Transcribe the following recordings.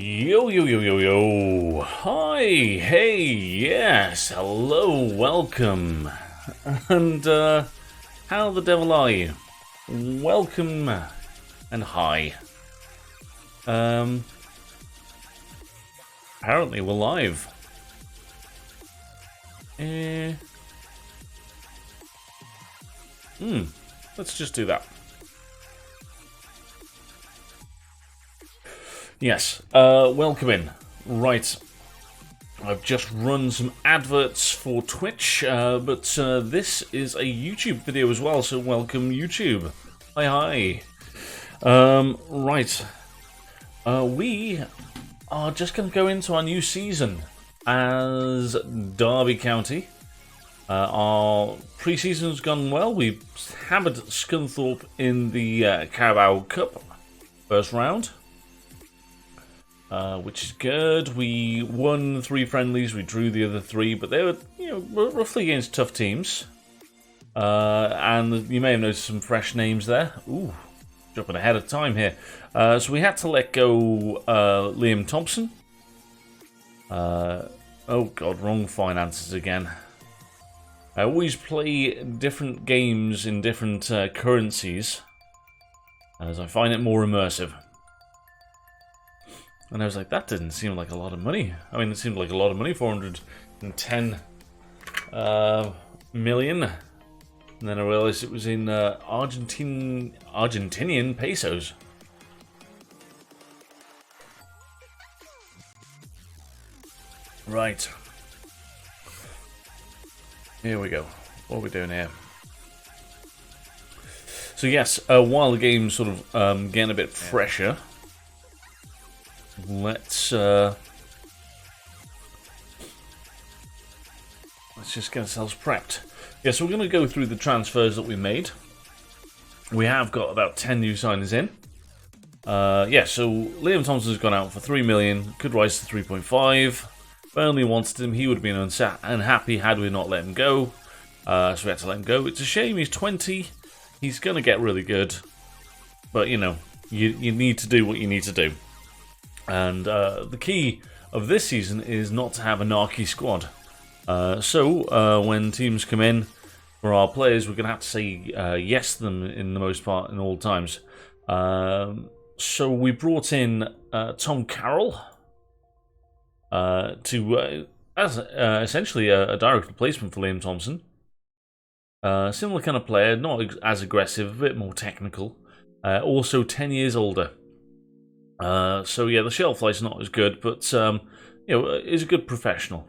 Yo, yo, yo, yo, yo. Hi, hey, yes, hello, welcome. And, how the devil are you? Welcome and hi. Apparently we're live. Let's just do that. Yes, welcome in. Right, I've just run some adverts for Twitch, but this is a YouTube video as well, so welcome YouTube. Hi. Right, we are just going to go into our new season as Derby County. Our pre-season's gone well. We hammered Scunthorpe in the Carabao Cup first round. Which is good. We won 3 friendlies, we drew the other 3, but they were, roughly against tough teams. And you may have noticed some fresh names there. Ooh, jumping ahead of time here. So we had to let go Liam Thompson. Oh god, wrong finances again. I always play different games in different currencies, as I find it more immersive. And I was like, that didn't seem like a lot of money. I mean, it seemed like a lot of money, 410 million. And then I realized it was in Argentinian pesos. Right. Here we go. What are we doing here? So yes, while the game's sort of getting a bit fresher, let's just get ourselves prepped. Yeah, so we're going to go through the transfers that we made. We have got about 10 new signings in. Yeah, so Liam Thompson's gone out for 3 million, could rise to 3.5. Burnley wanted him, he would have been unhappy had we not let him go. So we had to let him go. It's a shame, he's 20. He's going to get really good. But, you need to do what you need to do. And the key of this season is not to have a narky squad. So when teams come in for our players, we're going to have to say yes to them in the most part in all times. So we brought in Tom Carroll to as essentially a direct replacement for Liam Thompson. Similar kind of player, not as aggressive, a bit more technical. Also 10 years older. So yeah, the shelf life's not as good, but is a good professional.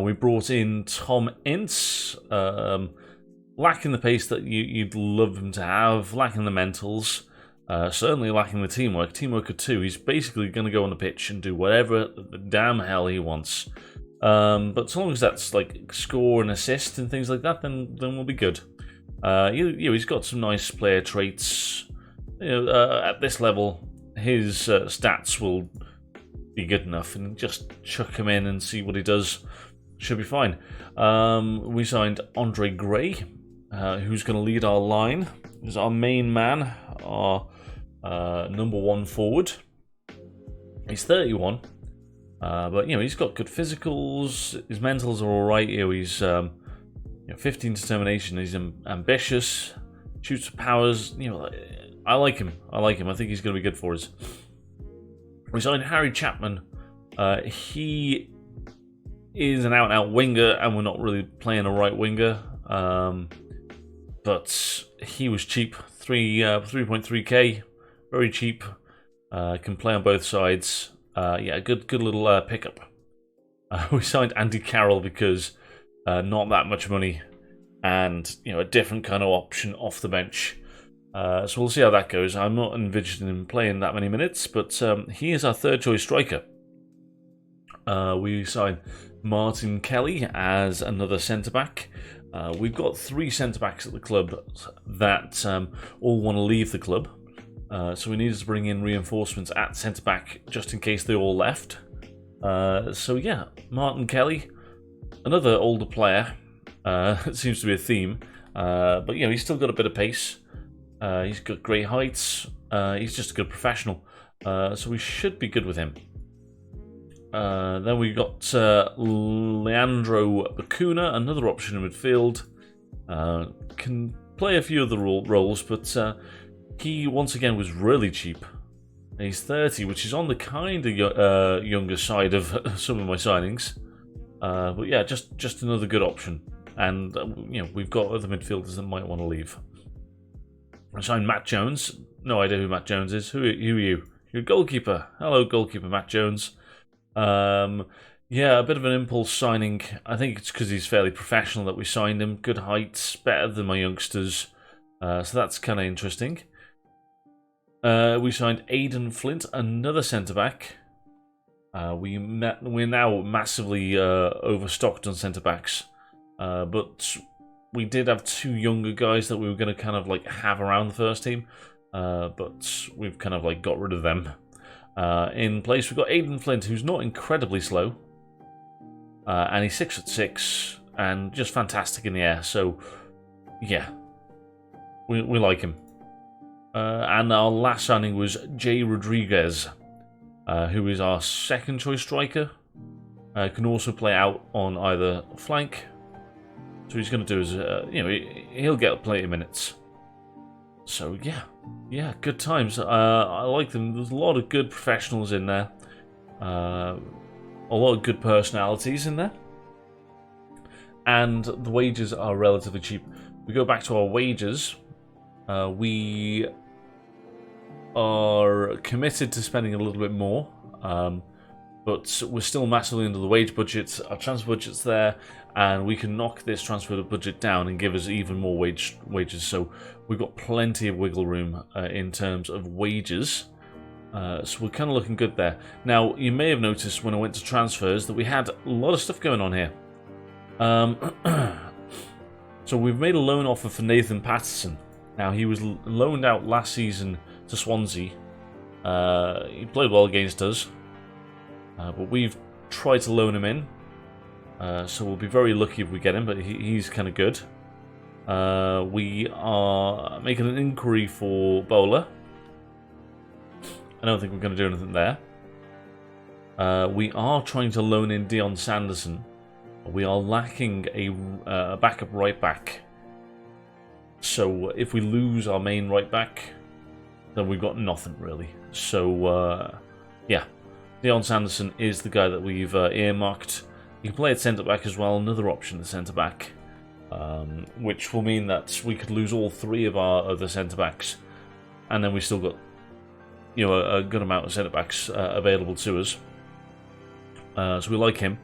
We brought in Tom Ince, lacking the pace that you'd love him to have, lacking the mentals, certainly lacking the teamwork. Teamwork of 2. He's basically going to go on the pitch and do whatever the damn hell he wants. But so long as that's like score and assist and things like that, then we'll be good. He's got some nice player traits. At this level, his stats will be good enough, and just chuck him in and see what he does. Should be fine. We signed Andre Gray, who's going to lead our line. He's our main man, our number 1 forward. He's 31, but he's got good physicals. His mentals are all right. He's 15 determination. He's ambitious, shoots for powers. I like him. I think he's going to be good for us. We signed Harry Chapman. He is an out-and-out winger, and we're not really playing a right winger. But he was cheap. 3.3k. Very cheap. Can play on both sides. Good little pickup. We signed Andy Carroll because not that much money, and a different kind of option off the bench. So we'll see how that goes. I'm not envisioning him playing that many minutes, but he is our 3rd choice striker. We signed Martin Kelly as another centre-back. We've got 3 centre-backs at the club that all want to leave the club. So we needed to bring in reinforcements at centre-back just in case they all left. So yeah, Martin Kelly, another older player. It seems to be a theme. But he's still got a bit of pace. He's got great heights. He's just a good professional. So we should be good with him. Then we got Leandro Bakuna, another option in midfield. Can play a few other roles, but he once again was really cheap. He's 30, which is on the kind of younger side of some of my signings. But yeah, just another good option. And we've got other midfielders that might want to leave. I signed Matt Jones. No idea who Matt Jones is. Who are you? You're a goalkeeper. Hello, goalkeeper Matt Jones. Yeah, a bit of an impulse signing. I think it's because he's fairly professional that we signed him. Good heights, better than my youngsters. So that's kind of interesting. We signed Aidan Flint, another centre-back. We're now massively overstocked on centre-backs. But we did have two younger guys that we were going to kind of like have around the first team. But we've kind of like got rid of them. In place, we've got Aidan Flint, who's not incredibly slow. And he's 6'6" and just fantastic in the air. So, yeah, we like him. And our last signing was Jay Rodriguez, who is our second choice striker. Can also play out on either flank. So he's going to do is, he'll get plenty of minutes. So yeah, good times. I like them. There's a lot of good professionals in there. A lot of good personalities in there. And the wages are relatively cheap. We go back to our wages. We are committed to spending a little bit more. But we're still massively under the wage budget. Our transfer budget's there. And we can knock this transfer budget down and give us even more wages. So we've got plenty of wiggle room in terms of wages. So we're kind of looking good there. Now, you may have noticed when I went to transfers that we had a lot of stuff going on here. So we've made a loan offer for Nathan Patterson. Now, he was loaned out last season to Swansea. He played well against us. But we've tried to loan him in. So we'll be very lucky if we get him, but he's kind of good. We are making an inquiry for Bowler. I don't think we're going to do anything there. We are trying to loan in Dion Sanderson. We are lacking a backup right back. So if we lose our main right back, then we've got nothing really. So yeah, Dion Sanderson is the guy that we've earmarked. You can play at centre-back as well, another option at centre-back, which will mean that we could lose all three of our other centre-backs, and then we still got, a good amount of centre-backs available to us. So we like him.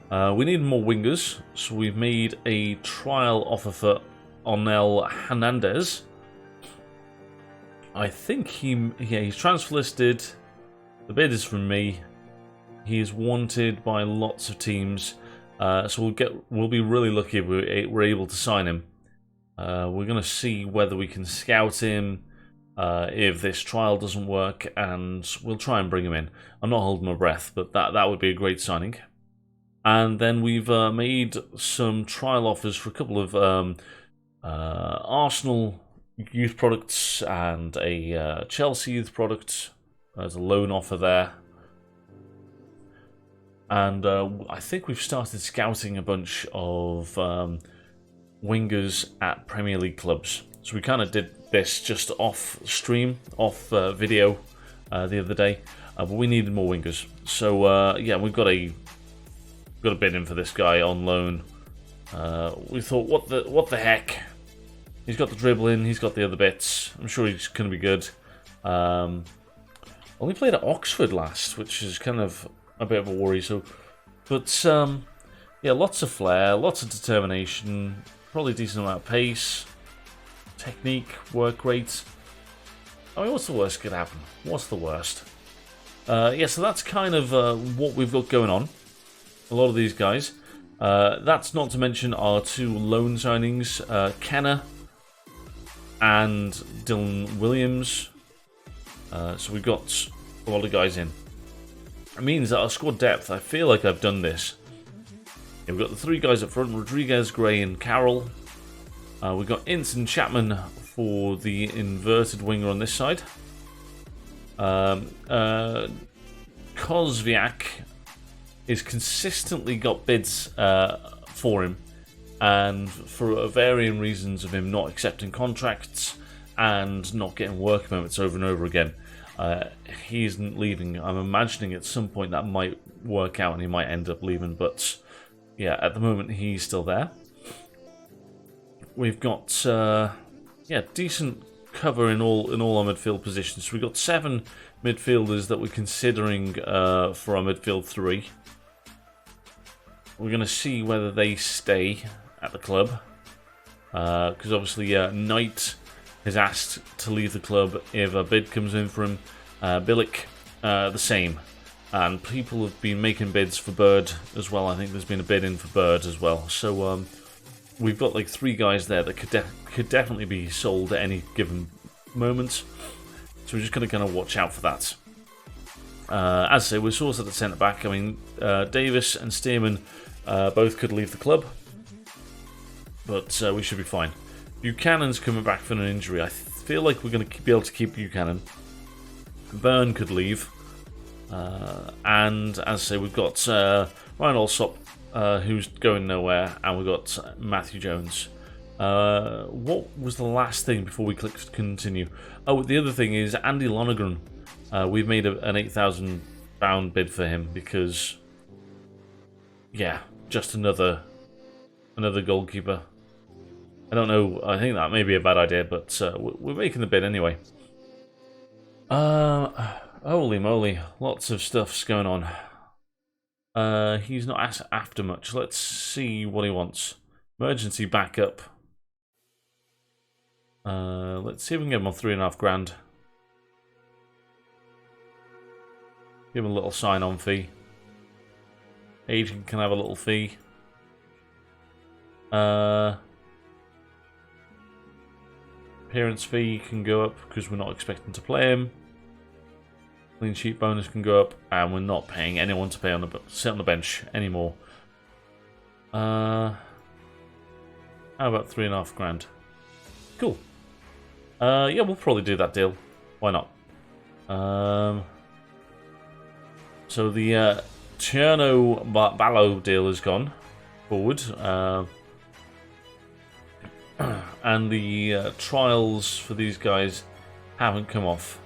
We need more wingers, so we've made a trial offer for Arnel Hernandez. I think he's transfer listed. The bid is from me. He is wanted by lots of teams, so we'll be really lucky if we're able to sign him. We're going to see whether we can scout him if this trial doesn't work, and we'll try and bring him in. I'm not holding my breath, but that would be a great signing. And then we've made some trial offers for a couple of Arsenal youth products and a Chelsea youth product. There's a loan offer there. And I think we've started scouting a bunch of wingers at Premier League clubs. So we kind of did this just off stream, off video the other day. But we needed more wingers. So yeah, we've got a bid in for this guy on loan. We thought, what the heck? He's got the dribbling, he's got the other bits. I'm sure he's going to be good. Only played at Oxford last, which is kind of a bit of a worry. But yeah, lots of flair, lots of determination, probably a decent amount of pace, technique, work rate. I mean, what's the worst could happen? What's the worst? Yeah, so that's kind of what we've got going on. A lot of these guys. That's not to mention our two loan signings, Kenner and Dylan Williams. So we've got a lot of guys in. It means that our squad depth, I feel like I've done this. Yeah, we've got the three guys up front, Rodriguez, Gray and Carroll. We've got Ince and Chapman for the inverted winger on this side. Kozviak is consistently got bids for him, and for varying reasons of him not accepting contracts and not getting work permits over and over again, he isn't leaving. I'm imagining at some point that might work out and he might end up leaving, but yeah, at the moment he's still there. We've got decent cover in all our midfield positions. So we've got 7 midfielders that we're considering for our midfield 3. We're going to see whether they stay at the club, because obviously Knight is asked to leave the club if a bid comes in for him. Bilic, the same. And people have been making bids for Bird as well. I think there's been a bid in for Bird as well. So we've got like 3 guys there that could definitely be sold at any given moment. So we're just going to kind of watch out for that. As I say, we're sourced at the centre back. I mean, Davis and Stearman both could leave the club, but we should be fine. Buchanan's coming back from an injury. I feel like we're going to be able to keep Buchanan. Byrne could leave. And as I say, we've got Ryan Alsop, who's going nowhere, and we've got Matthew Jones. What was the last thing before we clicked continue? Oh, the other thing is Andy Lonergan. We've made an £8,000 bid for him because, yeah, just another goalkeeper. I don't know. I think that may be a bad idea, but we're making the bid anyway. Holy moly, lots of stuff's going on. He's not after much. Let's see what he wants. Emergency backup. Let's see if we can get him on £3,500. Give him a little sign-on fee. Agent can have a little fee. Appearance fee can go up because we're not expecting to play him. Clean sheet bonus can go up, and we're not paying anyone to sit on the bench anymore. How about £3,500? Cool. Yeah, we'll probably do that deal. Why not? So the Cherno Ballo deal is gone forward, and the trials for these guys haven't come off.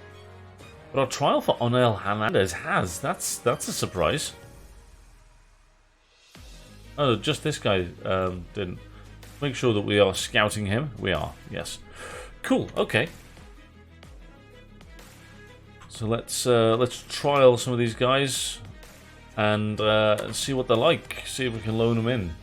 But our trial for Arnel Hernandez has. That's a surprise. Oh, just this guy didn't. Make sure that we are scouting him. We are, yes. Cool. Okay. So let's trial some of these guys and see what they're like. See if we can loan them in.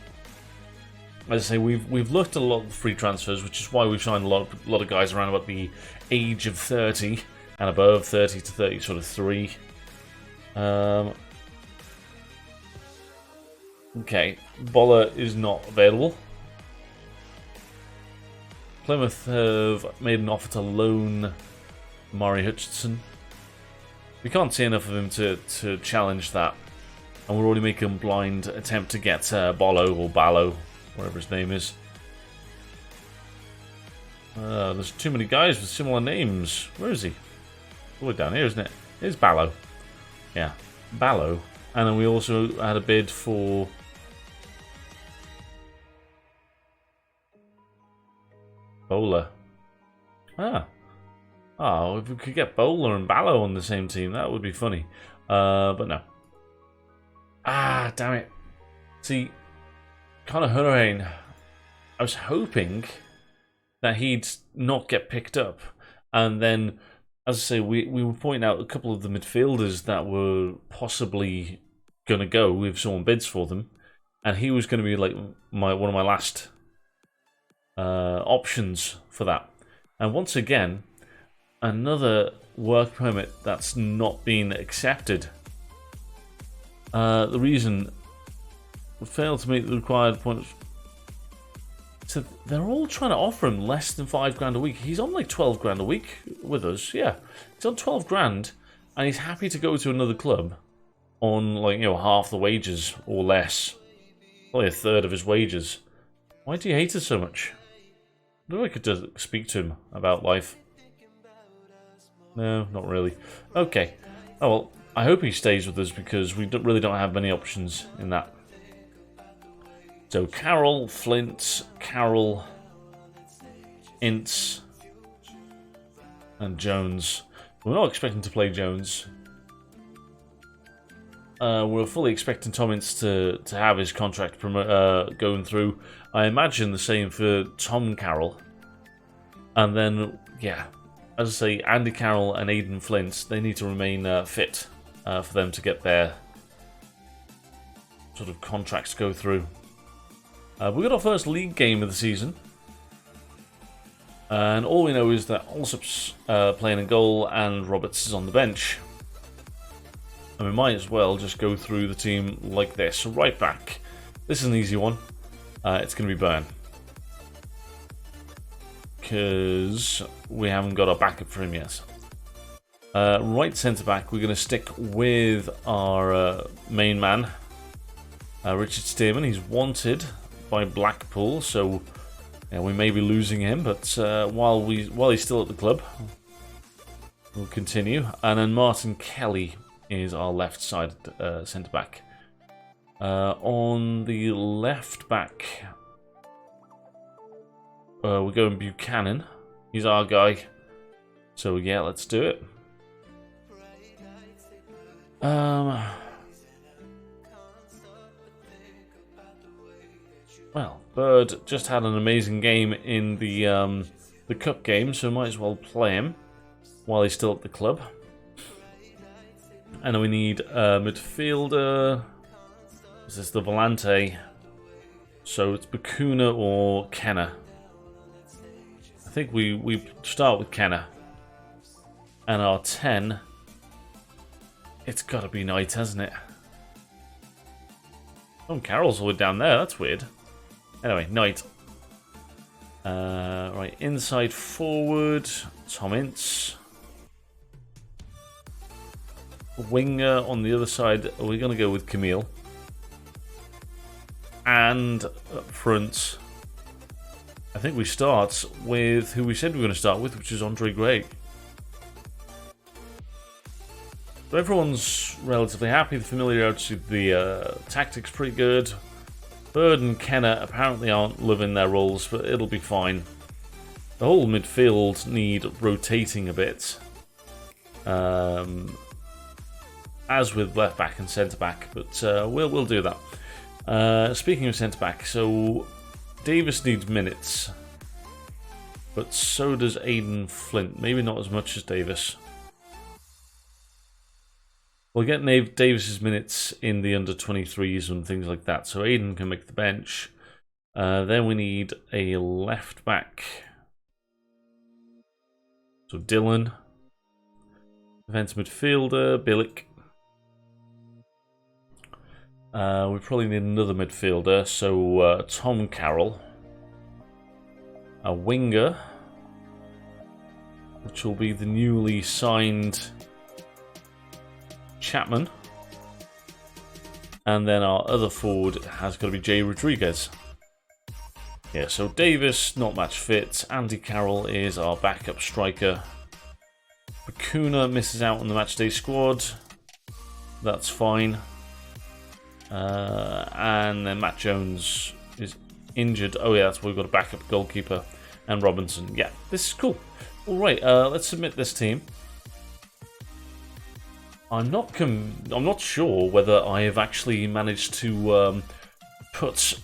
As I say, we've looked at a lot of free transfers, which is why we've signed a lot of guys around about the age of 30 and above, 30 to 30, sort of 3. Okay, Boller is not available. Plymouth have made an offer to loan Murray Hutchinson. We can't see enough of him to challenge that. And we're already making a blind attempt to get Bollo or Ballo, whatever his name is. There's too many guys with similar names. Where is he? All the way down here, isn't it? Here's Ballo. Yeah, Ballo. And then we also had a bid for... Bowler. Oh, if we could get Bowler and Ballo on the same team, that would be funny. But no. Damn it. See, Conor Hurricane, I was hoping that he'd not get picked up. And then, as I say, we were pointing out a couple of the midfielders that were possibly going to go. We've saw bids for them. And he was going to be like one of my last options for that. And once again, another work permit that's not been accepted. The reason we failed to meet the required points. So they're all trying to offer him less than £5,000 a week. He's on like £12,000 a week with us. Yeah, he's on £12,000, and he's happy to go to another club on like half the wages or less, probably a third of his wages. Why do you hate us so much? Maybe I could just speak to him about life. No, not really. Okay. Oh well, I hope he stays with us because we really don't have many options in that. So Carroll, Flint, Carroll, Ince, and Jones. We're not expecting to play Jones. We're fully expecting Tom Ince to have his contract going through. I imagine the same for Tom Carroll. And then, yeah, as I say, Andy Carroll and Aidan Flint, they need to remain fit for them to get their sort of contracts go through. We got our first league game of the season. And all we know is that Allsop's playing a goal and Roberts is on the bench. And we might as well just go through the team like this. So right back. This is an easy one. It's going to be Byrne. Because we haven't got our backup for him yet. Right centre back, we're going to stick with our main man, Richard Stearman. He's wanted by Blackpool, so yeah, we may be losing him. But while he's still at the club, we'll continue. And then Martin Kelly is our left side centre back. On the left back, we're going Buchanan. He's our guy. So yeah, let's do it. Well, Bird just had an amazing game in the cup game, so might as well play him while he's still at the club. And we need a midfielder. Is this the Volante? So it's Bakuna or Kenner. I think we start with Kenner. And our 10, it's got to be Knight, hasn't it? Oh, Carroll's all the way down there. That's weird. Anyway, Knight. Right, inside forward, Tom Ince. Winger on the other side, we're going to go with Camille. And up front, I think we start with who we said we were going to start with, which is Andre Gray. So everyone's relatively happy. The familiarity with the tactics pretty good. Bird and Kenner apparently aren't loving their roles, but it'll be fine. The whole midfield need rotating a bit. As with left back and centre back, but we'll do that. Speaking of centre back, so Davis needs minutes, but so does Aidan Flint. Maybe not as much as Davis. We'll get Davis's minutes in the under-23s and things like that, so Aidan can make the bench. Then we need a left back. So Dylan. Defensive midfielder, Bilic. We probably need another midfielder, so Tom Carroll. A winger, which will be the newly signed Chapman. And then our other forward has got to be Jay Rodriguez. Yeah, so Davis, not match fit. Andy Carroll is our backup striker. Bakuna misses out on the matchday squad. That's fine. And then Matt Jones is injured. Oh yeah, that's why we've got a backup goalkeeper. And Robinson. Yeah, this is cool. Alright, let's submit this team. I'm not sure whether I have actually managed to put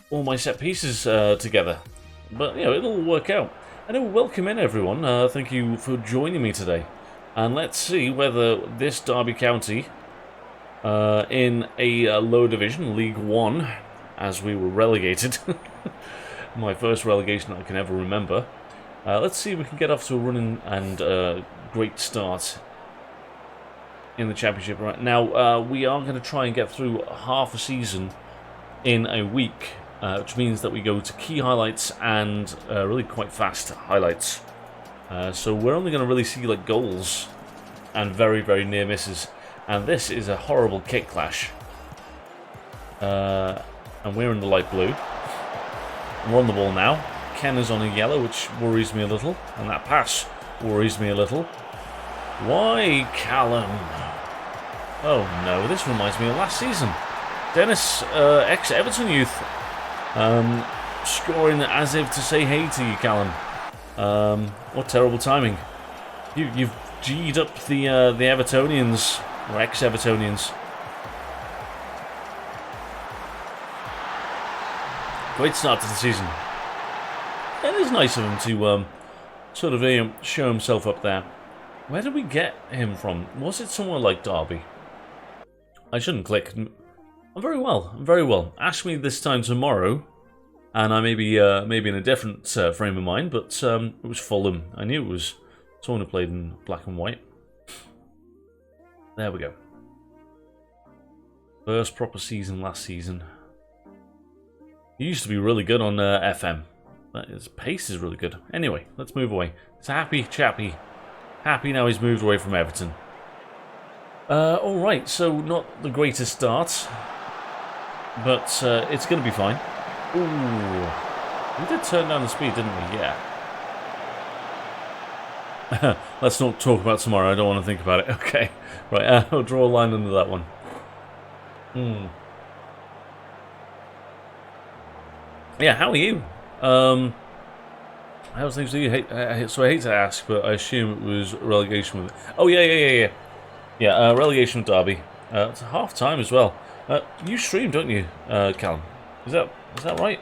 all my set pieces together. But, you know, it'll work out. And welcome in, everyone. Thank you for joining me today. And let's see whether this Derby County, in a low division, League One, as we were relegated, my first relegation I can ever remember. Let's see if we can get off to a running and great start in the championship right now. We are going to try and get through half a season in a week, which means that we go to key highlights and really quite fast highlights. So we're only going to really see like goals and very, very near misses. And this is a horrible kick clash. And we're in the light blue. We're on the ball now. Ken is on a yellow, which worries me a little. And that pass worries me a little. Why, Callum? Oh no, this reminds me of last season. Dennis, ex-Everton youth, scoring as if to say hey to you, Callum. What terrible timing. You've G'd up the Evertonians, or ex-Evertonians. Great start to the season. It is nice of him to sort of show himself up there. Where did we get him from? Was it somewhere like Derby? I shouldn't click. I'm very well. I'm very well. Ask me this time tomorrow, and I may be maybe in a different frame of mind. But it was Fulham. I knew it was someone who played in black and white. There we go. First proper season last season. He used to be really good on FM. His pace is really good. Anyway, let's move away. It's a happy chappy. Happy now he's moved away from Everton. Alright, so not the greatest start. But it's going to be fine. Ooh. We did turn down the speed, didn't we? Yeah. Let's not talk about tomorrow. I don't want to think about it. Okay. Right, I'll draw a line under that one. Yeah, how are you? How's things with you? So I hate to ask, but I assume it was relegation with... Oh, yeah. Yeah, relegation with Derby. It's half time as well. You stream, don't you, Callum? Is that right?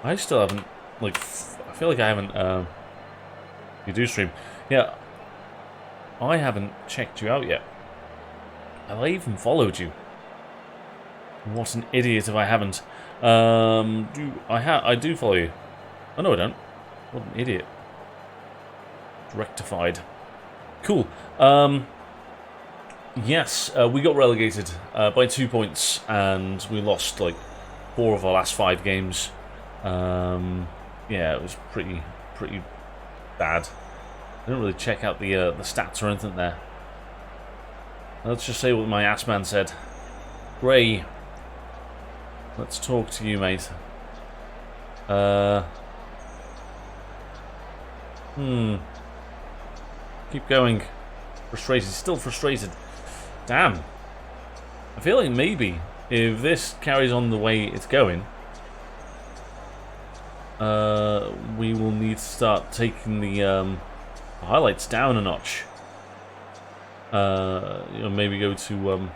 I still haven't, like, I feel like I haven't, you do stream. Yeah, I haven't checked you out yet. Have I even followed you? What an idiot if I haven't. I do follow you. Oh, no, I don't. What an idiot. Rectified. Cool. Yes, we got relegated by 2 points, and we lost like 4 of our last 5 games. Yeah, it was pretty bad. I didn't really check out the stats or anything there. Let's just say what my ass man said. Gray, let's talk to you, mate. Keep going. Frustrated, still frustrated. Damn. I feel like maybe if this carries on the way it's going, we will need to start taking the highlights down a notch. You know, maybe go to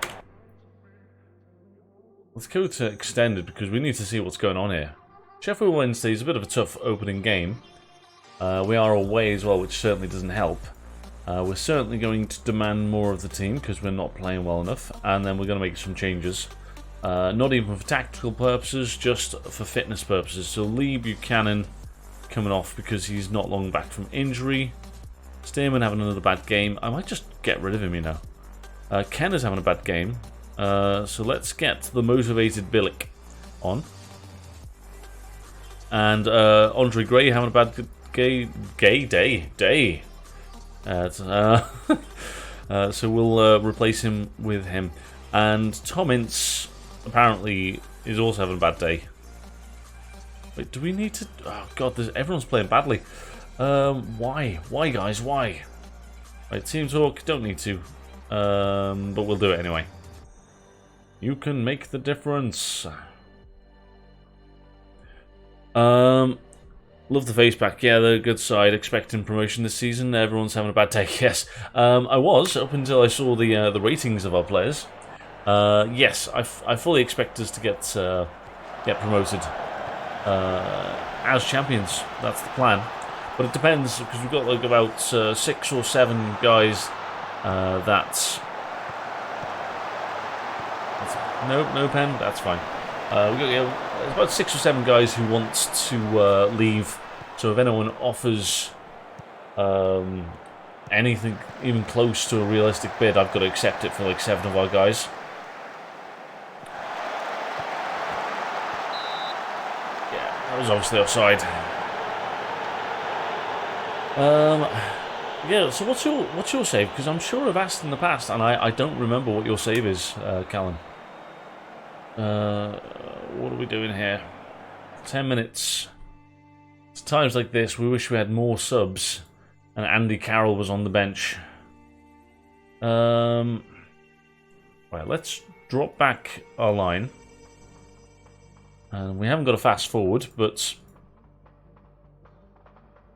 let's go to extended because we need to see what's going on here. Sheffield Wednesday is a bit of a tough opening game. We are away as well, which certainly doesn't help. We're certainly going to demand more of the team because we're not playing well enough, and then we're going to make some changes. Not even for tactical purposes, just for fitness purposes. So Lee Buchanan coming off because he's not long back from injury. Stearman having another bad game. I might just get rid of him, you know. Kenner's having a bad game. So let's get the motivated Billick on. And Andre Gray having a bad day. So we'll replace him with him. And Tom Ince apparently is also having a bad day. Wait, do we need to... Oh god, everyone's playing badly. Why? Why, guys? Why? Right, team talk, don't need to. But we'll do it anyway. You can make the difference. Love the face pack. Yeah, they're a good side. Expecting promotion this season. Everyone's having a bad day. Yes, I was up until I saw the ratings of our players. Yes, I fully expect us to get promoted as champions. That's the plan. But it depends because we've got like about 6 or 7 guys. That's no pen. That's fine. We've got there's about 6 or 7 guys who want to leave. So if anyone offers anything even close to a realistic bid, I've got to accept it for like 7 of our guys. Yeah, that was obviously offside. Yeah. So what's your save? Because I'm sure I've asked in the past, and I don't remember what your save is, Callum. What are we doing here? 10 minutes. It's times like this we wish we had more subs and Andy Carroll was on the bench. Right, let's drop back our line. And we haven't got a fast forward, but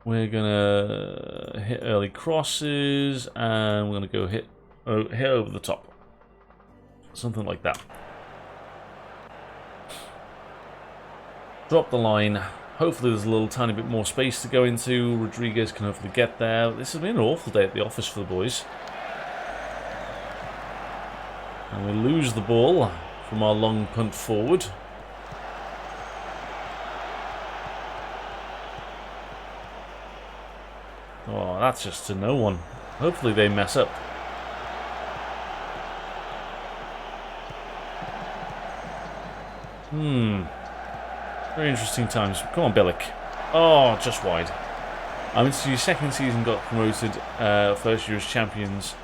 we're gonna hit early crosses, and we're gonna go hit over the top, something like that. Drop the line. Hopefully there's a little tiny bit more space to go into. Rodriguez can hopefully get there. This has been an awful day at the office for the boys. And we lose the ball from our long punt forward. Oh, that's just to no one. Hopefully they mess up. Very interesting times. Come on, Billick. Oh, just wide. I mean, so your second season got promoted, first year as champions.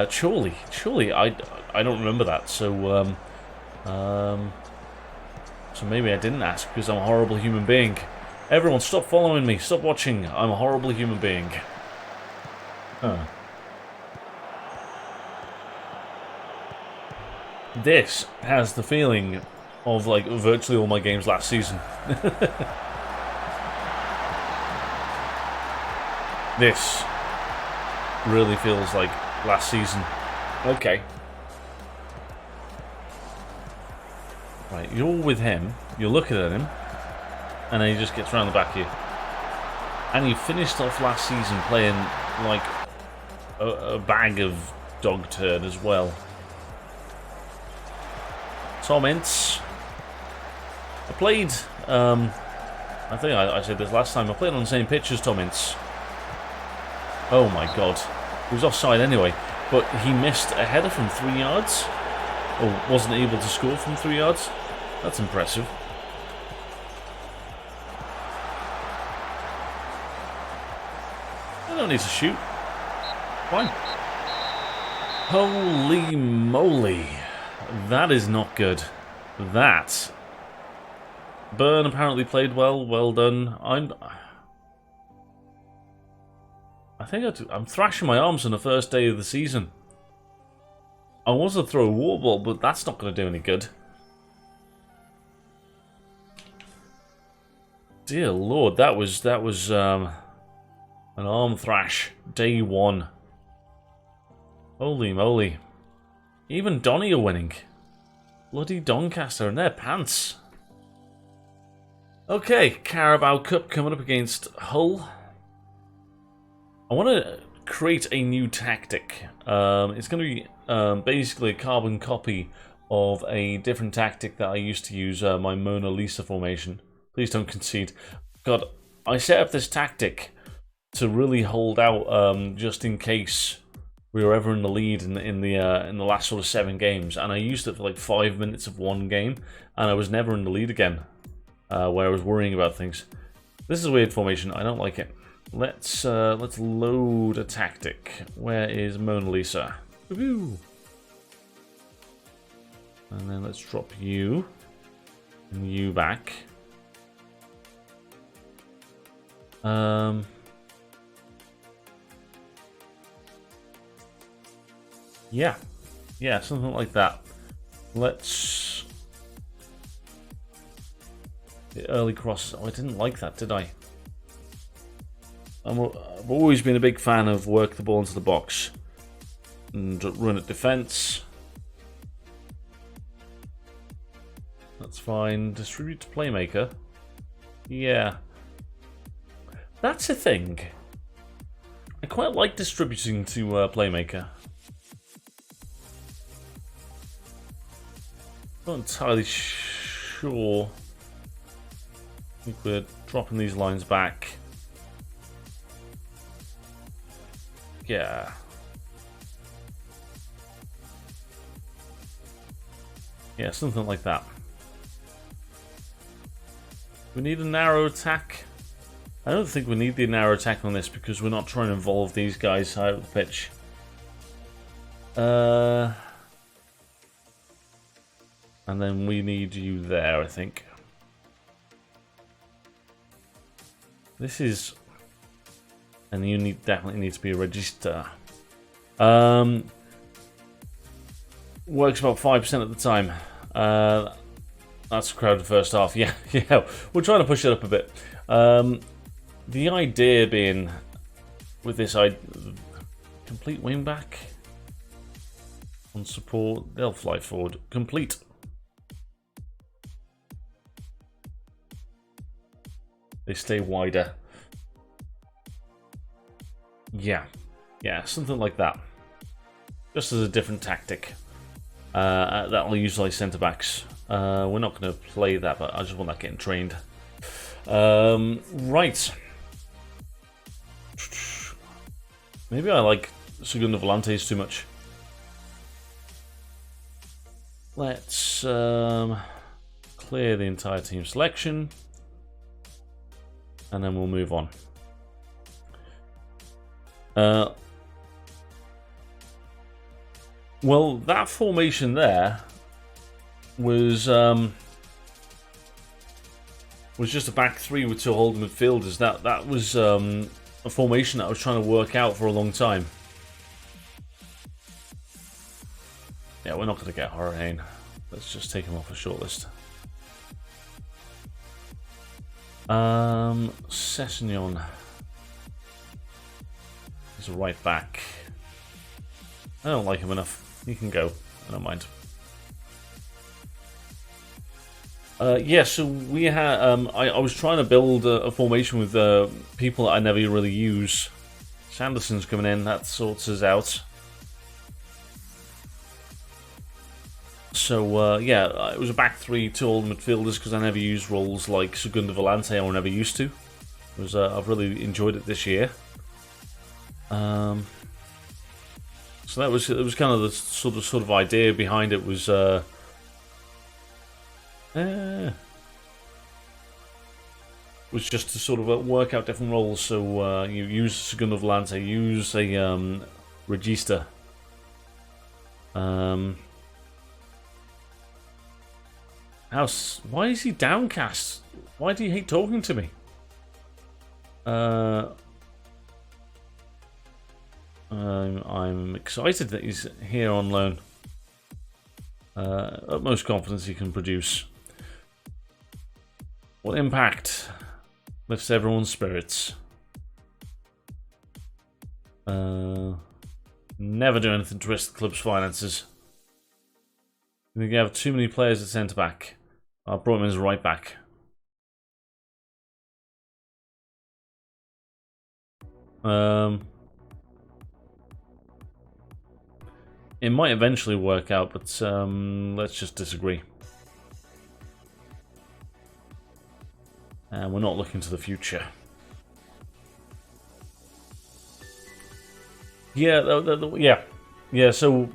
Surely, I don't remember that. So, so maybe I didn't ask because I'm a horrible human being. Everyone, stop following me. Stop watching. I'm a horrible human being. Huh. This has the feeling of like virtually all my games last season. This really feels like last season. Okay. Right, you're with him, you're looking at him, and then he just gets around the back of you. And you finished off last season playing like a bag of dog turd as well. Tom Ince. I played, I think I said this last time, I played on the same pitch as Tom Ince. Oh my god. He was offside anyway, but he missed a header from 3 yards. Or wasn't able to score from 3 yards. That's impressive. I don't need to shoot. Fine. Holy moly. That is not good. That. Burn apparently played well. Well done. I think I'm thrashing my arms on the first day of the season. I want to throw a water ball, but that's not going to do any good. Dear Lord, that was an arm thrash. Day 1. Holy moly. Even Donny are winning. Bloody Doncaster in their pants. Okay, Carabao Cup coming up against Hull. I want to create a new tactic. It's going to be basically a carbon copy of a different tactic that I used to use, my Mona Lisa formation. Please don't concede. God, I set up this tactic to really hold out just in case we were ever in the lead in the last sort of 7 games, and I used it for like 5 minutes of one game, and I was never in the lead again, where I was worrying about things. This is a weird formation. I don't like it. Let's load a tactic. Where is Mona Lisa? Woohoo! And then let's drop you and you back. Yeah, something like that. Let's the early crosses. Oh, I didn't like that, did I? I've always been a big fan of work the ball into the box and run at defense. That's fine. Distribute to playmaker. Yeah. That's a thing. I quite like distributing to playmaker. Not entirely sure. I think we're dropping these lines back. Yeah. Yeah, something like that. We need a narrow attack. I don't think we need the narrow attack on this because we're not trying to involve these guys out of the pitch. And then we need you there, I think. This is... And you definitely need to be a register. works about 5% of the time. That's a crowded first half. Yeah, yeah. We're trying to push it up a bit. The idea being with this complete wingback on support, they'll fly forward. Complete. They stay wider. Yeah, something like that. Just as a different tactic. That'll usually centre backs. We're not going to play that, but I just want that getting trained. Right. Maybe I like Segundo Volantes too much. Let's clear the entire team selection. And then we'll move on. Well, that formation there was just a back three with two holding midfielders. That was a formation that I was trying to work out for a long time. Yeah, we're not going to get Hurricane. Let's just take him off a shortlist. Sessignon. He's a right back. I don't like him enough. He can go. I don't mind. Yeah, so we had. I was trying to build a formation with people that I never really use. Sanderson's coming in. That sorts us out. So yeah, it was a back three, two old midfielders because I never used roles like Segundo Volante. I never used to. It was I've really enjoyed it this year. So that was kind of the sort of idea behind it was just to sort of work out different roles. So you use Segundo Volante, use a Regista. Why is he downcast? Why do you hate talking to me? I'm excited that he's here on loan. Utmost confidence he can produce. What impact lifts everyone's spirits? Never do anything to risk the club's finances. I think you have too many players at centre back. I brought him as a right back. It might eventually work out, but let's just disagree. And we're not looking to the future. Yeah, yeah. So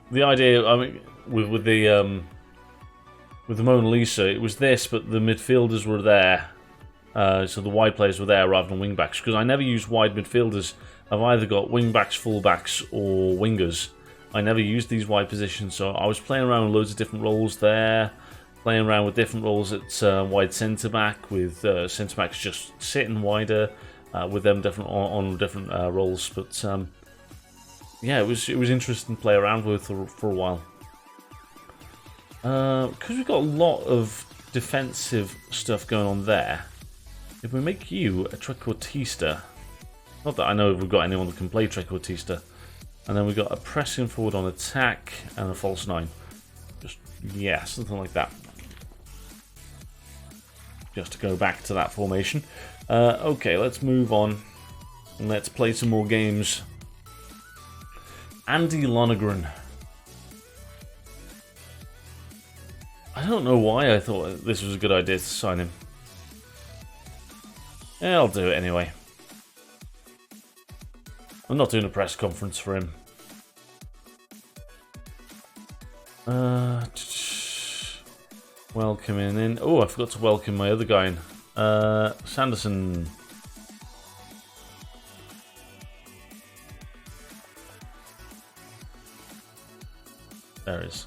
the idea, I mean, with the Mona Lisa, it was this, but the midfielders were there. So the wide players were there rather than wing backs, because I never use wide midfielders. I've either got wing backs, full backs, or wingers. I never used these wide positions, so I was playing around with loads of different roles there, playing around with different roles at wide centre back, with centre backs just sitting wider, with them different on different roles. But yeah, it was interesting to play around with for a while. Because we've got a lot of defensive stuff going on there. If we make you a trequartista, not that I know if we've got anyone that can play trequartista, and then we've got a pressing forward on attack and a false nine. Just, yeah, something like that. Just to go back to that formation. Okay, let's move on. And let's play some more games. Andy Lonergan. I don't know why I thought this was a good idea to sign him. Yeah, I'll do it anyway. I'm not doing a press conference for him. Welcoming in. Oh, I forgot to welcome my other guy in. Sanderson. There he is.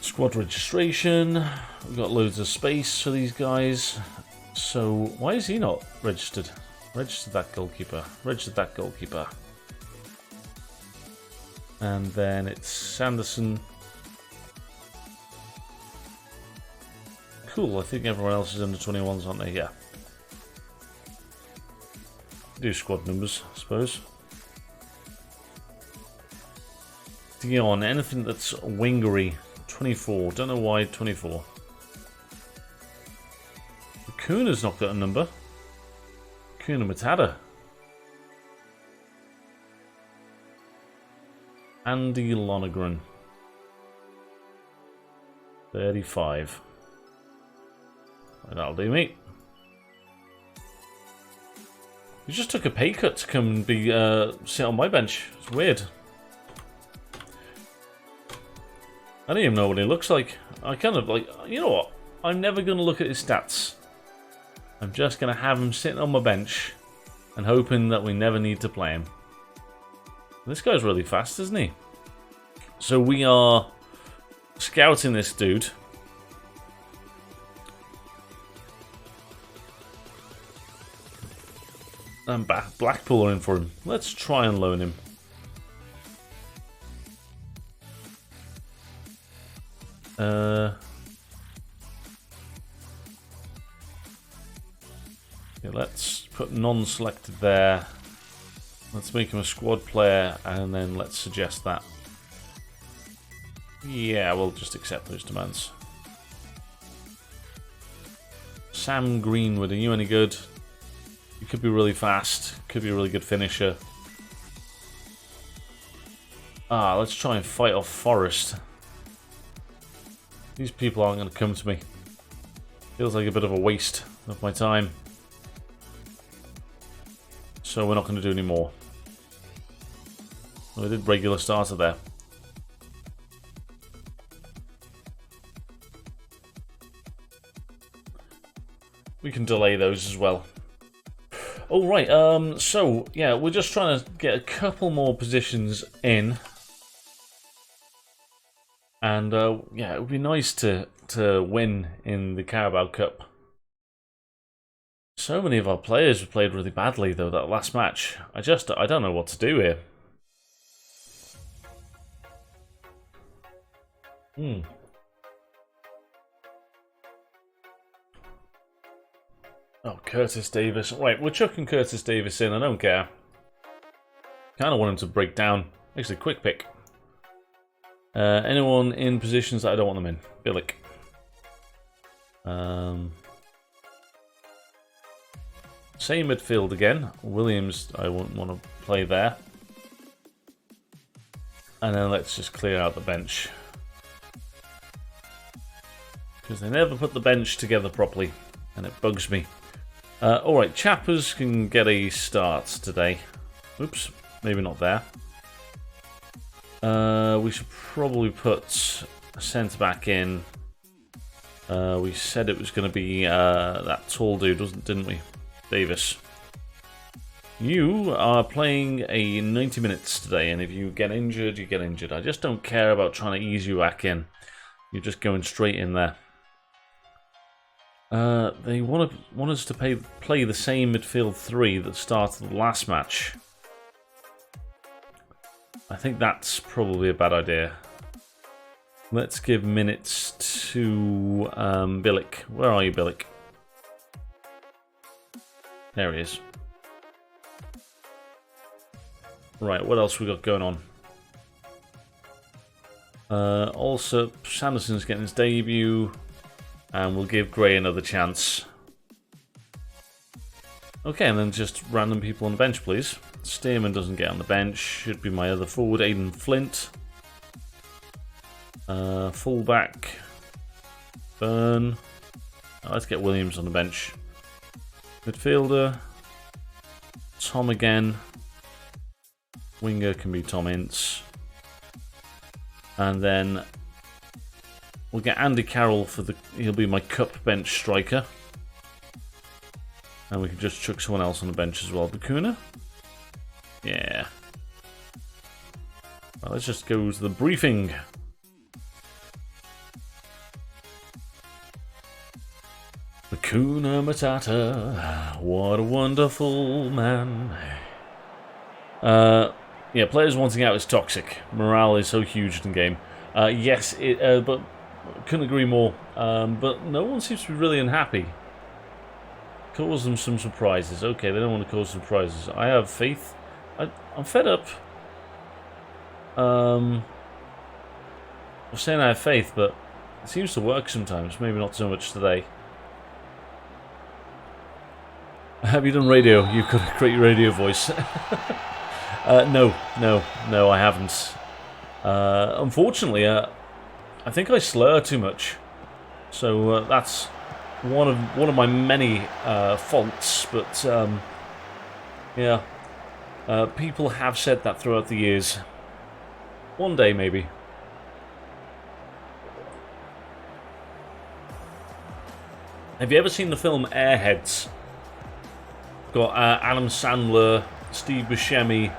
Squad registration. We've got loads of space for these guys. So, why is he not registered? Register that goalkeeper. Register that goalkeeper. And then it's Sanderson. Cool, I think everyone else is under 21s, aren't they? Yeah. Do squad numbers, I suppose. Dion, anything that's wingery. 24. Don't know why 24. Bakuna's not got a number. Bakuna Matata. Andy Lonergan. 35. That'll do me. You just took a pay cut to come and be sit on my bench. It's weird. I don't even know what he looks like. I kind of like, you know what? I'm never going to look at his stats. I'm just going to have him sitting on my bench and hoping that we never need to play him. This guy's really fast, isn't he? So we are scouting this dude. And Blackpool are in for him. Let's try and loan him. Yeah, let's put non-selected there. Let's make him a squad player, and then let's suggest that. Yeah, we'll just accept those demands. Sam Greenwood, are you any good? You could be really fast. Could be a really good finisher. Let's try and fight off Forest. These people aren't going to come to me. Feels like a bit of a waste of my time. So we're not going to do any more. We did regular starter there. We can delay those as well. All right. So yeah, we're just trying to get a couple more positions in, and yeah, it would be nice to win in the Carabao Cup. So many of our players have played really badly though that last match. I don't know what to do here. Oh, Curtis Davis. Right, we're chucking Curtis Davis in. I don't care. Kind of want him to break down. Actually, quick pick. Anyone in positions that I don't want them in? Billick. Same midfield again. Williams, I won't want to play there. And then let's just clear out the bench. Because they never put the bench together properly. And it bugs me. Alright, Chappers can get a start today. Oops, maybe not there. We should probably put a centre back in. We said it was going to be that tall dude, didn't we? Davis. You are playing a 90 minutes today, and if you get injured, you get injured. I just don't care about trying to ease you back in. You're just going straight in there. They want us to play the same midfield three that started the last match. I think that's probably a bad idea. Let's give minutes to Billick. Where are you, Billick? There he is. Right, what else we got going on? Also, Sanderson's getting his debut. And we'll give Gray another chance. Okay, and then just random people on the bench, please. Stearman doesn't get on the bench. Should be my other forward, Aidan Flint. Fullback. Burn. Let's get Williams on the bench. Midfielder. Tom again. Winger can be Tom Ince. And then we'll get Andy Carroll for he'll be my cup bench striker. And we can just chuck someone else on the bench as well. Bakuna? Yeah. Well, let's just go to the briefing. Hakuna Matata, what a wonderful man. Yeah, players wanting out is toxic. Morale is so huge in the game. Yes, but couldn't agree more. But no one seems to be really unhappy. Cause them some surprises. Okay, they don't want to cause surprises. I have faith. I'm fed up. I'm saying I have faith, but it seems to work sometimes. Maybe not so much today. Have you done radio? You've got a great radio voice. No, I haven't. Unfortunately, I think I slur too much. So that's one of my many faults. But yeah, people have said that throughout the years. One day, maybe. Have you ever seen the film Airheads? Got Adam Sandler, Steve Buscemi,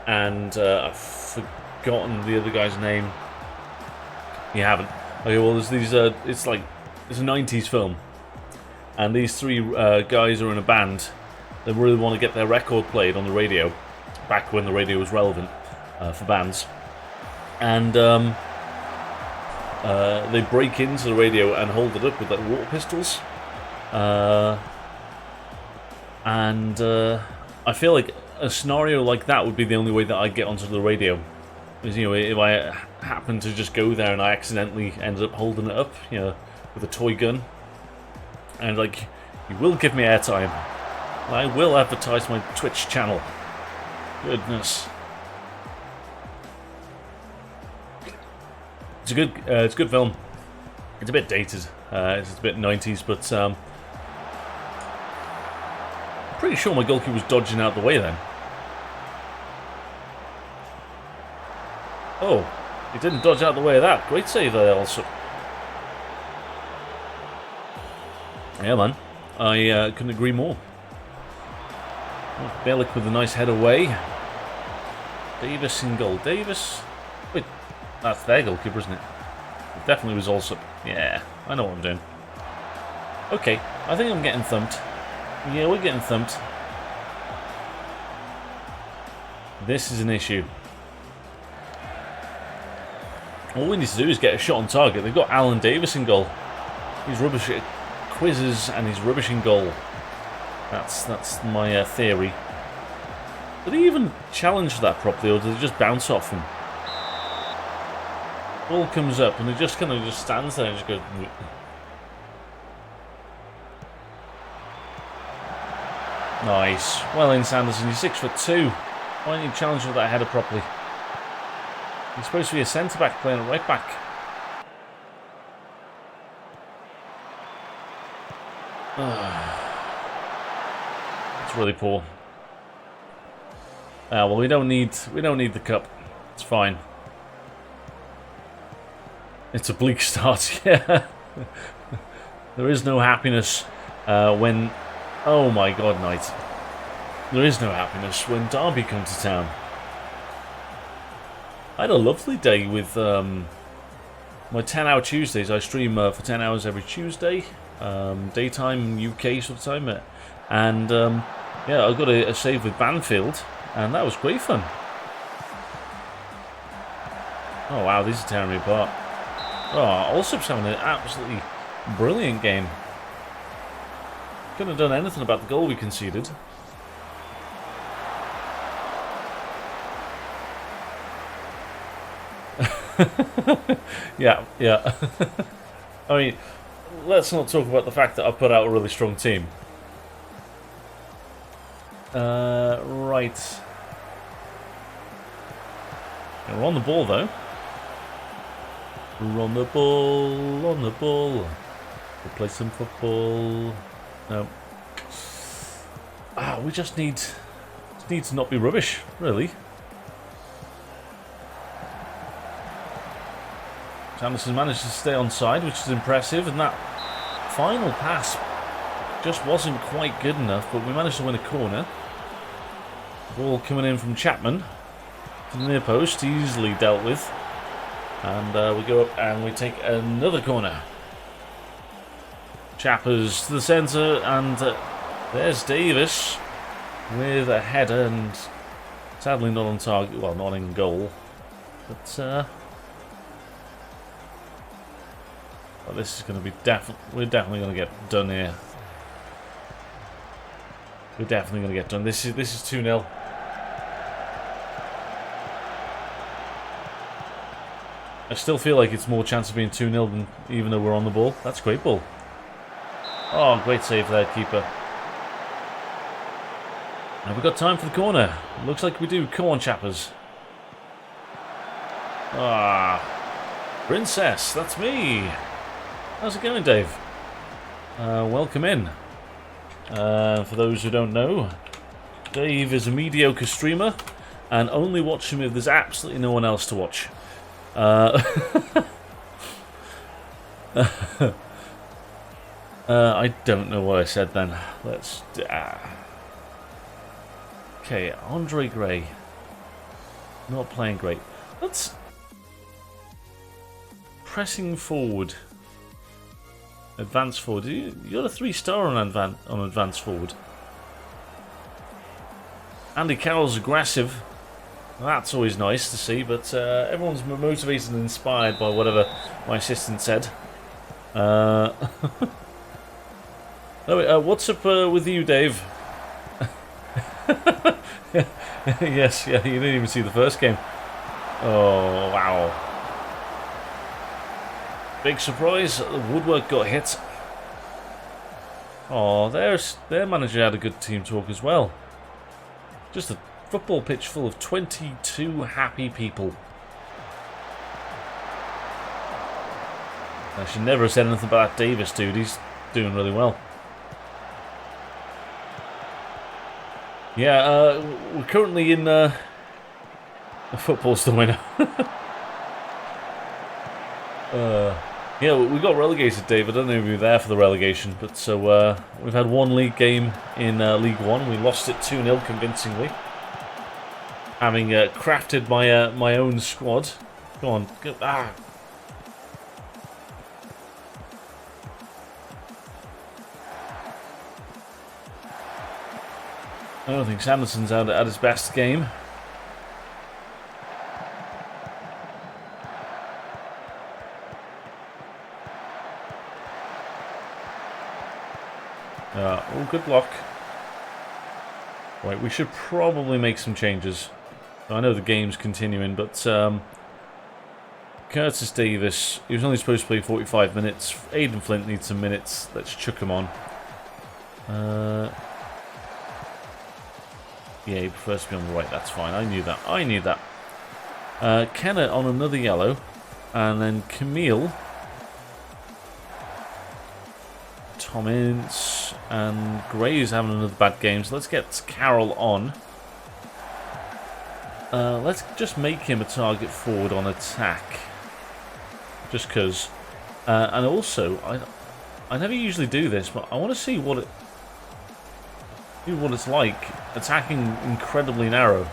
and I've forgotten the other guy's name. You haven't? Okay, well, there's these. It's a '90s film, and these three guys are in a band. They really want to get their record played on the radio, back when the radio was relevant for bands, and they break into the radio and hold it up with like water pistols. And I feel like a scenario like that would be the only way that I'd get onto the radio. Because, you know, if I happen to just go there and I accidentally ended up holding it up, you know, with a toy gun, and like, you will give me airtime. I will advertise my Twitch channel. Goodness. It's a good film. It's a bit dated. It's a bit 90s, but pretty sure my goalkeeper was dodging out the way then. Oh, he didn't dodge out the way of that. Great save there also. Yeah, man. I couldn't agree more. Oh, Bielik with a nice head away. Davis in goal. Davis. Wait, that's their goalkeeper, isn't it? It definitely was also. Yeah, I know what I'm doing. Okay, I think I'm getting thumped. Yeah, we're getting thumped. This is an issue. All we need to do is get a shot on target. They've got Alan Davis in goal. He's rubbish at quizzes and he's rubbish in goal. That's my theory. Did he even challenge that properly, or did he just bounce off him? Ball comes up and he just kind of just stands there and just goes. Nice. Well in, Sanderson. You're 6'2". Why don't you challenge with that header properly? He's supposed to be a centre-back playing a right-back. It's really poor. Well, we don't need the cup. It's fine. It's a bleak start. Yeah. There is no happiness when. Oh my God, Knight. There is no happiness when Derby come to town. I had a lovely day with my 10-hour Tuesdays. I stream for 10 hours every Tuesday, daytime UK sort of time, and yeah, I got a save with Banfield, and that was great fun. Oh wow, these are tearing me apart. Oh, Allsup's having an absolutely brilliant game. Couldn't have done anything about the goal we conceded. Yeah. I mean, let's not talk about the fact that I put out a really strong team. Right. Yeah, we're on the ball, though. We're on the ball. We'll play some football. No. We just need to not be rubbish, really. Anderson managed to stay on side, which is impressive, and that final pass just wasn't quite good enough, but we managed to win a corner. Ball coming in from Chapman to the near post, easily dealt with, and we go up and we take another corner. Chappers to the centre, and there's Davis with a header, and sadly not on target, well, not in goal. But well, this is going to be we're definitely going to get done here. We're definitely going to get done. This is 2-0. I still feel like it's more chance of being 2-0 than even though we're on the ball. That's a great ball. Oh, great save there, keeper. Have we got time for the corner? Looks like we do. Come on, Chappers. Ah, Princess, that's me. How's it going, Dave? Welcome in. For those who don't know, Dave is a mediocre streamer, and only watch him if there's absolutely no one else to watch. I don't know what I said then. Let's... Okay, Andre Gray. Not playing great. Let's... Pressing forward. Advance forward. You got a 3-star on advance forward. Andy Carroll's aggressive. That's always nice to see, but everyone's motivated and inspired by whatever my assistant said. What's up with you, Dave? Yes, yeah, you didn't even see the first game. Oh, wow. Big surprise, the woodwork got hit. Oh, their manager had a good team talk as well. Just a football pitch full of 22 happy people. I should never have said anything about that Davis dude, he's doing really well. Yeah, we're currently in the football's the winner. Yeah, we got relegated, Dave. I don't know if you were there for the relegation, but so we've had one league game in League One. We lost it 2-0 convincingly, having crafted my own squad. Go on, go, ah. I don't think Sanderson's out at his best game. Oh, good block. Right, we should probably make some changes. I know the game's continuing, but Curtis Davis, he was only supposed to play 45 minutes. Aidan Flint needs some minutes. Let's chuck him on. Yeah, he prefers to be on the right. That's fine. I knew that. I knew that. Kenner on another yellow. And then Camille. Tom Ince. And Gray is having another bad game. So let's get Carroll on. Let's just make him a target forward on attack. Just because. And also, I never usually do this, but I want to see what it's like attacking incredibly narrow.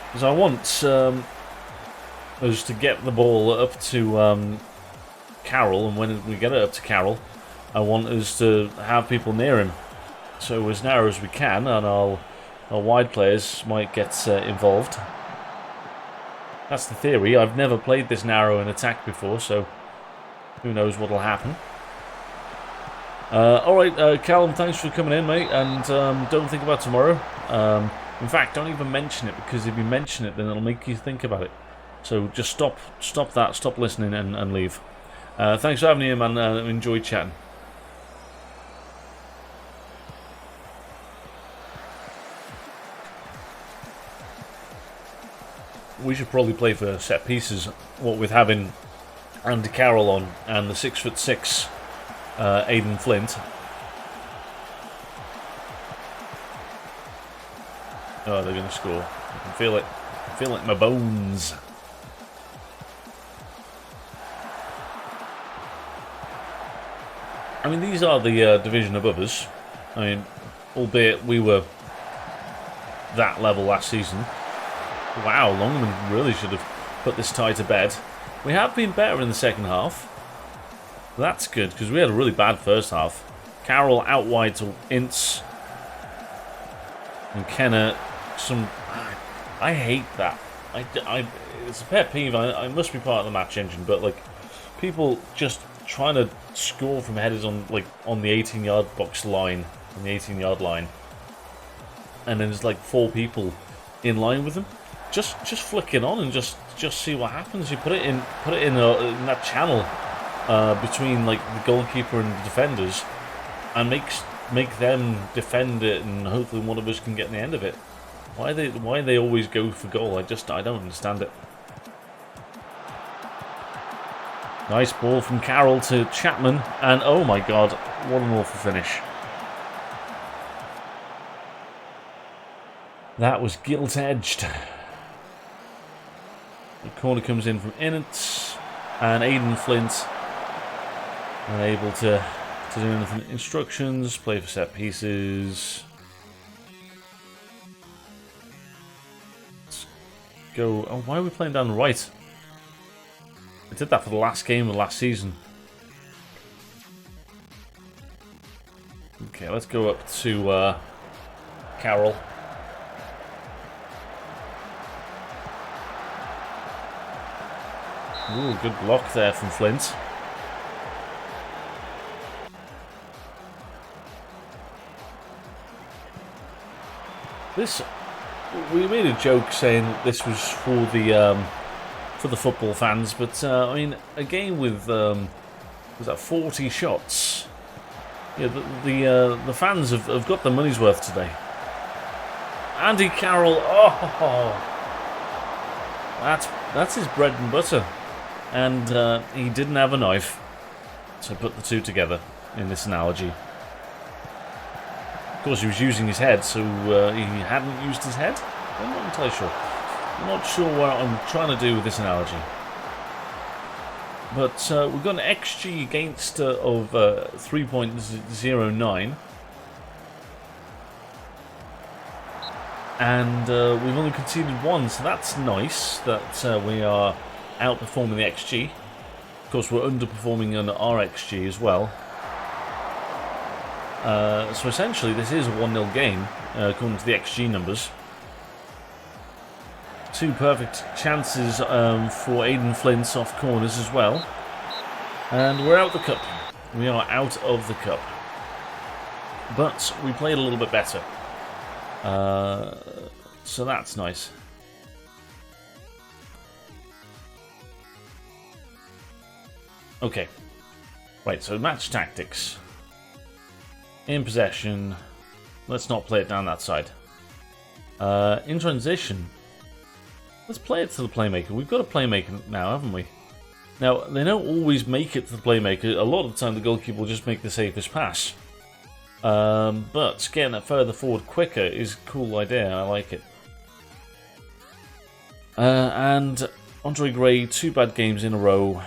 Because I want us to get the ball up to Carroll, and when we get it up to Carroll, I want us to have people near him. So as narrow as we can, and our wide players might get involved. That's the theory. I've never played this narrow in attack before, so who knows what'll happen. Alright, Callum, thanks for coming in, mate, and don't think about tomorrow. In fact, don't even mention it, because if you mention it, then it'll make you think about it. So just stop that, stop listening and leave. Thanks for having me, man. Enjoyed chatting. We should probably play for set pieces, what with having Andy Carroll on and the 6'6" Aidan Flint. Oh, they're going to score. I can feel it. I feel it in my bones. I mean, these are the division above us. I mean, albeit we were that level last season. Wow, Longman really should have put this tie to bed. We have been better in the second half. That's good, because we had a really bad first half. Carroll out wide to Ince. And Kenner, I hate that. It's a pet peeve. I must be part of the match engine, but like people just trying to score from headers on the 18-yard box line, on the 18-yard line, and then there's like 4 people in line with them. Just flick it on and just see what happens. You put it in that channel between like the goalkeeper and the defenders, and make them defend it, and hopefully one of us can get the end of it. Why they always go for goal? I don't understand it. Nice ball from Carroll to Chapman, and oh my god, what an awful finish. That was gilt-edged. The corner comes in from Ince, and Aidan Flint unable to do anything. Instructions, play for set pieces. Let's go. Oh, why are we playing down the right? I did that for the last game of last season. Okay, let's go up to Carroll. Ooh, good block there from Flint. We made a joke saying that this was for the football fans, but I mean, a game with was that 40 shots? Yeah, the fans have got their money's worth today. Andy Carroll, oh, that's his bread and butter. And he didn't have a knife, so put the two together in this analogy. Of course, he was using his head, so he hadn't used his head? I'm not entirely sure. I'm not sure what I'm trying to do with this analogy. But we've got an XG against of 3.09. And we've only conceded 1, so that's nice that we are outperforming the XG. Of course, we're underperforming on our XG as well. So essentially, this is a 1-0 game, according to the XG numbers. 2 perfect chances for Aidan Flint off corners as well. And we're out of the cup. We are out of the cup. But we played a little bit better. So that's nice. Okay. Right, so match tactics. In possession. Let's not play it down that side. In transition. Let's play it to the playmaker. We've got a playmaker now, haven't we? Now, they don't always make it to the playmaker. A lot of the time, the goalkeeper will just make the safest pass. But getting it further forward quicker is a cool idea. I like it. And Andre Gray, 2 bad games in a row.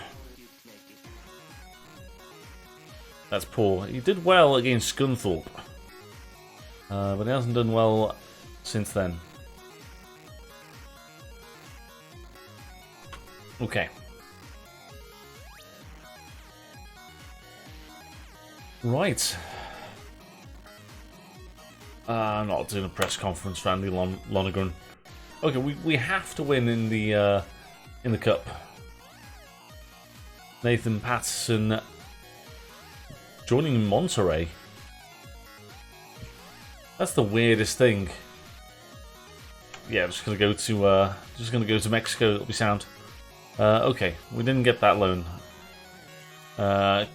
That's poor. He did well against Scunthorpe. But he hasn't done well since then. Okay. Right. I'm not doing a press conference for Andy Lonergan. Okay, we have to win in the cup. Nathan Patterson joining Monterey. That's the weirdest thing. Yeah, I'm just gonna go to Mexico. It'll be sound. Okay, we didn't get that loan.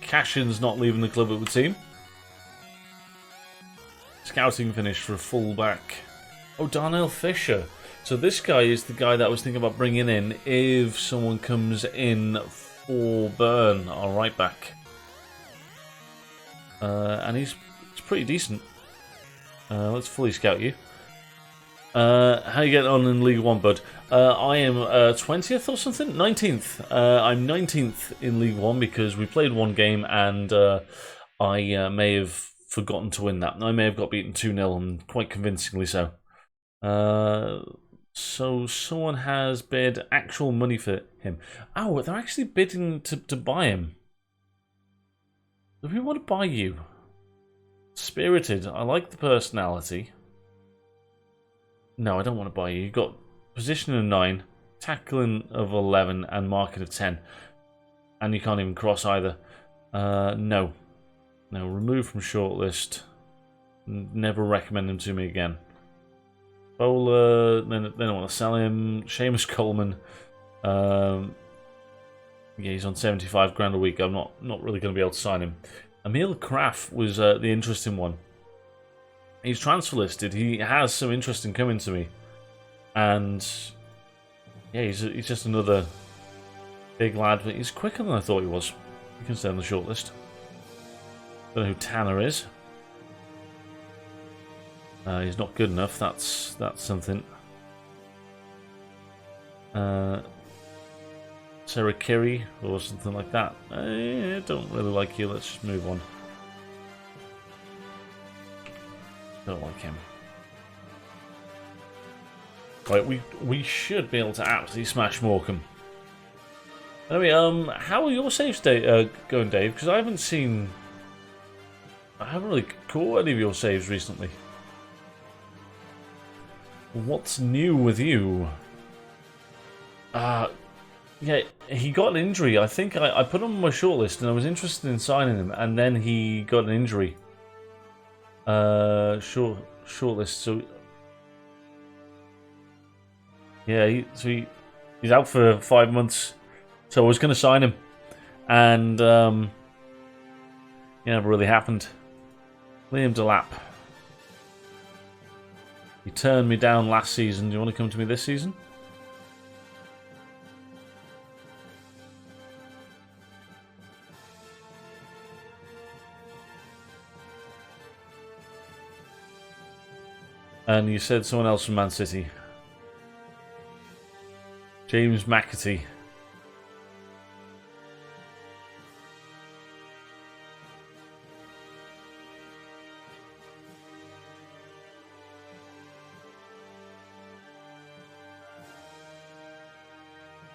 Cashin's not leaving the club, it would seem. Scouting finish for a fullback. Oh, Darnell Fisher. So this guy is the guy that I was thinking about bringing in if someone comes in for Burn, our right back. And he's pretty decent. Let's fully scout you. How you getting on in League 1, bud? I am 20th or something? 19th. I'm 19th in League 1 because we played one game and I may have forgotten to win that. I may have got beaten 2-0 and quite convincingly so. So someone has bid actual money for him. Oh, they're actually bidding to buy him. Do we want to buy you? Spirited. I like the personality. No, I don't want to buy you. You've got position of 9, tackling of 11, and market of 10. And you can't even cross either. No. No, remove from shortlist. Never recommend him to me again. Bowler, then I want to sell him. Seamus Coleman. Yeah, he's on 75 grand a week. I'm not really going to be able to sign him. Emil Kraft was the interesting one. He's transfer listed. He has some interest in coming to me. And yeah, he's just another big lad, but he's quicker than I thought he was. He can stay on the shortlist. Don't know who Tanner is. He's not good enough. That's something. Sarah Kiri or something like that. I don't really like you. Let's just move on. Don't like him. Right, we should be able to absolutely smash Morecambe. Anyway, how are your saves going, Dave? Because I haven't really caught any of your saves recently. What's new with you? Yeah, he got an injury. I think I put him on my shortlist and I was interested in signing him, and then he got an injury. Shortlist. So yeah, he's out for 5 months. So I was going to sign him, and it never really happened. Liam Delap. You turned me down last season. Do you want to come to me this season? And you said someone else from Man City. James McAtee.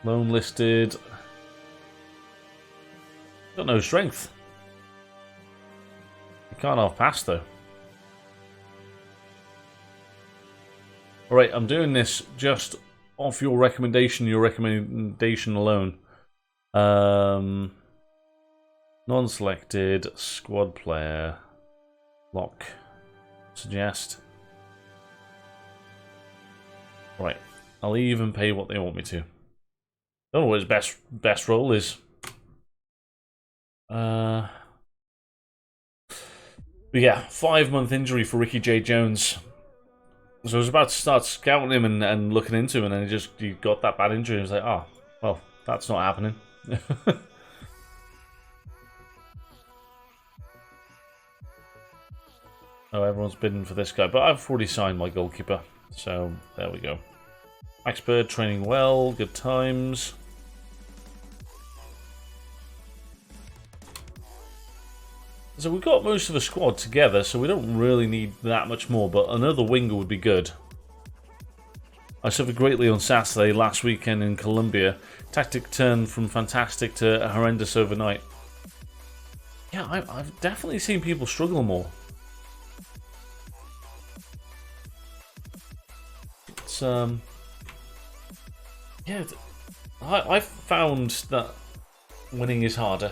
Loan listed. Got no strength. You can't half pass though. Alright, I'm doing this just off your recommendation alone. Non-selected, squad player, lock, suggest. Right, I'll even pay what they want me to. Don't know what his best role is. But yeah, 5-month injury for Ricky J. Jones. So I was about to start scouting him and looking into him, and then he got that bad injury. I was like, oh, well, that's not happening. Oh, everyone's bidding for this guy, but I've already signed my goalkeeper. So there we go. Max Bird training well, good times. So we've got most of the squad together, so we don't really need that much more, but another winger would be good. I suffered greatly on Saturday last weekend in Colombia. Tactic turned from fantastic to horrendous overnight. Yeah, I've definitely seen people struggle more. It's, yeah, I found that winning is harder.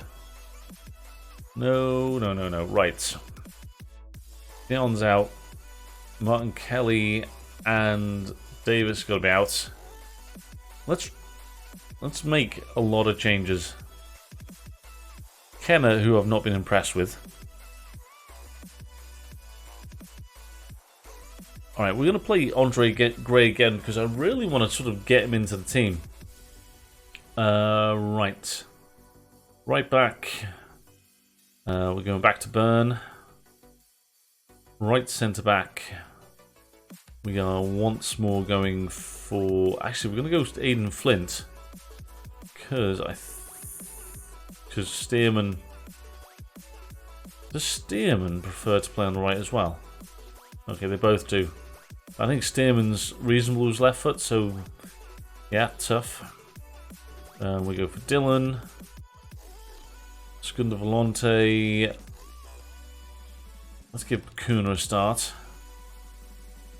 No. Right. Leon's out. Martin Kelly and Davis got to be out. Let's make a lot of changes. Kenner, who I've not been impressed with. Alright, we're going to play Andre Gray again because I really want to sort of get him into the team. Right. Right back. We're going back to Burn. Right centre back. We are once more going for. Actually, we're going to go to Aidan Flint because Stearman. Does Stearman prefer to play on the right as well? Okay, they both do. I think Stearman's reasonable with left foot, so yeah, tough. We go for Dylan. Scunda Volante. Let's give Bakuna a start.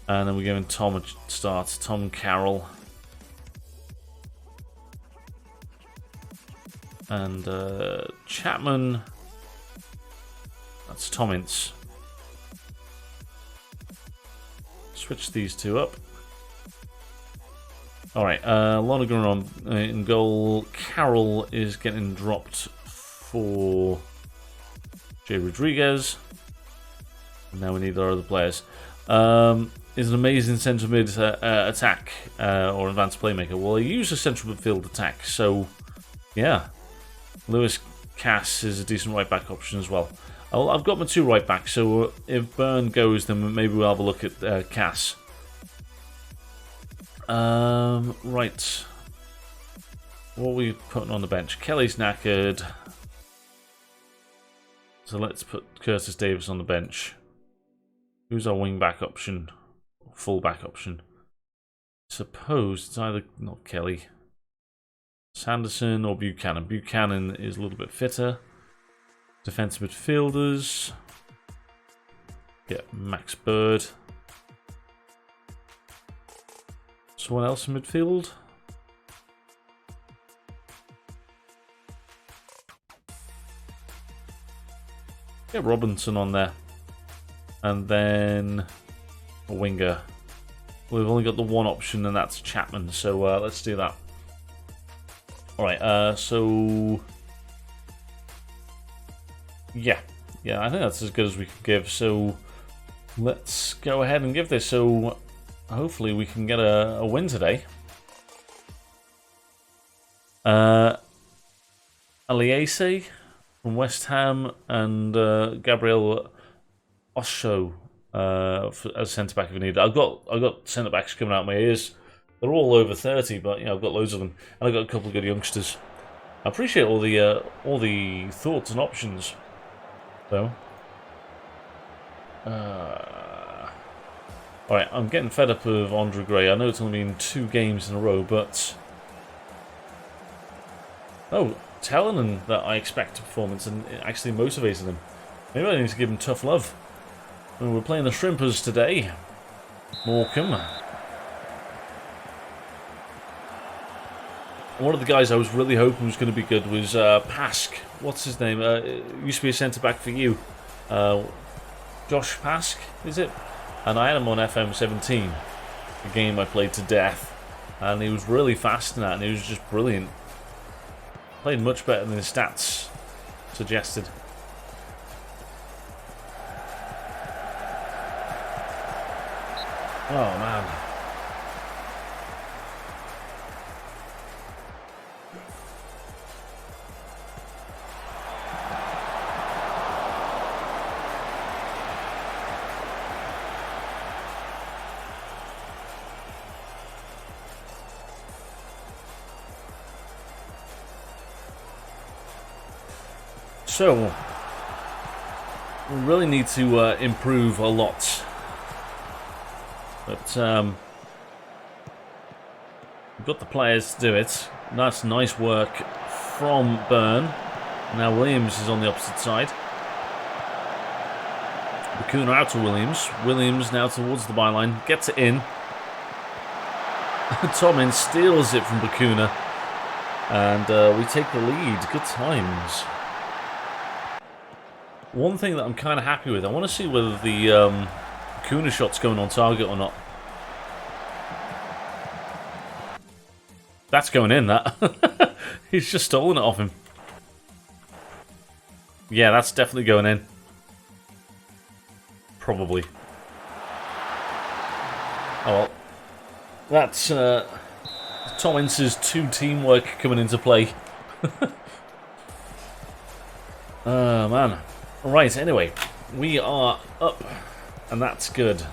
And then we're giving Tom a start. Tom Carroll. And Chapman. That's Tom Ince. Switch these two up. Alright, Lonergan on in goal. Carroll is getting dropped for Jay Rodriguez. Now we need our other players. Is an amazing central mid attack or advanced playmaker. Well, he used a central midfield attack, so yeah. Lewis Cass is a decent right back option as well. I've got my 2 right backs, so if Byrne goes, then maybe we'll have a look at Cass. Right. What are we putting on the bench? Kelly's knackered. So let's put Curtis Davis on the bench. Who's our wing back option? Full back option. Suppose it's either not Kelly, Sanderson or Buchanan. Buchanan is a little bit fitter. Defensive midfielders. Get Max Bird. Someone else in midfield. Get Robinson on there. And then a winger. We've only got the one option, and that's Chapman. So let's do that. Alright, so yeah, I think that's as good as we can give. So let's go ahead and give this. So hopefully we can get a win today. Aliese from West Ham and Gabriel Osho as centre back if we need. I've got centre backs coming out of my ears. They're all over 30, but I've got loads of them, and I've got a couple of good youngsters. I appreciate all the thoughts and options, though. Alright, I'm getting fed up of Andre Gray. I know it's only been 2 games in a row, but telling that I expect a performance and actually motivating him. Maybe I need to give him tough love. We're playing the Shrimpers today. Morecambe. One of the guys I was really hoping was going to be good was Pask. What's his name? Used to be a centre-back for you. Josh Pask, is it? And I had him on FM 17. A game I played to death. And he was really fast in that, and he was just brilliant. Played much better than his stats suggested. Oh, man. So, we really need to improve a lot. But we've got the players to do it. That's nice work from Byrne. Now Williams is on the opposite side. Bakuna out to Williams. Williams now towards the byline. Gets it in. Tomin steals it from Bakuna. And we take the lead. Good times. One thing that I'm kind of happy with, I want to see whether the Bakuna shot's going on target or not. That's going in, that. He's just stolen it off him. Yeah, that's definitely going in. Probably. Oh well. That's Tom Ince's 2 teamwork coming into play. Oh, man. Right, anyway, we are up, and that's good.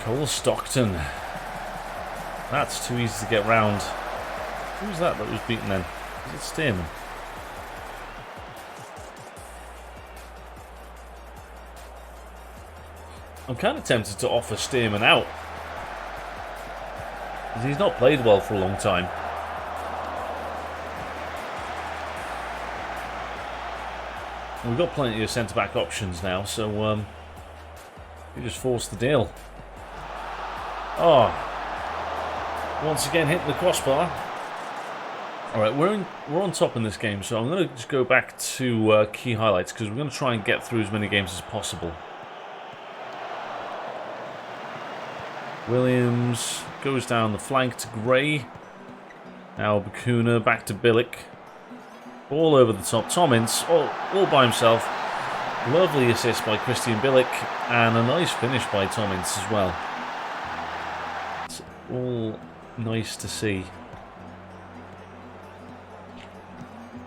Cole Stockton. That's too easy to get round. Who's that was beaten then? Is it Stearman? I'm kind of tempted to offer Stearman out. Because he's not played well for a long time. We've got plenty of centre-back options now, so we just force the deal. Oh, once again hitting the crossbar. All right, we're on top in this game, so I'm going to just go back to key highlights because we're going to try and get through as many games as possible. Williams goes down the flank to Gray. Now Bakuna back to Bilic. All over the top. Tommins, all by himself. Lovely assist by Christian Bilic. And a nice finish by Tommins as well. It's all nice to see.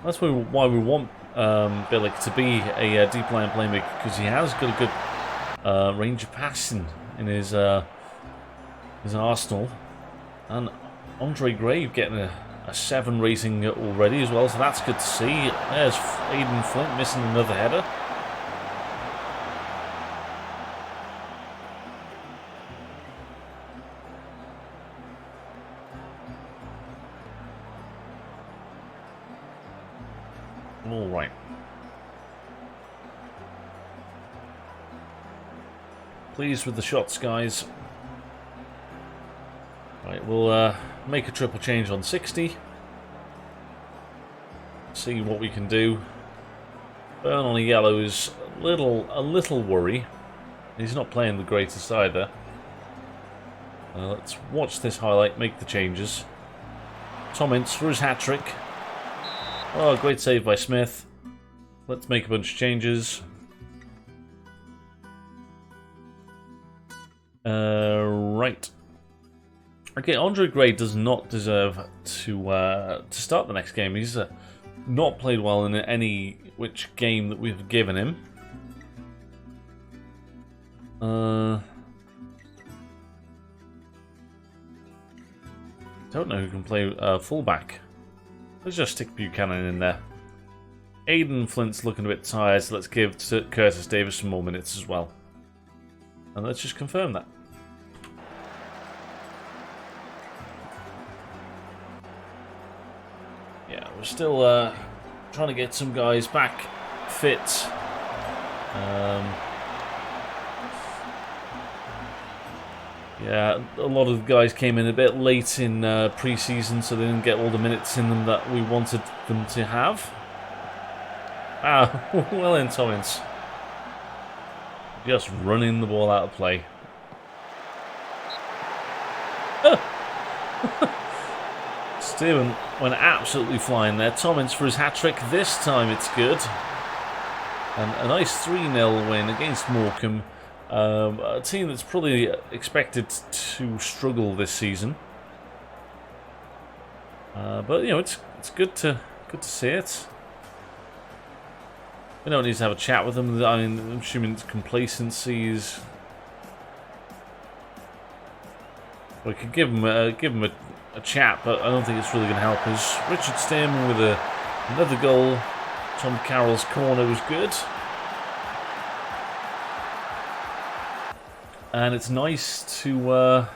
That's why we want Bilic to be a deep line playmaker. Because he has got a good range of passing in his arsenal. And Andre Gray getting a 7 rating already as well, so that's good to see. There's Aidan Flint missing another header. All right. Pleased with the shots, guys. Right, we'll make a triple change on 60. See what we can do. Burn on a yellow is a little worry. He's not playing the greatest either. Let's watch this highlight, make the changes. Tommins for his hat-trick. Oh, great save by Smith. Let's make a bunch of changes. Right. Okay, Andre Gray does not deserve to start the next game. He's not played well in any which game that we've given him. Don't know who can play fullback. Let's just stick Buchanan in there. Aidan Flint's looking a bit tired, so let's give Curtis Davis some more minutes as well. And let's just confirm that. Yeah, we're still trying to get some guys back fit. Yeah, a lot of the guys came in a bit late in pre-season, so they didn't get all the minutes in them that we wanted them to have. Ah, well in, Tommins. Just running the ball out of play. Steven went absolutely flying there. Tommins for his hat-trick. This time it's good. And a nice 3-0 win against Morecambe. A team that's probably expected to struggle this season. But, you know, it's good to see it. We don't need to have a chat with them. I mean, I'm assuming it's complacency is... We could give them a chat, but I don't think it's really going to help us. Richard Stearman with another goal. Tom Carroll's corner was good. And it's nice to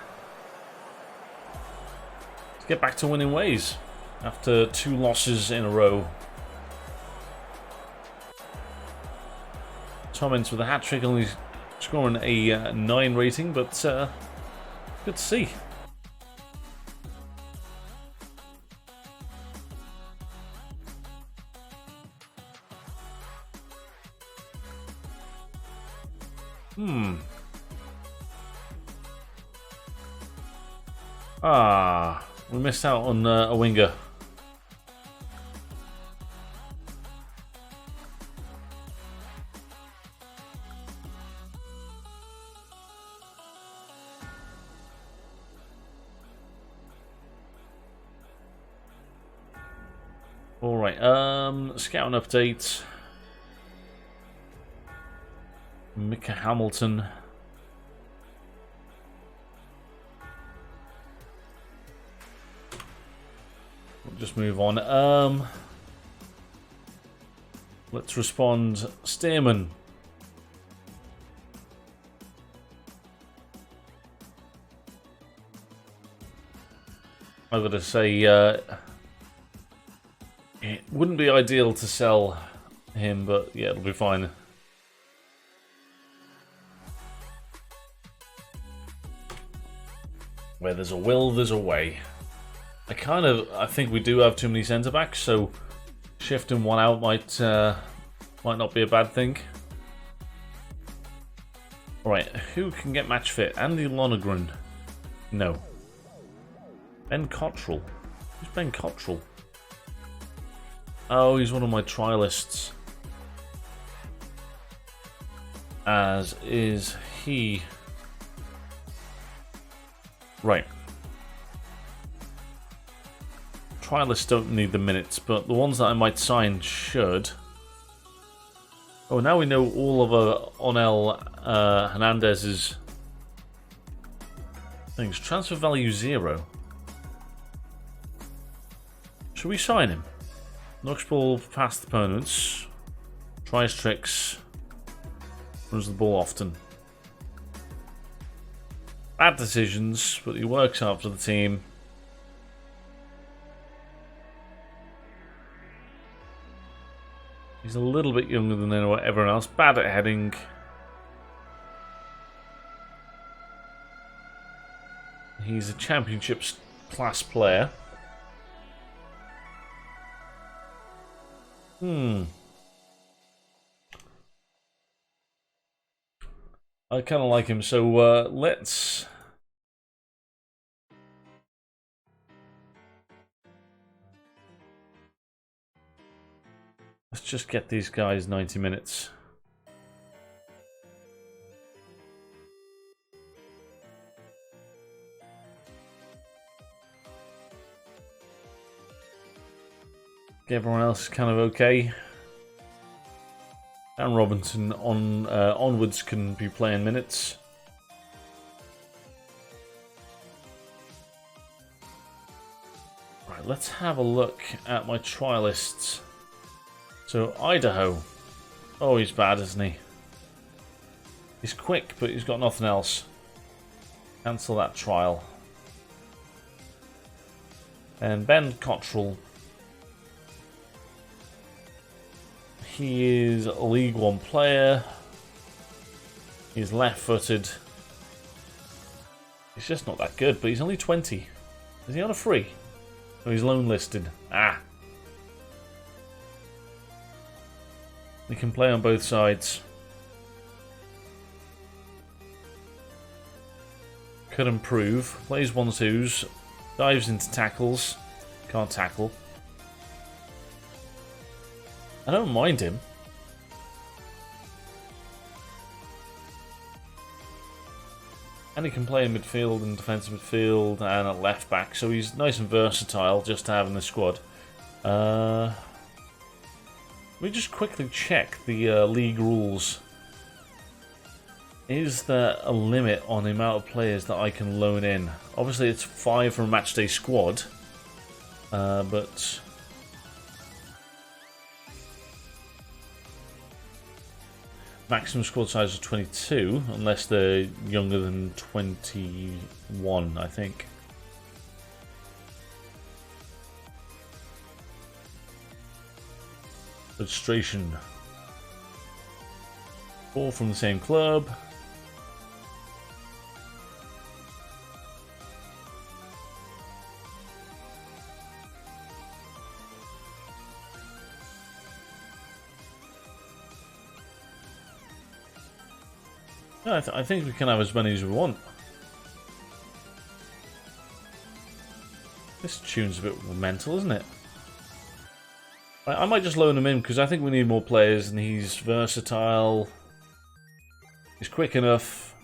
get back to winning ways after 2 losses in a row. Tommins with a hat-trick, only scoring a 9 rating, but good to see. We missed out on a winger. Alright, scouting update. Micah Hamilton. just move on. Let's respond. Stearman. I've got to say, it wouldn't be ideal to sell him, but yeah, it'll be fine. Where there's a will, there's a way. I think we do have too many centre backs, so shifting one out might not be a bad thing. Alright, who can get match fit? Andy Lonergan. No. Ben Cottrell. Who's Ben Cottrell? Oh, he's one of my trialists. As is he. Right. Trialists don't need the minutes, but the ones that I might sign should. Oh, now we know all of Arnel Hernandez's things. Transfer value 0. Should we sign him? Knocks ball past opponents. Tries tricks. Runs the ball often. Bad decisions, but he works hard for the team. He's a little bit younger than everyone else. Bad at heading. He's a championship class player. I kind of like him, so let's just get these guys 90 minutes. Everyone else is kind of okay. Dan Robinson onwards can be playing minutes. Right, let's have a look at my trialists. So Idaho. Oh, he's bad, isn't he? He's quick, but he's got nothing else. Cancel that trial. And Ben Cottrell. He is a League One player. He's left-footed. He's just not that good, but he's only 20. Is he on a free? Oh, he's loan listed. Ah. He can play on both sides. Could improve. Plays 1-2s. Dives into tackles. Can't tackle. I don't mind him. And he can play in midfield and defensive midfield and at left back, so he's nice and versatile just to have in the squad. Let me just quickly check the league rules. Is there a limit on the amount of players that I can loan in? Obviously it's 5 from a matchday squad, but maximum squad size is 22, unless they're younger than 21, I think. Registration. 4 from the same club. I think we can have as many as we want. This tune's a bit mental, isn't it? I might just loan him in because I think we need more players, and he's versatile. He's quick enough.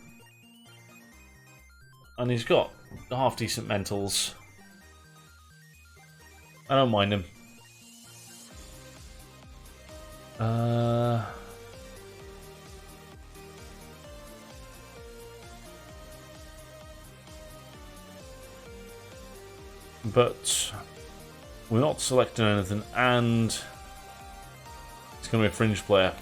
And he's got half decent mentals. I don't mind him. But We're not selecting anything, and it's going to be a fringe player.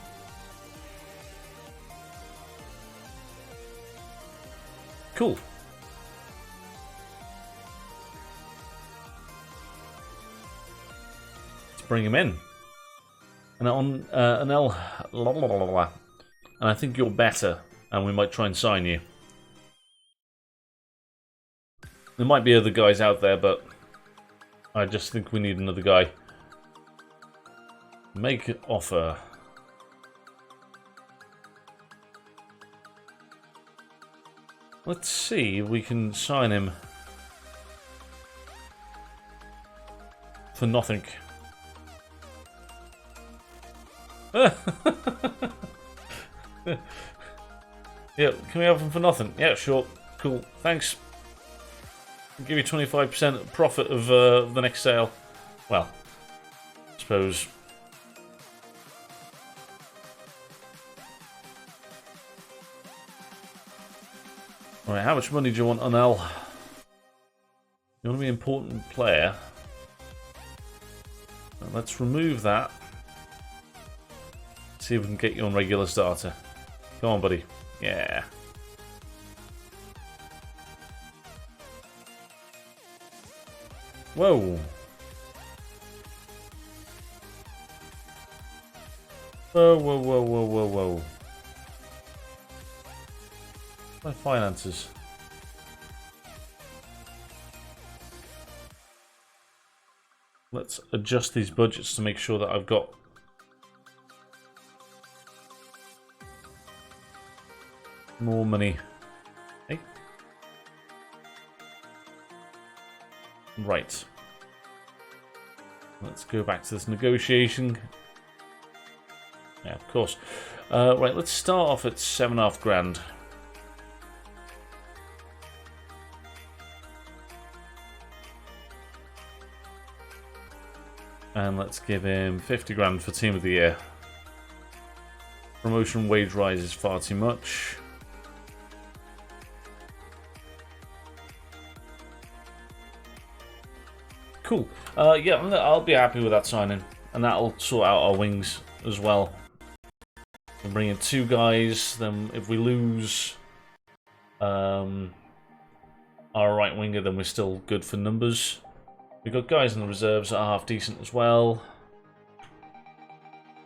Cool. Let's bring him in. And on Arnel, and I think you're better, and we might try and sign you. There might be other guys out there, but I just think we need another guy. Make offer. Let's see if we can sign him for nothing. Yeah, can we have him for nothing? Yeah, sure. Cool. Thanks. I'll give you 25% profit of the next sale. Well, I suppose. Alright, how much money do you want, Arnel? You want to be an important player? Well, let's remove that. See if we can get you on regular starter. Come on, buddy. Yeah. Whoa. Whoa, whoa, whoa, whoa, whoa, whoa. My finances. Let's adjust these budgets to make sure that I've got more money. Hey. Right. Let's go back to this negotiation. Yeah, of course. Right, let's start off at 7.5 grand. And let's give him 50 grand for Team of the Year. Promotion wage rise is far too much. Cool. Yeah, I'll be happy with that signing. And that'll sort out our wings as well. We'll bring in 2 guys. Then if we lose our right winger, then we're still good for numbers. We've got guys in the reserves that are half decent as well.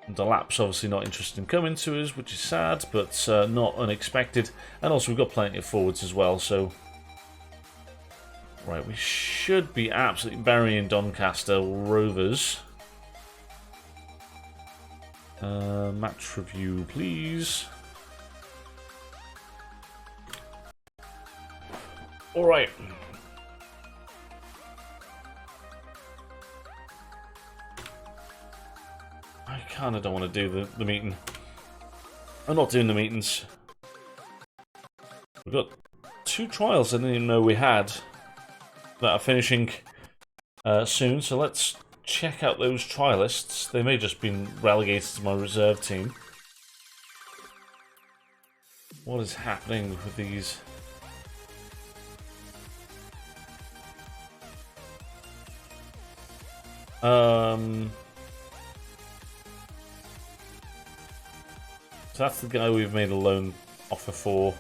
And Delap's obviously not interested in coming to us, which is sad, but not unexpected. And also we've got plenty of forwards as well, so... Right, we should be absolutely burying Doncaster Rovers. Match review, please. Alright. I kind of don't want to do the meeting. I'm not doing the meetings. We've got 2 trials I didn't even know we had that are finishing soon, so let's check out those trialists. They may have just been relegated to my reserve team. What is happening with these? So that's the guy we've made a loan offer for.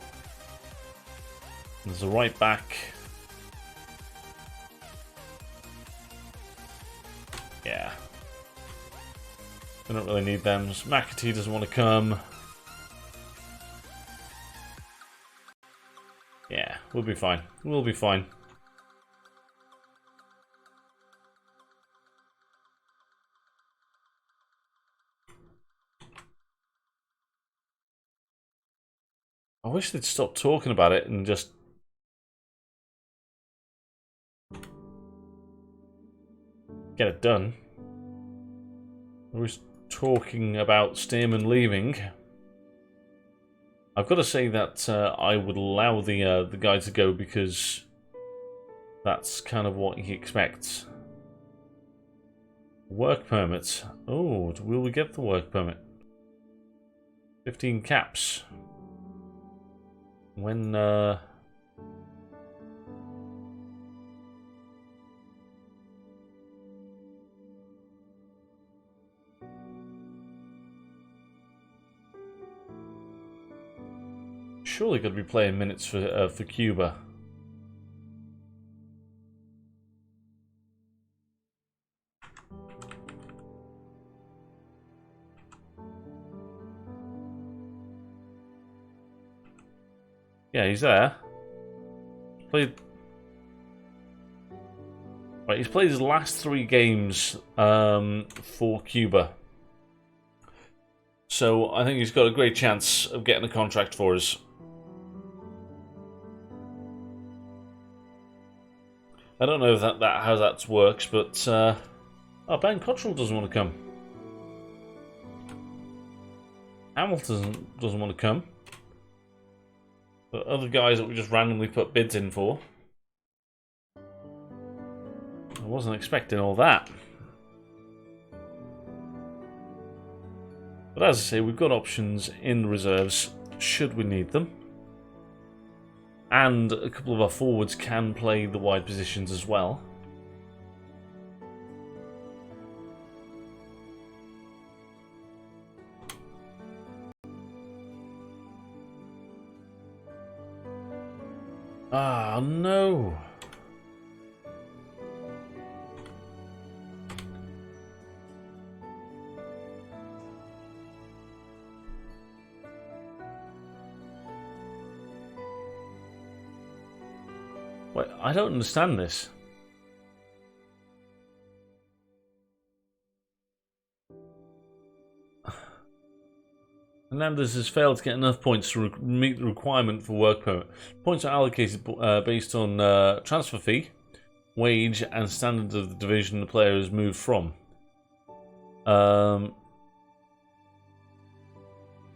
There's a right back. Yeah. We don't really need them. McAtee doesn't want to come. Yeah, we'll be fine. We'll be fine. I wish they'd stop talking about it and just... get it done. I was talking about Stearman leaving. I've got to say that I would allow the guy to go because that's kind of what he expects. Work permit. Oh, will we get the work permit? 15 caps. When surely got to be playing minutes for Cuba. Yeah, he's there. Played. Right, he's played his last 3 games for Cuba. So I think he's got a great chance of getting a contract for us. I don't know if how that works, but oh, Ben Cottrell doesn't want to come. Hamilton doesn't want to come. But other guys that we just randomly put bids in for. I wasn't expecting all that. But as I say, we've got options in the reserves should we need them. And a couple of our forwards can play the wide positions as well. Ah, no. Wait, I don't understand this. Hernandez has failed to get enough points to meet the requirement for work permit. Points are allocated based on transfer fee, wage, and standards of the division the player has moved from.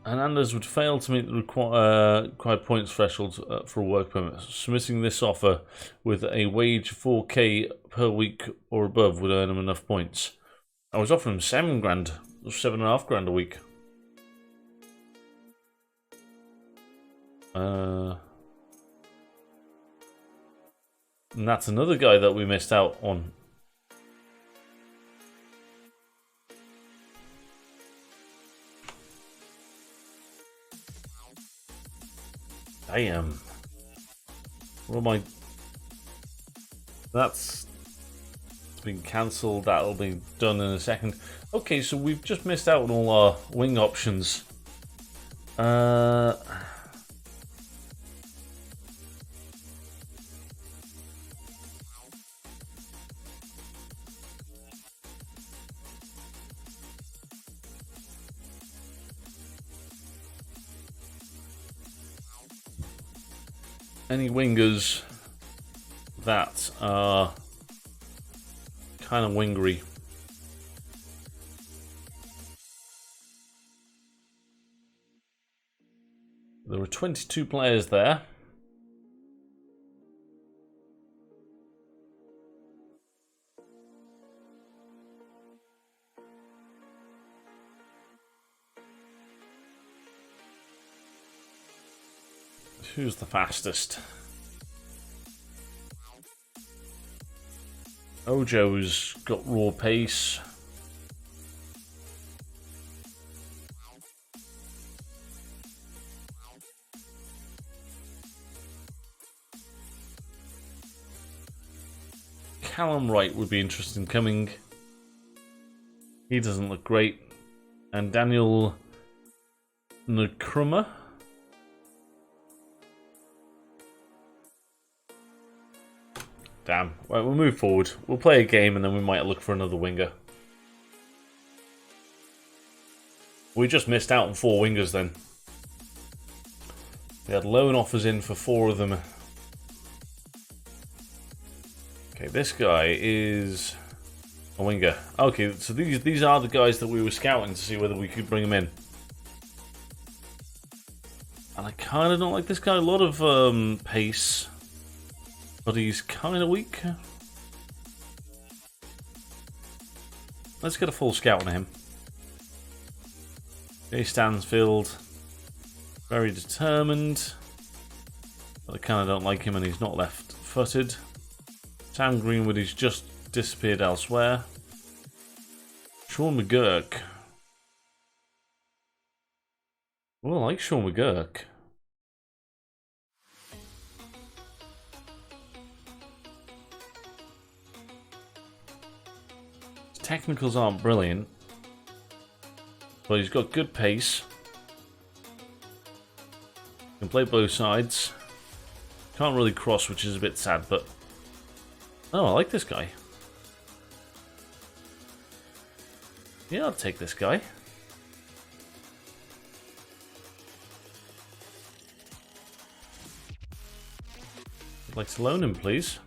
Hernandez would fail to meet the required points threshold for a work permit. Submitting this offer with a wage 4k per week or above would earn him enough points. I was offering him £7,000, £7,500 a week. And that's another guy that we missed out on. Damn. What am I? That's been cancelled. That'll be done in a second. Okay, so we've just missed out on all our wing options. Any wingers that are kind of wingery. There were 22 players there. Who's the fastest? Ojo's got raw pace. Callum Wright would be interested in coming. He doesn't look great. And Daniel Nkrumah. Damn. Right, we'll move forward. We'll play a game and then we might look for another winger. We just missed out on 4 wingers then. We had loan offers in for 4 of them. Okay, this guy is a winger. Okay, so these are the guys that we were scouting to see whether we could bring them in. And I kind of don't like this guy. A lot of pace. But he's kind of weak. Let's get a full scout on him. Jay Stansfield. Very determined. But I kind of don't like him and he's not left-footed. Sam Greenwood, he's just disappeared elsewhere. Sean Mcgurk. Oh, I like Sean Mcgurk. technicals aren't brilliant, but he's got good pace. Can play both sides. Can't really cross, which is a bit sad, but... Oh, I like this guy. Yeah, I'll take this guy. I'd like to loan him, please.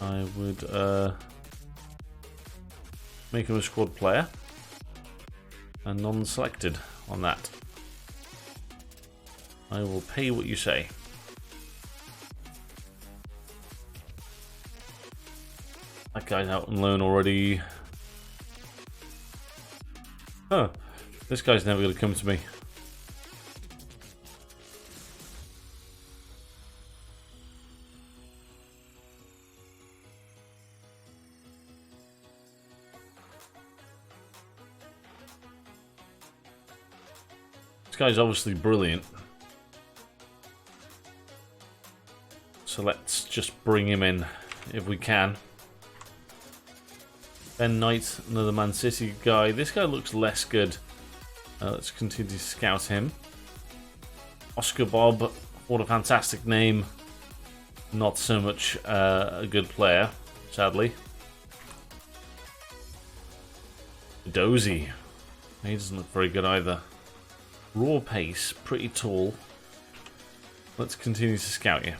I would make him a squad player. And non-selected on that. I will pay what you say. That guy's out on loan already. Huh. This guy's never going to come to me. This guy's obviously brilliant. So let's just bring him in if we can. Ben Knight, another Man City guy. This guy looks less good. Let's continue to scout him. Oscar Bob, what a fantastic name. Not so much a good player, sadly. Dozy. He doesn't look very good either. Raw pace, pretty tall. Let's continue to scout you.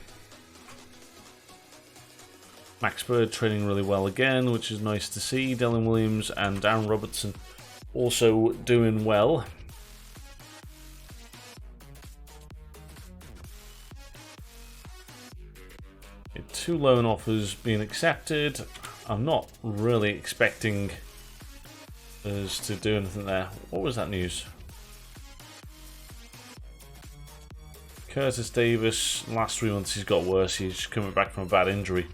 Max Bird training really well again, which is nice to see. Dylan Williams and Darren Robertson also doing well. Okay, 2 loan offers being accepted. I'm not really expecting us to do anything there. What was that news? Curtis Davis, last 3 months he's got worse. He's coming back from a bad injury.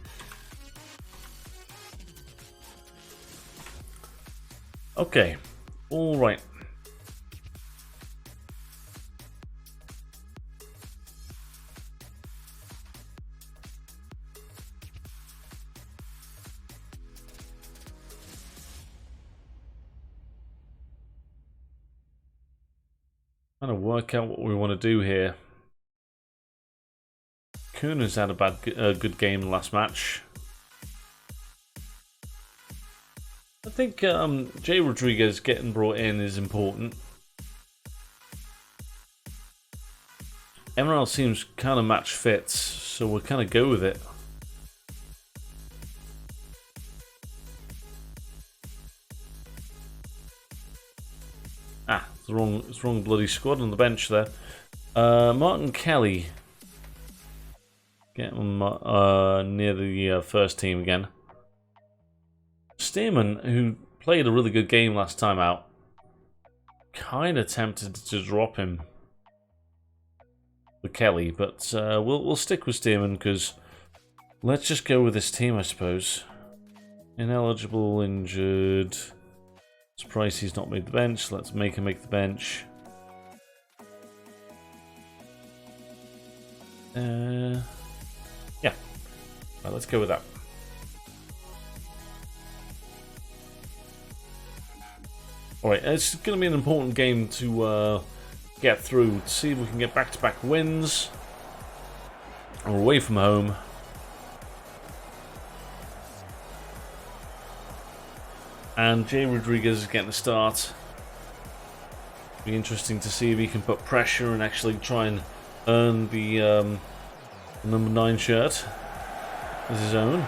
Okay, all right. Trying to work out what we want to do here. Kuna's had a good game last match. I think Jay Rodriguez getting brought in is important. Everyone else seems kind of match fits, so we'll kind of go with it. Ah, it's the wrong bloody squad on the bench there. Martin Kelly. Get him near the first team again. Stearman, who played a really good game last time out, kind of tempted to drop him with Kelly, but we'll stick with Stearman because let's just go with this team, I suppose. Ineligible, injured. Surprised he's not made the bench. Let's make him make the bench. Yeah. Right, let's go with that. Alright, it's going to be an important game to get through. To see if we can get back-to-back wins. We're away from home. And Jay Rodriguez is getting a start. Be interesting to see if he can put pressure and actually try and earn the number 9 shirt as his own.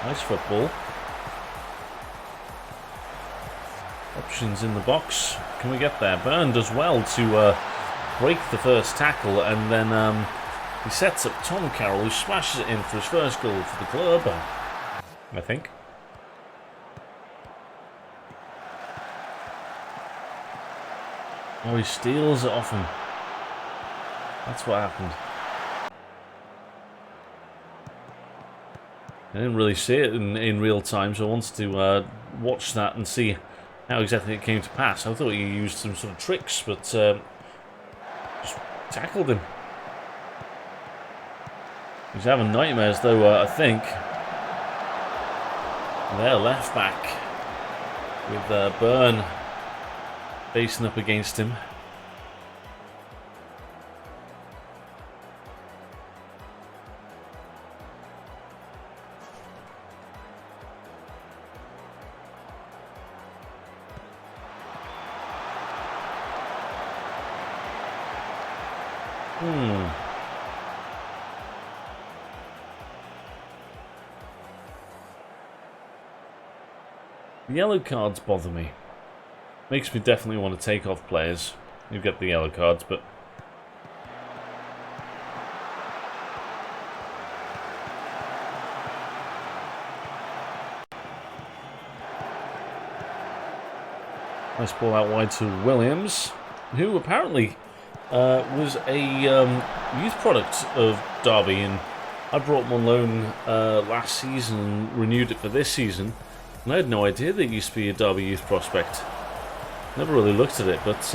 Nice football. Options in the box. Can we get there? Byrne does well to break the first tackle, and then he sets up Tom Carroll, who smashes it in for his first goal for the club, I think. Oh, he steals it off him. That's what happened. I didn't really see it in real time, so I wanted to watch that and see how exactly it came to pass. I thought he used some sort of tricks, but just tackled him. He's having nightmares, though, I think. Their left back with Byrne facing up against him. The yellow cards bother me. Makes me definitely want to take off players who get the yellow cards, but nice ball out wide to Williams, who apparently was a youth product of Derby, and I brought him on loan last season and renewed it for this season. And I had no idea that it used to be a Derby youth prospect. Never really looked at it, but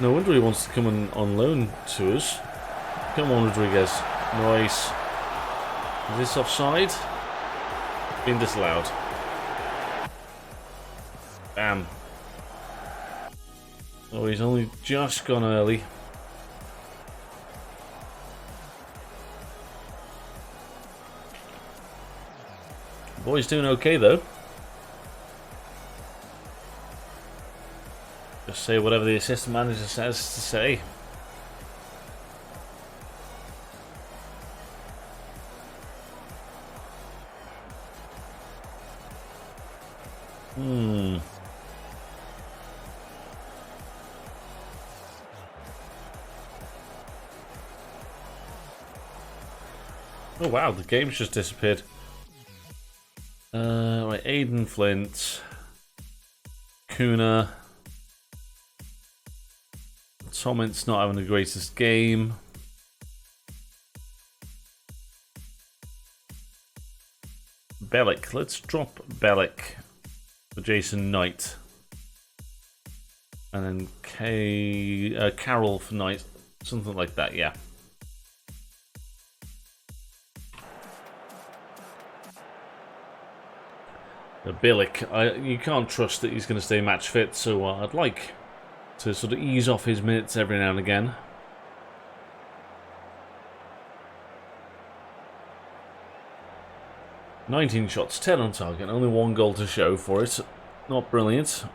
no wonder he wants to come on loan to us. Come on, Rodriguez. Nice. Is this offside? Been disallowed. Bam. Oh, he's only just gone early. Boy's doing okay, though. Just say whatever the assistant manager says to say. Oh wow, the game's just disappeared. Right, Aidan Flint, Bakuna, Tomit's not having the greatest game. Bellick, let's drop Bellick for Jason Knight, and then Carroll for Knight, something like that. Yeah. Billick, you can't trust that he's going to stay match fit, so I'd like to sort of ease off his minutes every now and again. "19 shots, 10 on target, only 1 goal to show for it. Not brilliant.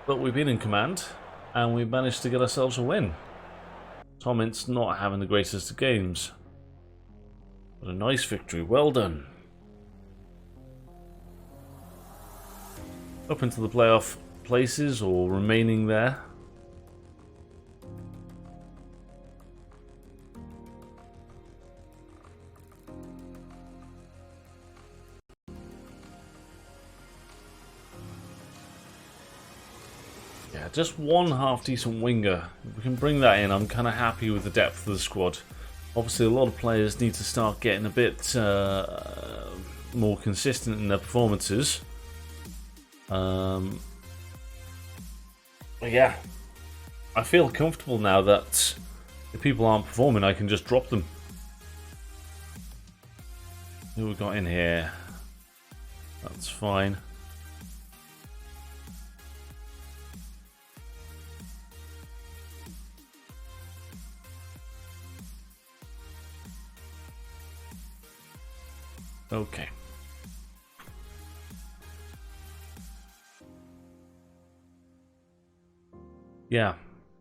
But we've been in command, and we've managed to get ourselves a win. Tomit's not having the greatest of games. But a nice victory, well done. Up into the playoff places, or remaining there. Yeah, just one half-decent winger. If we can bring that in, I'm kind of happy with the depth of the squad. Obviously, a lot of players need to start getting a bit more consistent in their performances. But yeah, I feel comfortable now that if people aren't performing, I can just drop them. Who we got in here? That's fine. Okay. Yeah,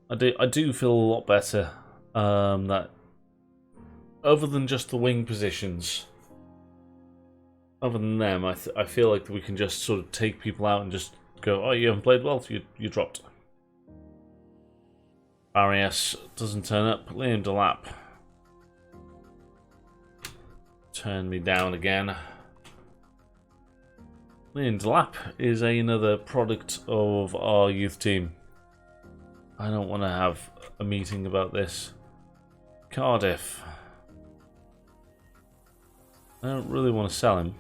I do feel a lot better. That other than just the wing positions, other than them, I feel like we can just sort of take people out and just go, oh, you haven't played well, you dropped. Arias doesn't turn up. Liam Delap turn me down again. Liam Delap is another product of our youth team. I don't want to have a meeting about this. Cardiff. I don't really want to sell him.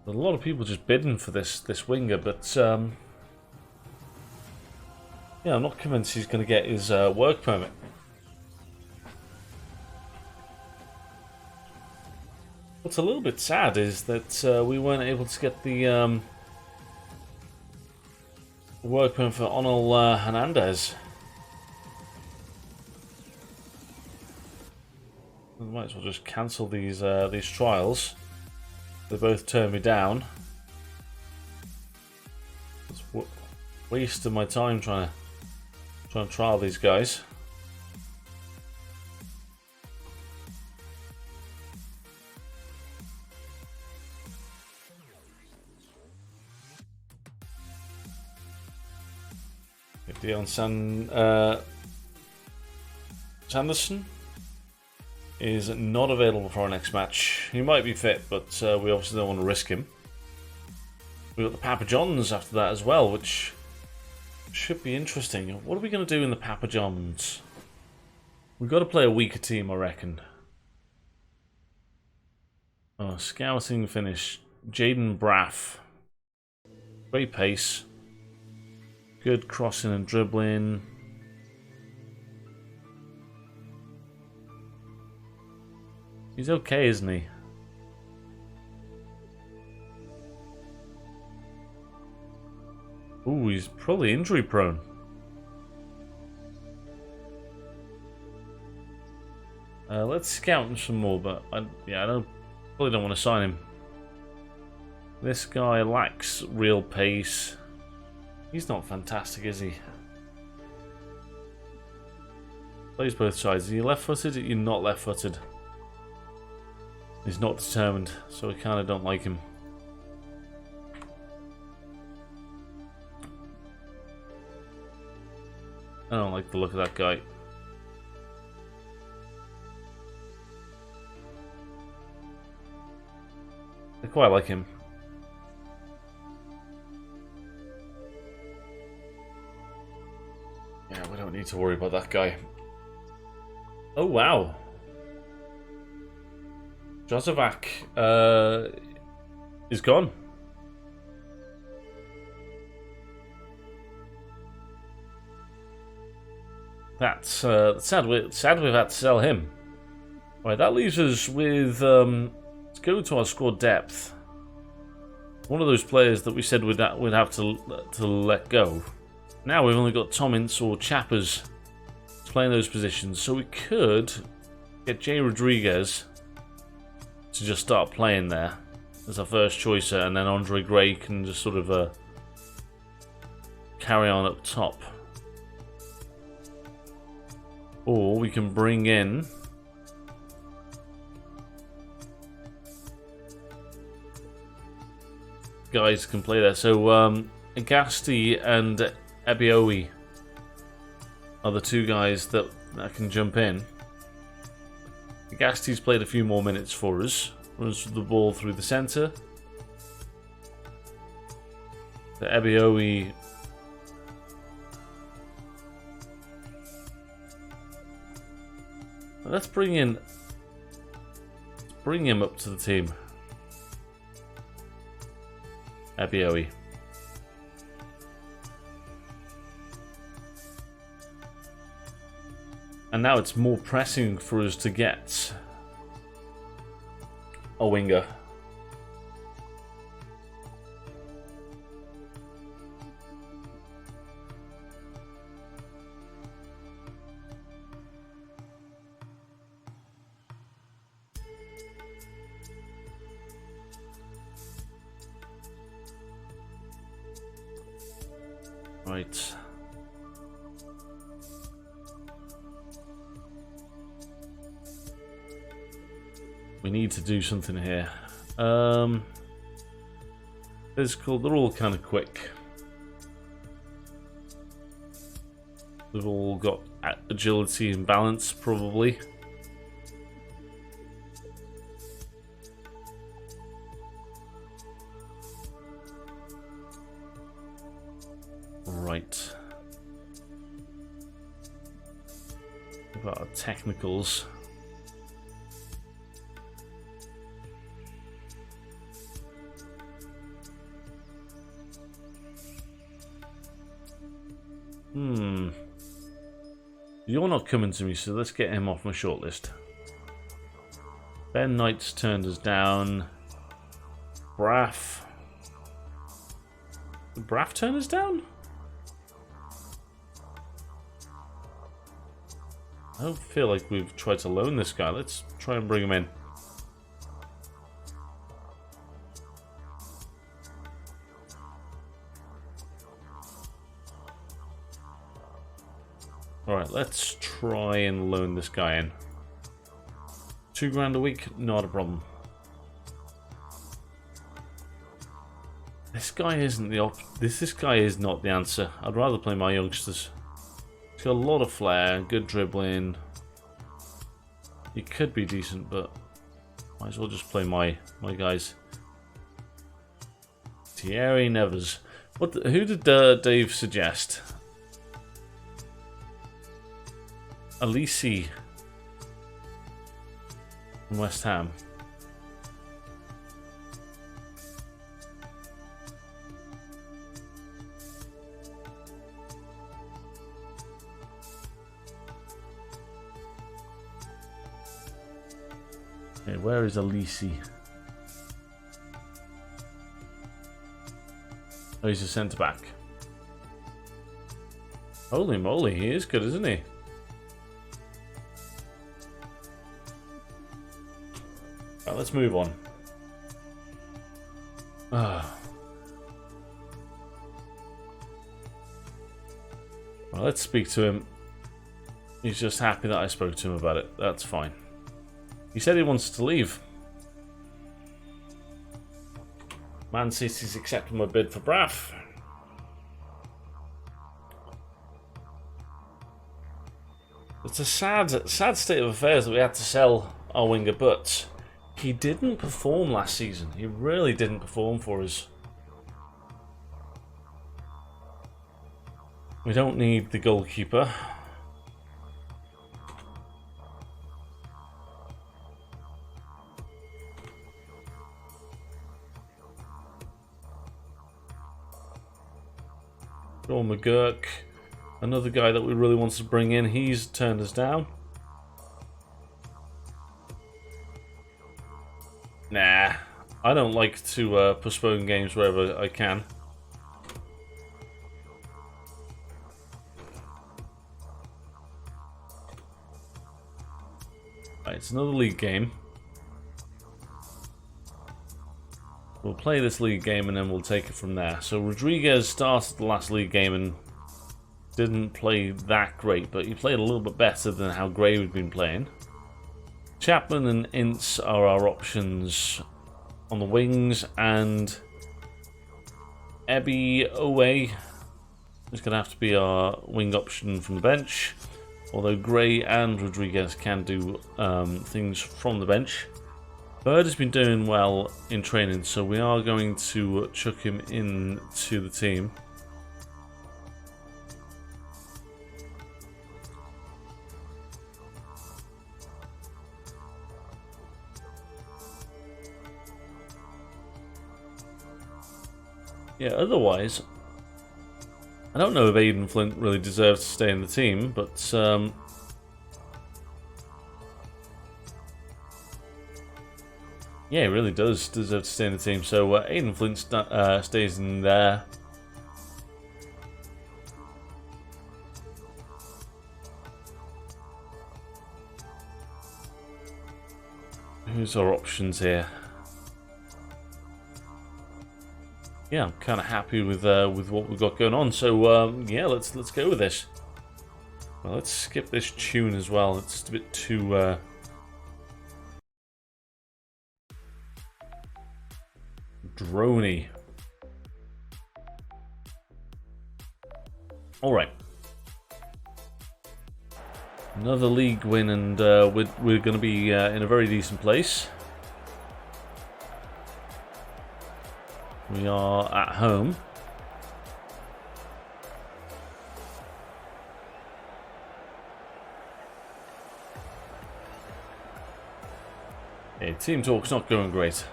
There's a lot of people just bidding for this winger, but yeah, I'm not convinced he's going to get his work permit. What's a little bit sad is that we weren't able to get the work permit for Arnel Hernandez. I might as well just cancel these trials. They both turned me down. It's wasted my time trying to trial these guys. Sanderson is not available for our next match. He might be fit, but we obviously don't want to risk him. We've got the Papa Johns after that as well, which should be interesting. What are we going to do in the Papa Johns? We've got to play a weaker team, I reckon. Oh, scouting finish. Jaden Braff. Great pace. Good crossing and dribbling. He's okay, isn't he? Ooh, he's probably injury prone. Let's scout him some more, but I probably don't want to sign him. This guy lacks real pace. He's not fantastic, is he? Plays both sides. Are you left-footed? You're not left-footed. He's not determined, so I kind of don't like him. I don't like the look of that guy. I quite like him. Yeah, we don't need to worry about that guy. Oh, wow. Jozovac is gone. That's sad. Sad we've had to sell him. Right, that leaves us with let's go to our squad depth. One of those players that we said we'd have to let go. Now we've only got Tom Ince or Chappers playing those positions, so we could get Jay Rodriguez to just start playing there as our first choice, and then Andre Gray can just sort of carry on up top. Or we can bring in guys who can play there. So Agasti and Ebiowi are the two guys that can jump in. Agasti's played a few more minutes for us. Runs the ball through the centre. The Ebiowi. Let's bring him up to the team. Ebiowi. And now it's more pressing for us to get a winger. Right. We need to do something here. Physical, they're all kind of quick. They've all got agility and balance, probably. Right. What about our technicals? You're not coming to me, so let's get him off my shortlist. Ben Knight's turned us down. Braff. Did Braff turn us down? I don't feel like we've tried to loan this guy. Let's try and bring him in. Alright, let's try and loan this guy in. $2 grand a week, not a problem. This guy isn't the this guy is not the answer. I'd rather play my youngsters. He's got a lot of flair, good dribbling. He could be decent, but might as well just play my guys. Thierry Nevers. Who did Dave suggest? Alisi from West Ham. Okay, where is Alisi? Oh, he's a centre back. Holy moly, he is good, isn't he? Right, let's move on. Well, let's speak to him. He's just happy that I spoke to him about it. That's fine. He said he wants to leave. Man City's accepting my bid for Braff. It's a sad state of affairs that we had to sell our winger, but he didn't perform last season. He really didn't perform for us. We don't need the goalkeeper. Or Mcgurk, another guy that we really want to bring in, he's turned us down. Nah, I don't like to postpone games wherever I can. Right, it's another league game. We'll play this league game and then we'll take it from there. So Rodriguez started the last league game and didn't play that great, but he played a little bit better than how Gray had been playing. Chapman and Ince are our options on the wings, and Ebby Owe is going to have to be our wing option from the bench, although Gray and Rodriguez can do things from the bench. Bird has been doing well in training, so we are going to chuck him into the team. Yeah, otherwise, I don't know if Aidan Flint really deserves to stay in the team, but yeah, he really does deserve to stay in the team. So Aidan Flint stays in there. Who's our options here? Yeah, I'm kind of happy with what we've got going on. So yeah, let's go with this. Well, let's skip this tune as well. It's a bit too drony. All right, another league win, and we're going to be in a very decent place. We are at home. Yeah, team talk's not going great.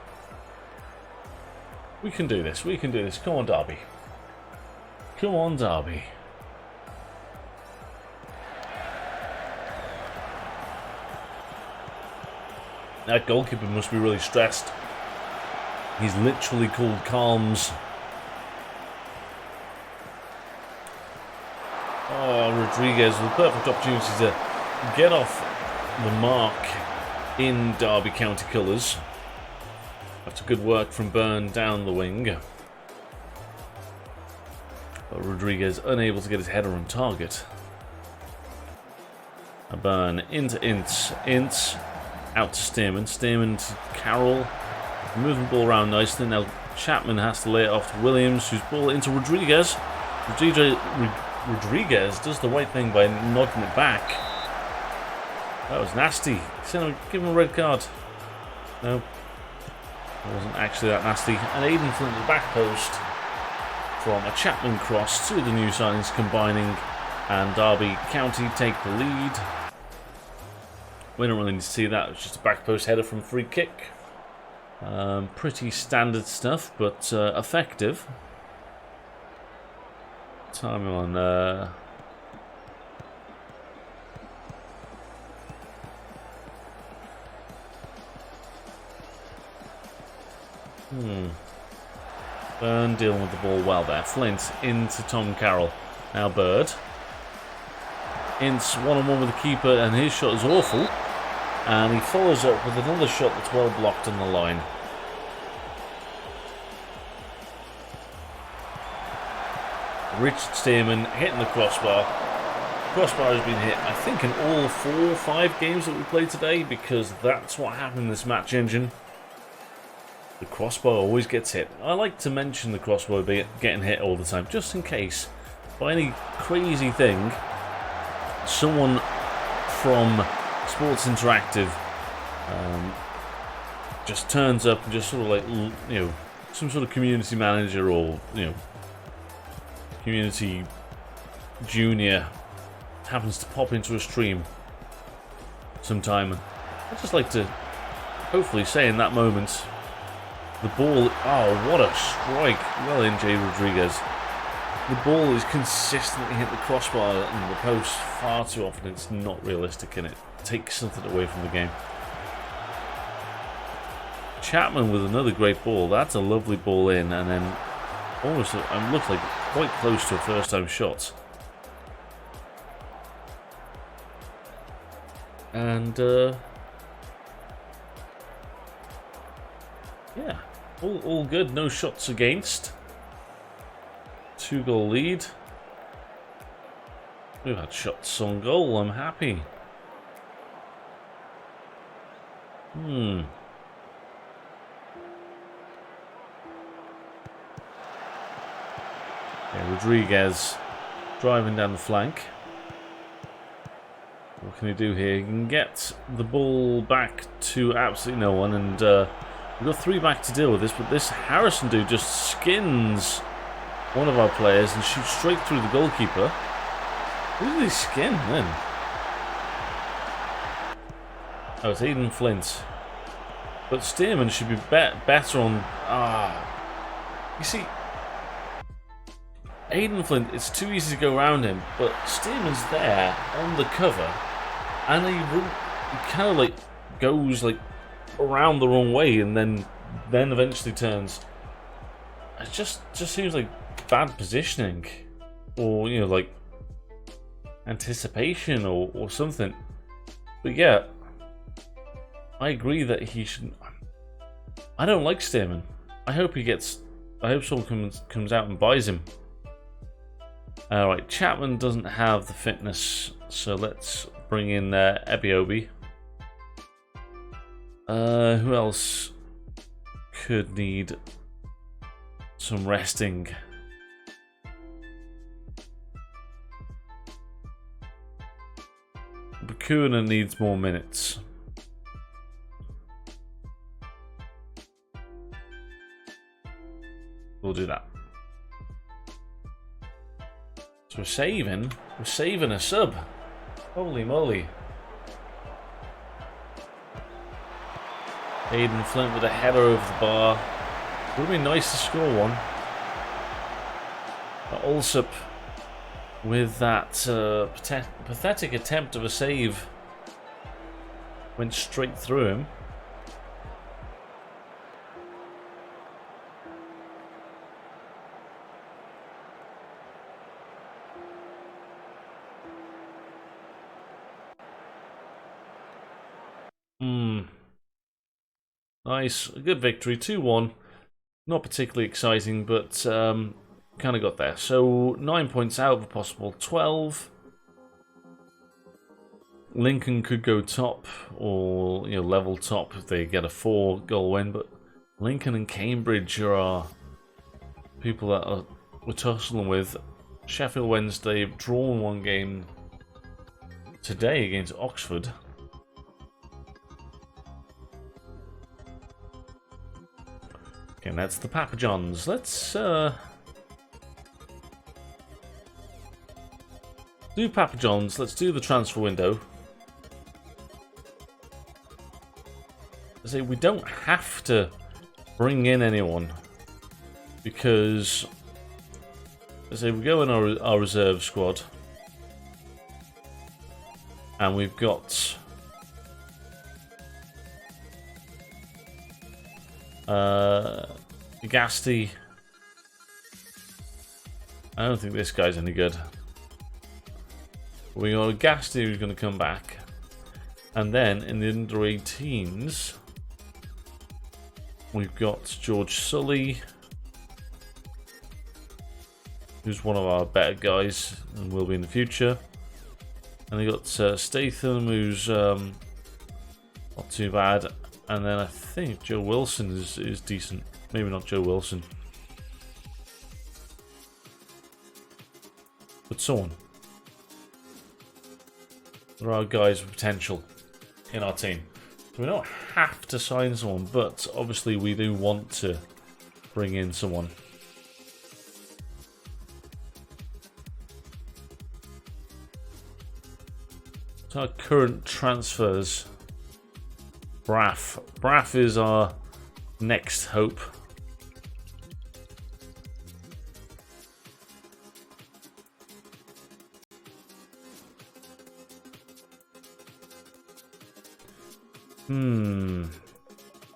We can do this. We can do this. Come on, Derby. Come on, Derby. That goalkeeper must be really stressed. He's literally called calms. Oh, Rodriguez with a perfect opportunity to get off the mark in Derby County colours. After good work from Byrne down the wing. But Rodriguez unable to get his header on target. A Byrne into Ince. Ince out to Stearman. Stearman to Carroll. Moving the ball around nicely. Now Chapman has to lay it off to Williams, whose ball into Rodriguez. Rodriguez does the right thing by knocking it back. That was nasty. Give him a red card. No. It wasn't actually that nasty. And Aidan Flint at the back post from a Chapman cross. Two of the new signings combining, and Derby County take the lead. We don't really need to see that. It's just a back post header from free kick. Pretty standard stuff, but effective. Time on Byrne dealing with the ball well there. Flint into Tom Carroll. Now Bird. Ince one-on-one with the keeper, and his shot is awful. And he follows up with another shot that's well blocked on the line. Richard Stearman hitting the crossbar. Crossbar has been hit, I think, in all 4 or 5 games that we played today, because that's what happened in this match engine. The crossbar always gets hit. I like to mention the crossbar getting hit all the time, just in case, by any crazy thing, someone from Sports Interactive just turns up and just sort of like, you know, some sort of community manager or, you know, community junior happens to pop into a stream sometime. I'd just like to hopefully say in that moment, the ball, oh, what a strike. Well in, Jay Rodriguez. The ball is consistently hit the crossbar and the post far too often. It's not realistic, and it takes something away from the game. Chapman with another great ball. That's a lovely ball in, and then almost looks like quite close to a first-time shot. And yeah, all good. No shots against. 2-goal lead. We've had shots on goal. I'm happy. Okay, Rodriguez driving down the flank. What can he do here? He can get the ball back to absolutely no one, and we've got 3 back to deal with this, but this Harrison dude just skins one of our players and shoots straight through the goalkeeper. Who did he skin then? Oh, it's Aidan Flint. But Stearman should be better on... You see, Aidan Flint, it's too easy to go around him, but Stearman's there on the cover, and he kind of like goes like around the wrong way, and then eventually turns. It just seems like bad positioning, or you know, like anticipation or something. But yeah, I agree that he should. I don't like Stearman. I hope someone comes out and buys him. Alright, Chapman doesn't have the fitness, so let's bring in Ebiobi. Who else could need some resting? Bakuna needs more minutes. We'll do that. So we're saving a sub. Holy moly. Aidan Flint with a header over the bar. Would have been nice to score one. But Alsop with that pathetic attempt of a save went straight through him. Nice. A good victory. 2-1. Not particularly exciting, but kind of got there. So 9 points out of a possible 12. Lincoln could go top, or level top if they get a 4-goal win. But Lincoln and Cambridge are people that we're tussling with. Sheffield Wednesday have drawn 1 game today against Oxford. Okay, and that's the Papa Johns. Let's do Papa Johns. Let's do the transfer window. I say we don't have to bring in anyone because I say we go in our reserve squad, and we've got Gasty. I don't think this guy's any good. We got Gasty who's going to come back, and then in the under 18s. We've got George Sully, who's one of our better guys and will be in the future. And they got Statham, who's not too bad. And then I think Joe Wilson is decent. Maybe not Joe Wilson, but someone. There are guys with potential in our team. So we don't have to sign someone, but obviously we do want to bring in someone. So our current transfers. Braff. Braff is our next hope.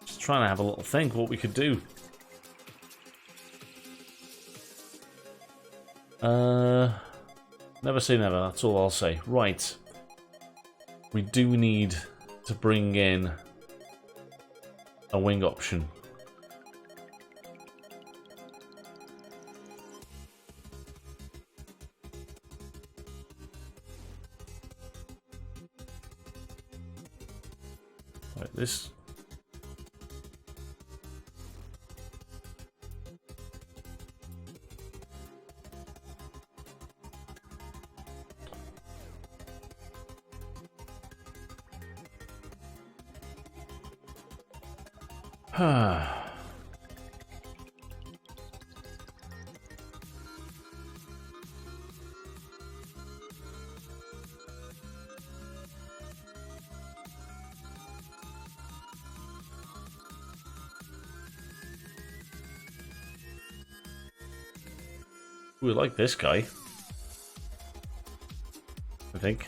Just trying to have a little think what we could do. Never say never, that's all I'll say. Right. We do need to bring in a wing option. Right, this. We like this guy, I think.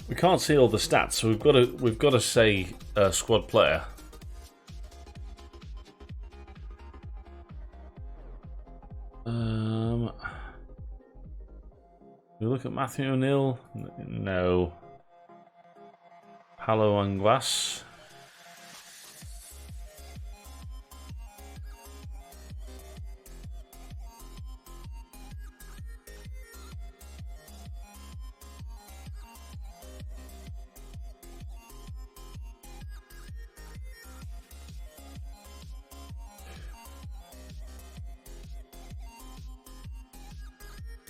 We can't see all the stats, so we've got to say squad player. We look at Matthew O'Neill. No. Palo Anguas.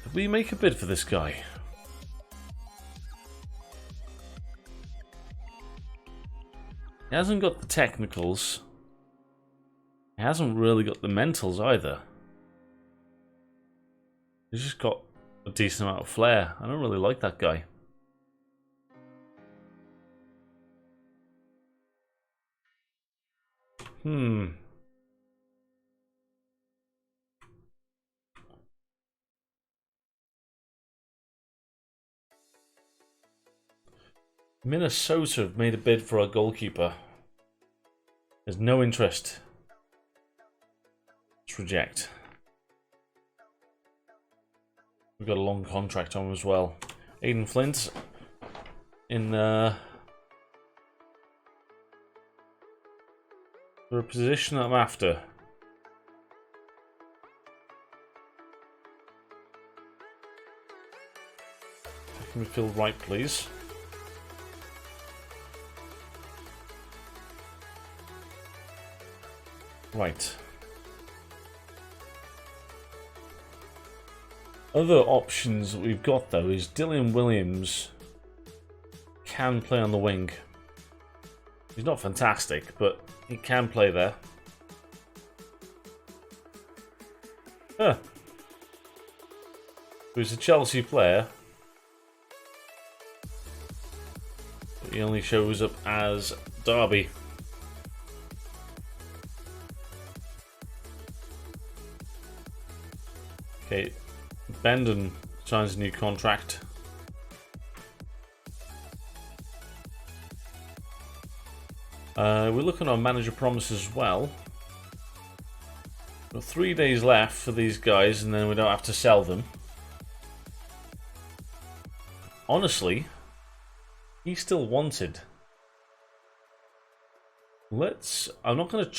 Did we make a bid for this guy? He hasn't got the technicals. He hasn't really got the mentals either. He's just got a decent amount of flair. I don't really like that guy. Minnesota have made a bid for our goalkeeper. There's no interest. Let's reject. We've got a long contract on as well. Aidan Flint in for a position I'm after. Can we fill right, please? Right. Other options that we've got though is Dylan Williams can play on the wing. He's not fantastic, but he can play there. Huh. He's a Chelsea player. But he only shows up as Derby. Okay, Bendon signs a new contract. We're looking on manager promise as well. We've got 3 days left for these guys, and then we don't have to sell them. Honestly, he's still wanted. I'm not going to.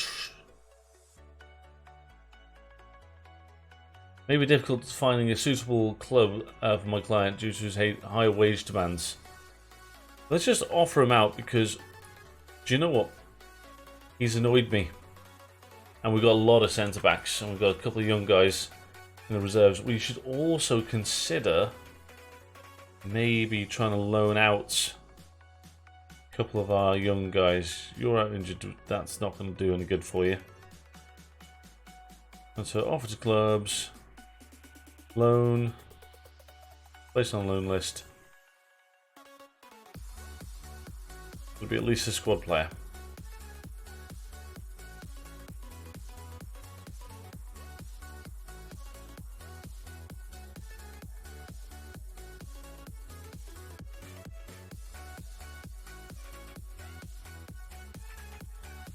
Maybe difficult finding a suitable club for my client due to his high wage demands. Let's just offer him out because, do you know what? He's annoyed me. And we've got a lot of centre-backs and we've got a couple of young guys in the reserves. We should also consider maybe trying to loan out a couple of our young guys. You're out injured, that's not going to do any good for you. And so offer to clubs. Loan. Place on loan list. It'll be at least a squad player.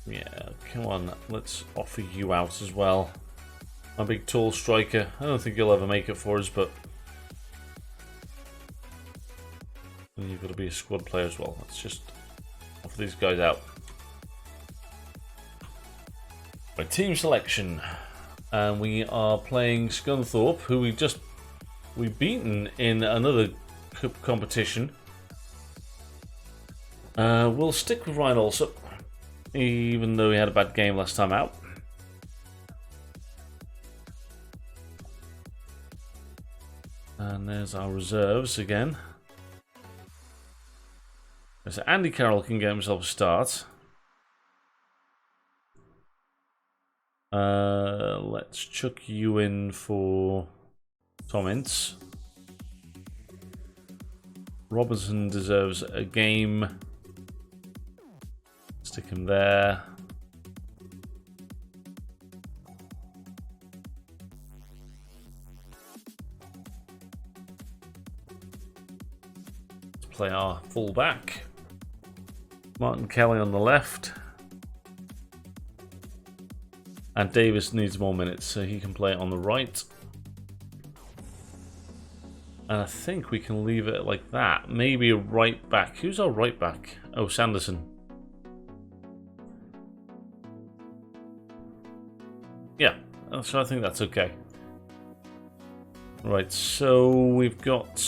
Yeah, come on, let's offer you out as well. My big tall striker. I don't think he'll ever make it for us, but and you've got to be a squad player as well. Let's just offer these guys out. By team selection, and we are playing Scunthorpe, who we've beaten in another cup competition. We'll stick with Ryan Alsop, even though he had a bad game last time out. And there's our reserves again. So Andy Carroll can get himself a start. Let's chuck you in for Tom Ince. Robinson deserves a game. Stick him there. Play our full-back. Martin Kelly on the left. And Davis needs more minutes, so he can play on the right. And I think we can leave it like that. Maybe a right back. Who's our right back? Oh, Sanderson. Yeah, so I think that's okay. Right, so we've got...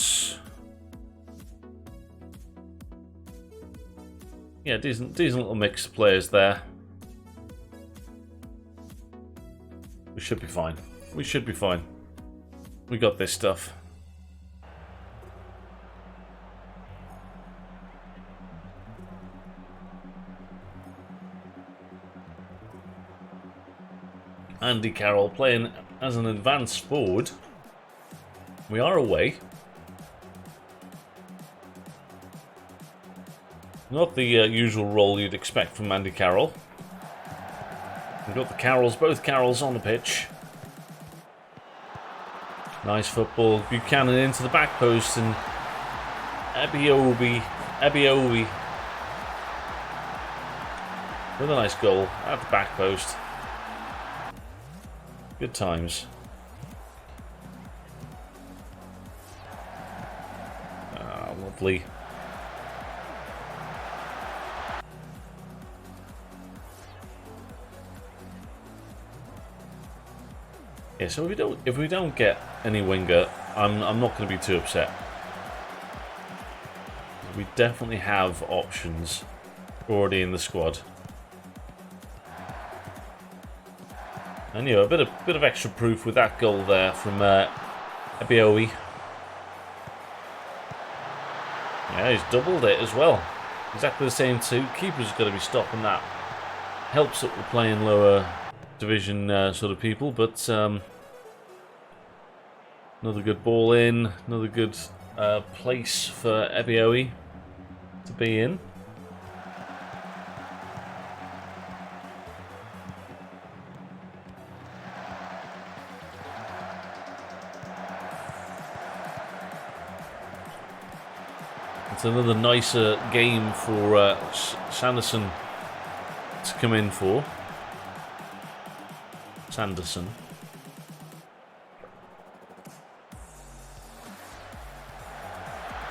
yeah, decent little mix of players there. We should be fine. We should be fine. We got this stuff. Andy Carroll playing as an advanced forward. We are away. Not the usual role you'd expect from Andy Carroll. We've got the Carrolls, both Carrolls on the pitch. Nice football. Buchanan into the back post and Ebiobi with a nice goal at the back post. Good times. Ah, lovely. Yeah, so if we don't get any winger, I'm not going to be too upset. We definitely have options already in the squad. And a bit of extra proof with that goal there from Ebioe. Yeah, he's doubled it as well. Exactly the same too. Keeper's got to be stopping that. Helps that we're playing lower division sort of people, but another good ball in, another good place for Ebioe to be in. It's another nicer game for Sanderson to come in for. Sanderson.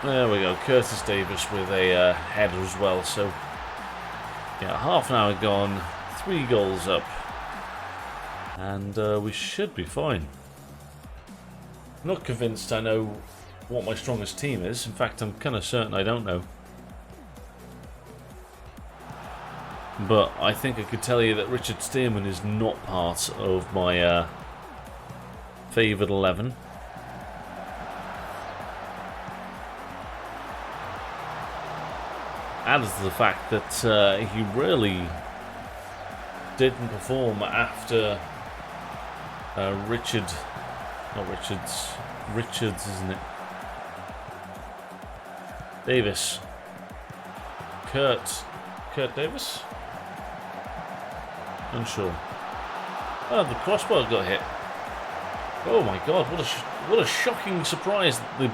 There we go. Curtis Davis with a header as well. So, yeah, half an hour gone. 3 goals up. And we should be fine. Not convinced I know what my strongest team is. In fact, I'm kind of certain I don't know. But I think I could tell you that Richard Stearman is not part of my favoured 11. Adds to the fact that he really didn't perform after Richards, isn't it? Davis. Kurt Davis? Unsure. Oh, the crossbar got hit. Oh my god, what a shocking surprise that the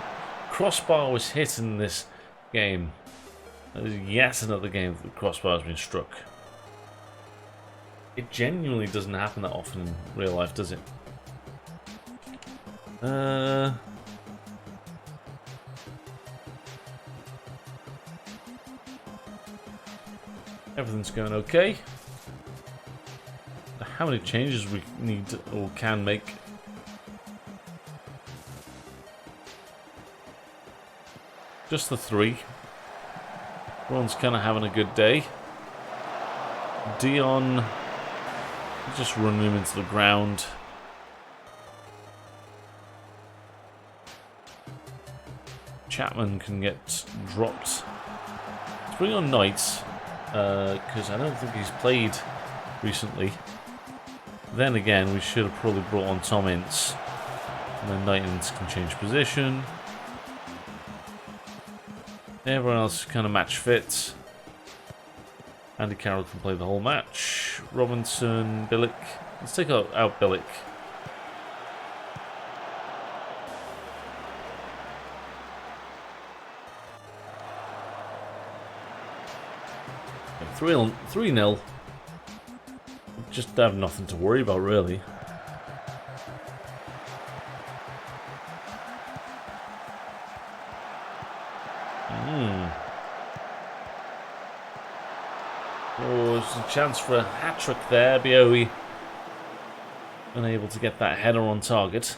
crossbar was hit in this game. That is yet another game that the crossbar has been struck. It genuinely doesn't happen that often in real life, does it? Everything's going okay. How many changes we need or can make? Just the 3. Everyone's kind of having a good day. Dion, just running him into the ground. Chapman can get dropped. Let's bring on Knight, because I don't think he's played recently. Then again, we should have probably brought on Tom Ince. And then Knight Ince can change position. Everyone else is kind of match fit. Andy Carroll can play the whole match. Robinson, Billick. Let's take out Billick. Okay, 3-0. Just have nothing to worry about, really. Oh, there's a chance for a hat-trick there. Bioe unable to get that header on target.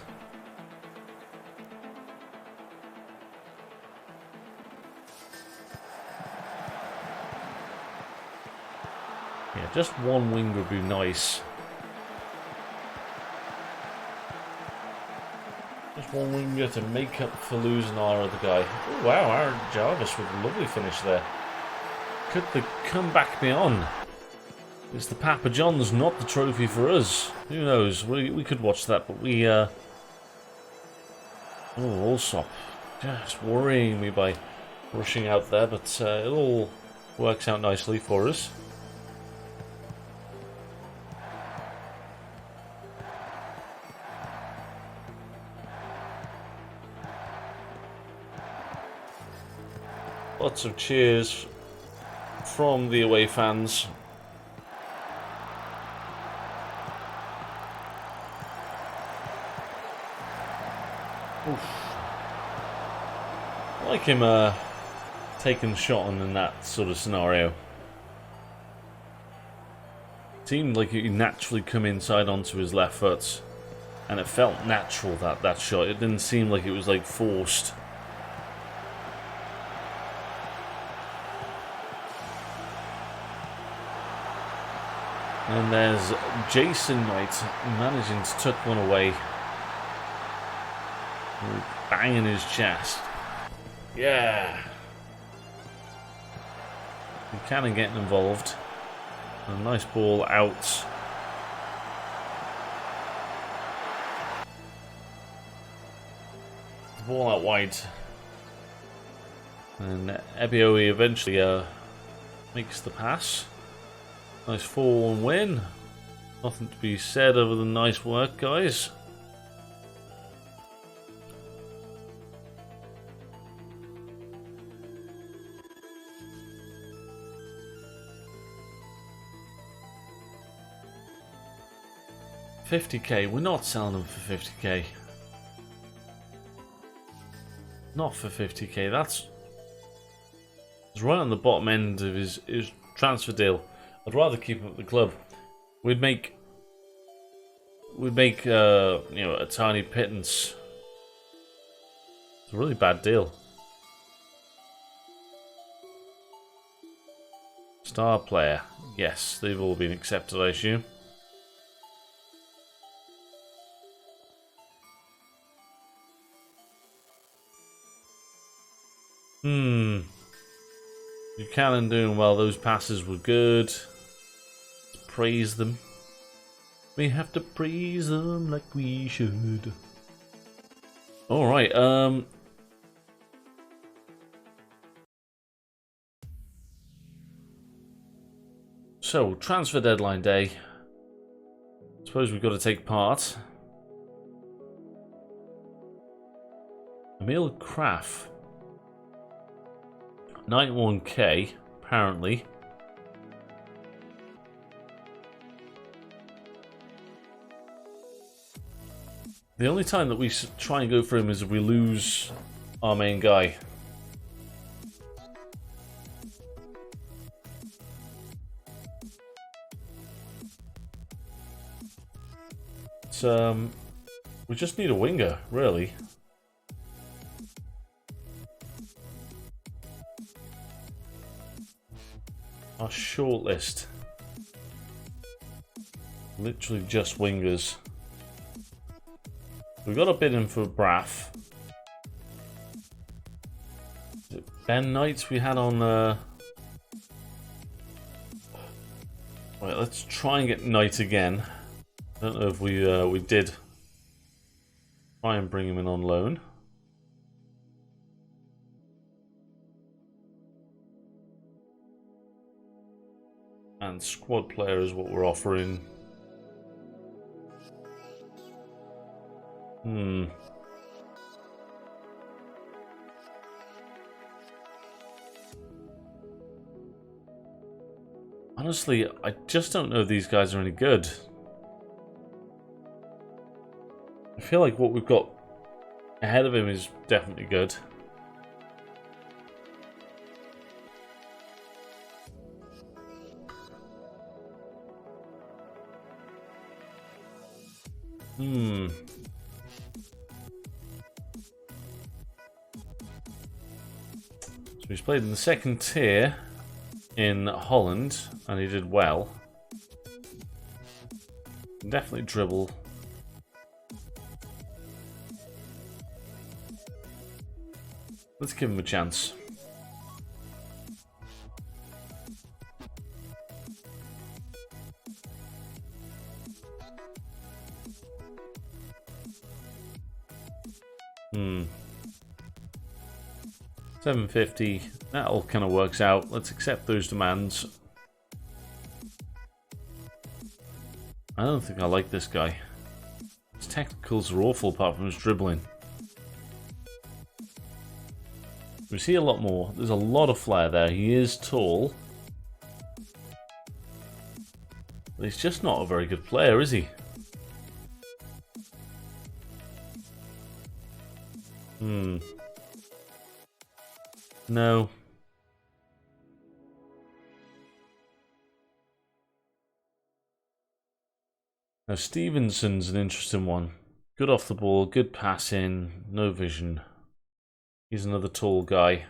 Yeah, just one wing would be nice. Just one winger to make up for losing our other guy. Oh, wow, Aaron Jarvis with a lovely finish there. Could the comeback be on? It's the Papa John's, not the trophy for us. Who knows? We could watch that, but we... Oh, Allsop. Just worrying me by rushing out there, but it all works out nicely for us. Lots of cheers from the away fans. Oof. I like him taking a shot on in that sort of scenario. It seemed like he naturally come inside onto his left foot, and it felt natural, that shot. It didn't seem like it was like forced. And there's Jason Knight managing to tuck one away. Banging his chest. Yeah. Buchanan getting involved. A nice ball out. Ball out wide. And Ebioe eventually makes the pass. Nice 4-1 win. Nothing to be said other than nice work, guys. $50k. We're not selling them for 50k. Not for 50k. That's right on the bottom end of his transfer deal. I'd rather keep him at the club. We'd make you know, a tiny pittance. It's a really bad deal. Star player. Yes, they've all been accepted, I assume. Buchanan doing well. Those passes were good. Let's praise them. We have to praise them like we should. Alright, so, transfer deadline day. Suppose we've got to take part. Emil Kraft. 91k, apparently. The only time that we try and go for him is if we lose our main guy. It's, we just need a winger, really. Our shortlist. Literally just wingers. We got a bid in for Braff. Is it Ben Knight we had on Right, let's try and get Knight again. I don't know if we did try and bring him in on loan. And squad player is what we're offering. Honestly, I just don't know if these guys are any good. I feel like what we've got ahead of him is definitely good. So he's played in the second tier in Holland, and he did well. Definitely dribble. Let's give him a chance. $750. That all kind of works out. Let's accept those demands. I don't think I like this guy. His technicals are awful apart from his dribbling. We see a lot more. There's a lot of flair there. He is tall. But he's just not a very good player, is he? No. Now Stevenson's an interesting one. Good off the ball, good passing, no vision. He's another tall guy.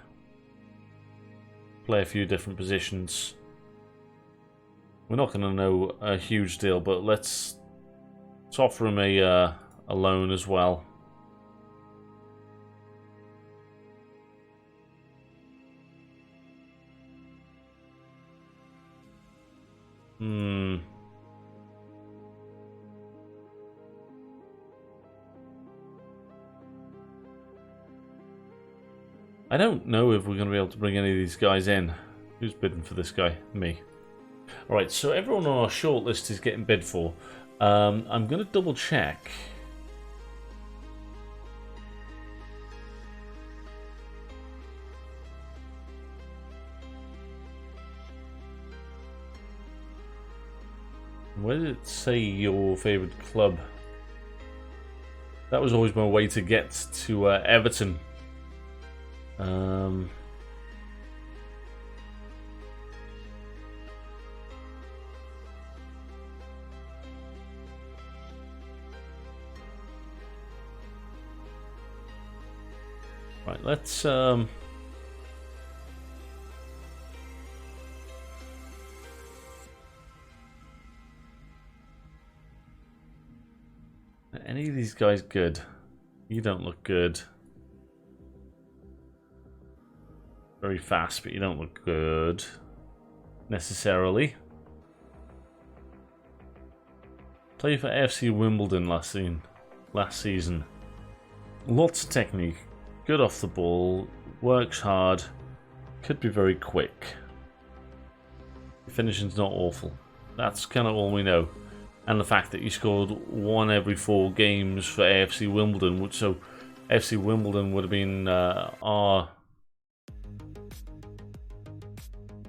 Play a few different positions. We're not going to know a huge deal, but let's offer him a loan as well. I don't know if we're going to be able to bring any of these guys in. Who's bidding for this guy? Me. Alright, so everyone on our shortlist is getting bid for. I'm going to double check. Where did it say your favourite club? That was always my way to get to Everton. Right, let's any of these guys good? You don't look good. Very fast, but you don't look good necessarily. Played for AFC Wimbledon last season. Lots of technique. Good off the ball. Works hard. Could be very quick. Finishing's not awful. That's kind of all we know. And the fact that he scored 1 every 4 games for AFC Wimbledon. So AFC Wimbledon would have been our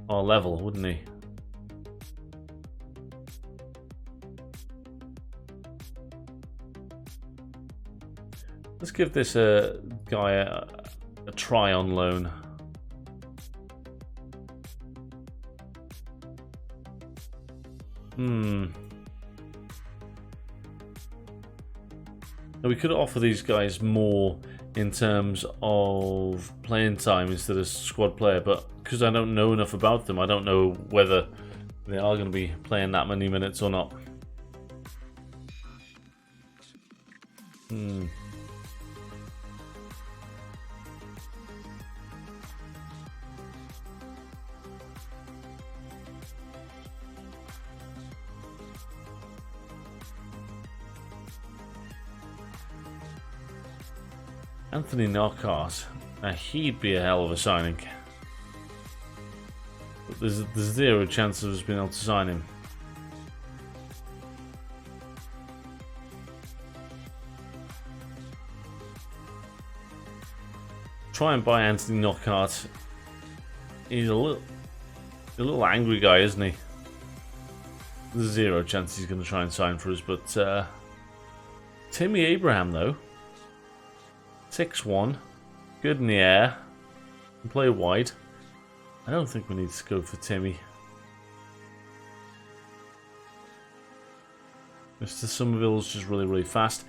level, wouldn't he? Let's give this guy a try on loan. Now we could offer these guys more in terms of playing time instead of squad player, but because I don't know enough about them, I don't know whether they are going to be playing that many minutes or not. Anthony Knockout, he'd be a hell of a signing. But there's zero chance of us being able to sign him. Try and buy Anthony Knockout. He's a little angry guy, isn't he? There's zero chance he's going to try and sign for us, but Timmy Abraham though. 6'1", good in the air, can play wide. I don't think we need to go for Timmy. Mr. Somerville's just really fast.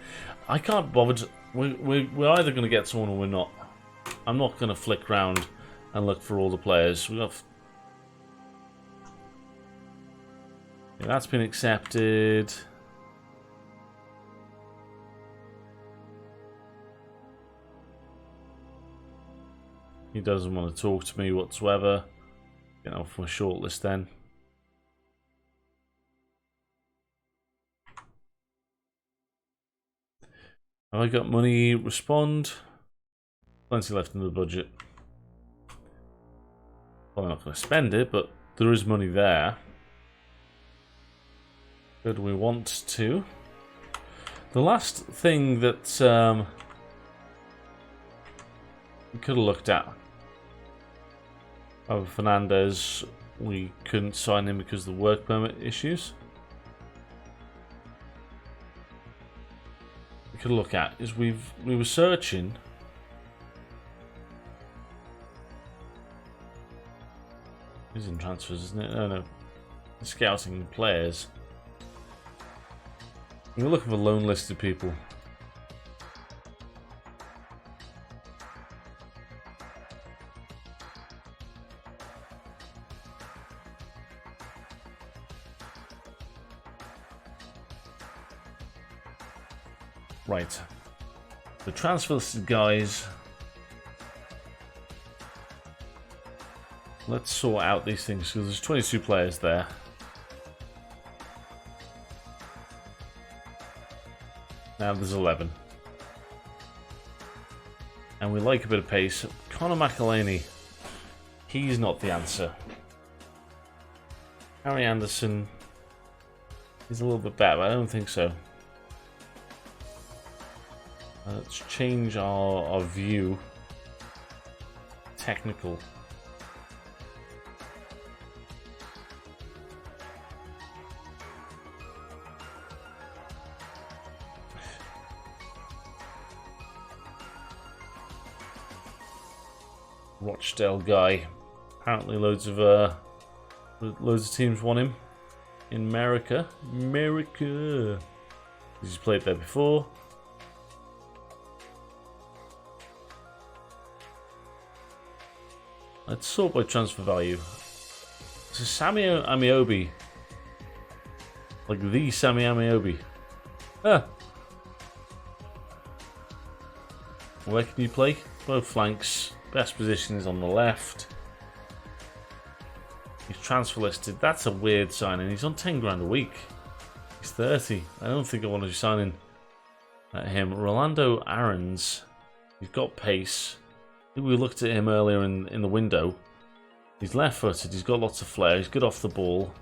I can't bother. We're either going to get someone or we're not. I'm not going to flick round and look for all the players. Yeah, that's been accepted. He doesn't want to talk to me whatsoever. Get off my shortlist then. Have I got money? Respond. Plenty left in the budget. Probably not going to spend it, but there is money there. Good, we want to. The last thing that we could have looked at. Fernandez, we couldn't sign him because of the work permit issues. We could look at is we were searching Isn't transfers, isn't it? No, no. Scouting players. We're looking for loan listed people. Right. The transfer listed guys. Let's sort out these things because there's 22 players there. Now there's 11. And we like a bit of pace. Conor McElhaney. He's not the answer. Harry Anderson. He's a little bit better, but I don't think so. Let's change our view. Technical. Rochdale guy. Apparently loads of teams want him. In America. America. He's played there before. Let's sort by transfer value. So Sammy Amiobi. Like the Sammy Amiobi. Ah. Where can you play? Both flanks. Best position is on the left. He's transfer listed. That's a weird signing. He's on 10 grand a week. He's 30. I don't think I want to be signing at him. Rolando Aarons. He's got pace. We looked at him earlier in the window. He's left-footed. He's got lots of flair. He's good off the ball.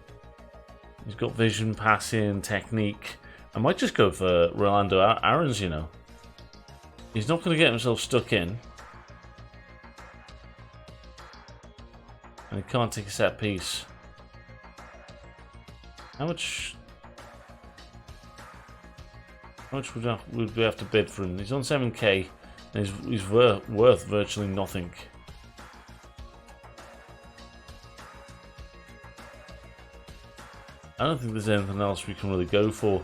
He's got vision, passing, technique. I might just go for Rolando Aarons, you know. He's not going to get himself stuck in. And he can't take a set piece. How much would we have to bid for him? He's on 7k. And he's worth virtually nothing. I don't think there's anything else we can really go for.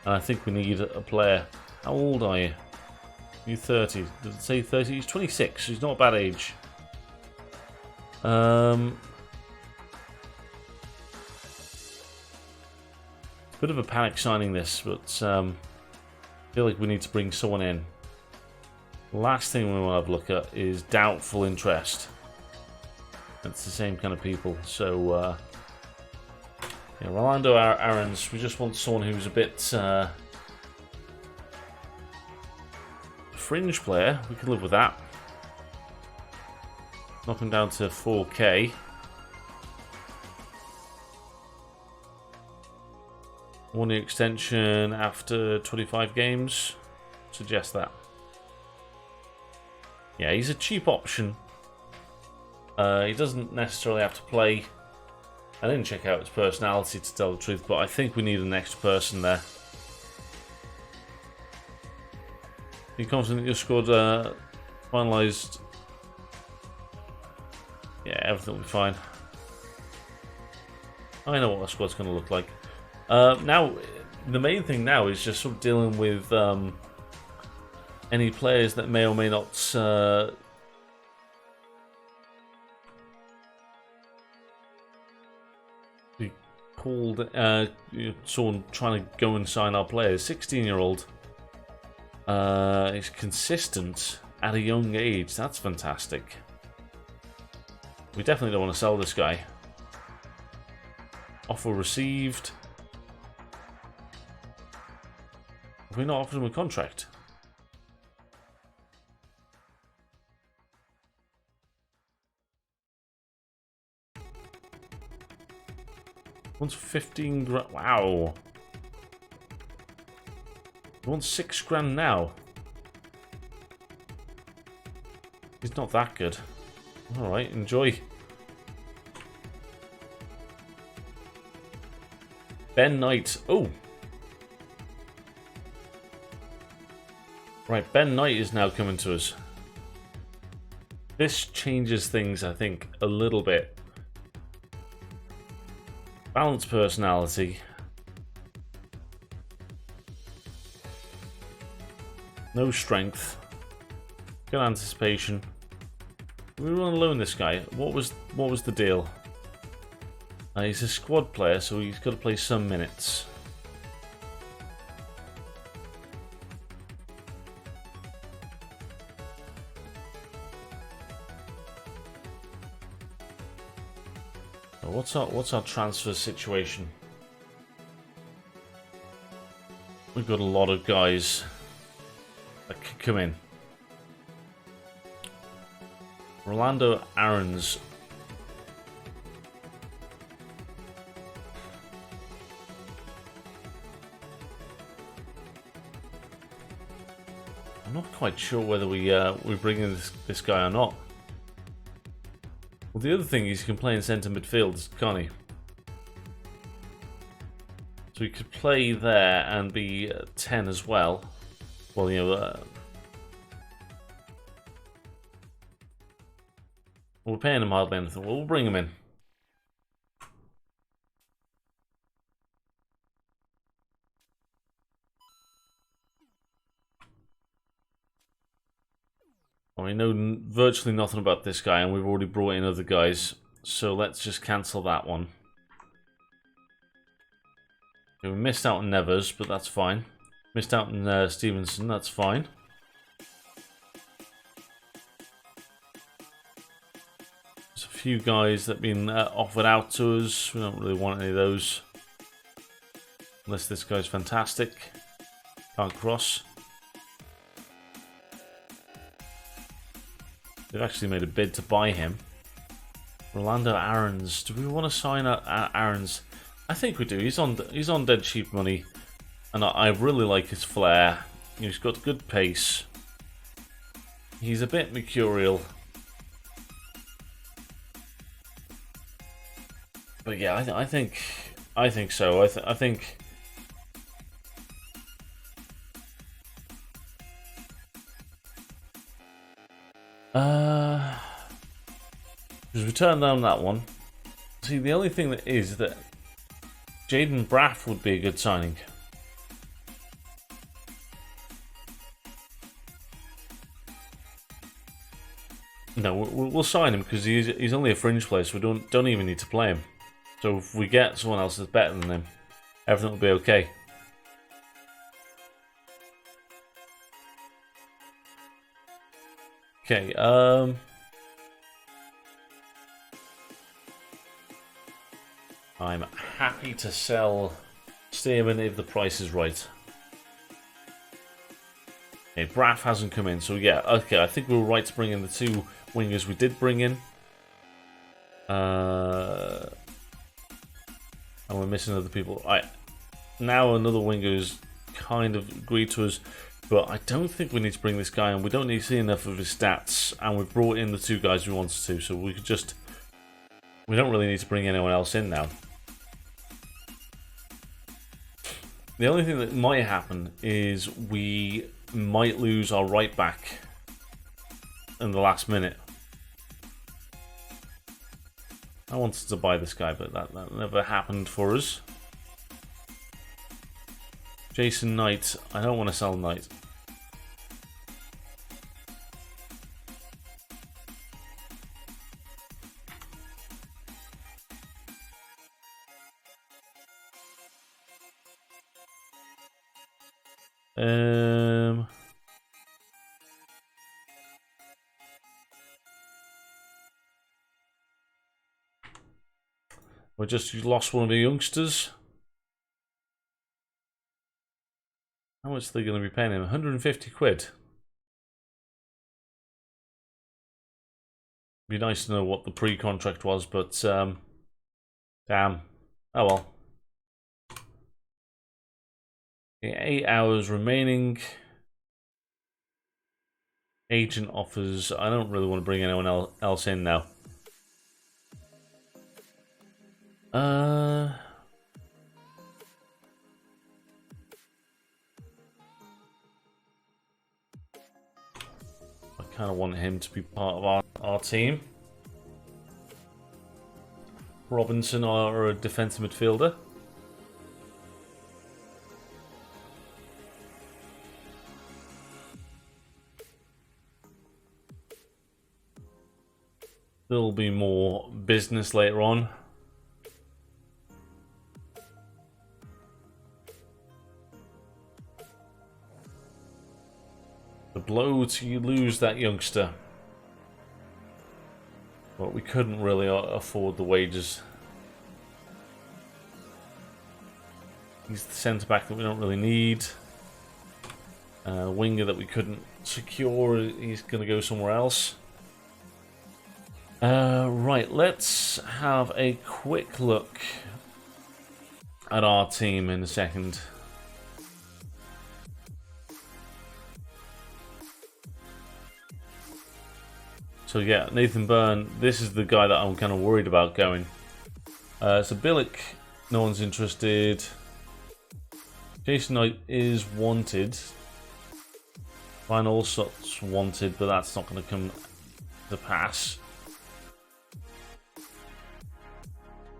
And I think we need a player. How old are you? You're 30. Did it say 30? He's 26. He's not a bad age. Bit of a panic signing this, but I feel like we need to bring someone in. Last thing we want to have a look at is doubtful interest. It's the same kind of people. So, yeah, Rolando Aarons, we just want someone who's a bit fringe player. We can live with that. Knock him down to 4k. One-year extension after 25 games. Suggest that. Yeah, he's a cheap option. He doesn't necessarily have to play. I didn't check out his personality to tell the truth, but I think we need an extra person there. Are you confident your squad finalised? Yeah, everything will be fine. I know what our squad's going to look like. Now, the main thing now is just sort of dealing with any players that may or may not be called. Someone trying to go and sign our players. 16-year-old. He's consistent at a young age. That's fantastic. We definitely don't want to sell this guy. Offer received. Have we not offered him a contract? Wants 15 grand. Wow. He wants 6 grand now. He's not that good. Alright, enjoy. Ben Knight. Oh. Right, Ben Knight is now coming to us. This changes things, I think, a little bit. Balanced personality. No strength. Good anticipation. We want to loan this guy. What was the deal? He's a squad player, so he's got to play some minutes. What's our transfer situation? We've got a lot of guys that could come in. Rolando Aarons. I'm not quite sure whether we bring in this guy or not. Well, the other thing is he can play in centre midfield, can't he? So he could play there and be 10 as well. Well, you know, we're paying him hardly anything. We'll bring him in. We know virtually nothing about this guy, and we've already brought in other guys, so let's just cancel that one. We missed out on Nevers, but that's fine. Missed out on Stevenson, that's fine. There's a few guys that have been offered out to us. We don't really want any of those. Unless this guy's fantastic. Can't cross. They've actually made a bid to buy him. Rolando Aarons. Do we want to sign Aarons? I think we do. He's on dead cheap money, and I really like his flair. He's got good pace. He's a bit mercurial, but yeah, I think so. I think. Just return down that one. See, the only thing that is that Jaden Braff would be a good signing. No, we'll sign him because he's only a fringe player, so we don't even need to play him. So if we get someone else that's better than him, everything will be okay. Okay, I'm happy to sell Stearman if the price is right. Okay, Braff hasn't come in, so yeah, okay, I think we were right to bring in the two wingers we did bring in. And we're missing other people. Now another winger's kind of agreed to us, but I don't think we need to bring this guy in. We don't need to see enough of his stats, and we've brought in the two guys we wanted to, so we don't really need to bring anyone else in now. The only thing that might happen is we might lose our right back in the last minute. I wanted to buy this guy, but that never happened for us. Jason Knight. I don't want to sell Knight. We just lost one of the youngsters. How much are they going to be paying him? 150 quid. Be nice to know what the pre-contract was, but damn. Oh well. Okay, 8 hours remaining. Agent offers. I don't really want to bring anyone else in now. I kind of want him to be part of our team. Robinson or a defensive midfielder. There'll be more business later on. The blow to lose that youngster. But we couldn't really afford the wages. He's the centre-back that we don't really need. Winger that we couldn't secure, he's going to go somewhere else. Right, let's have a quick look at our team in a second. So yeah, Nathan Byrne, this is the guy that I'm kind of worried about going. So Billick, no one's interested. Jason Knight is wanted. Ryan Allsott's wanted, but that's not going to come to pass.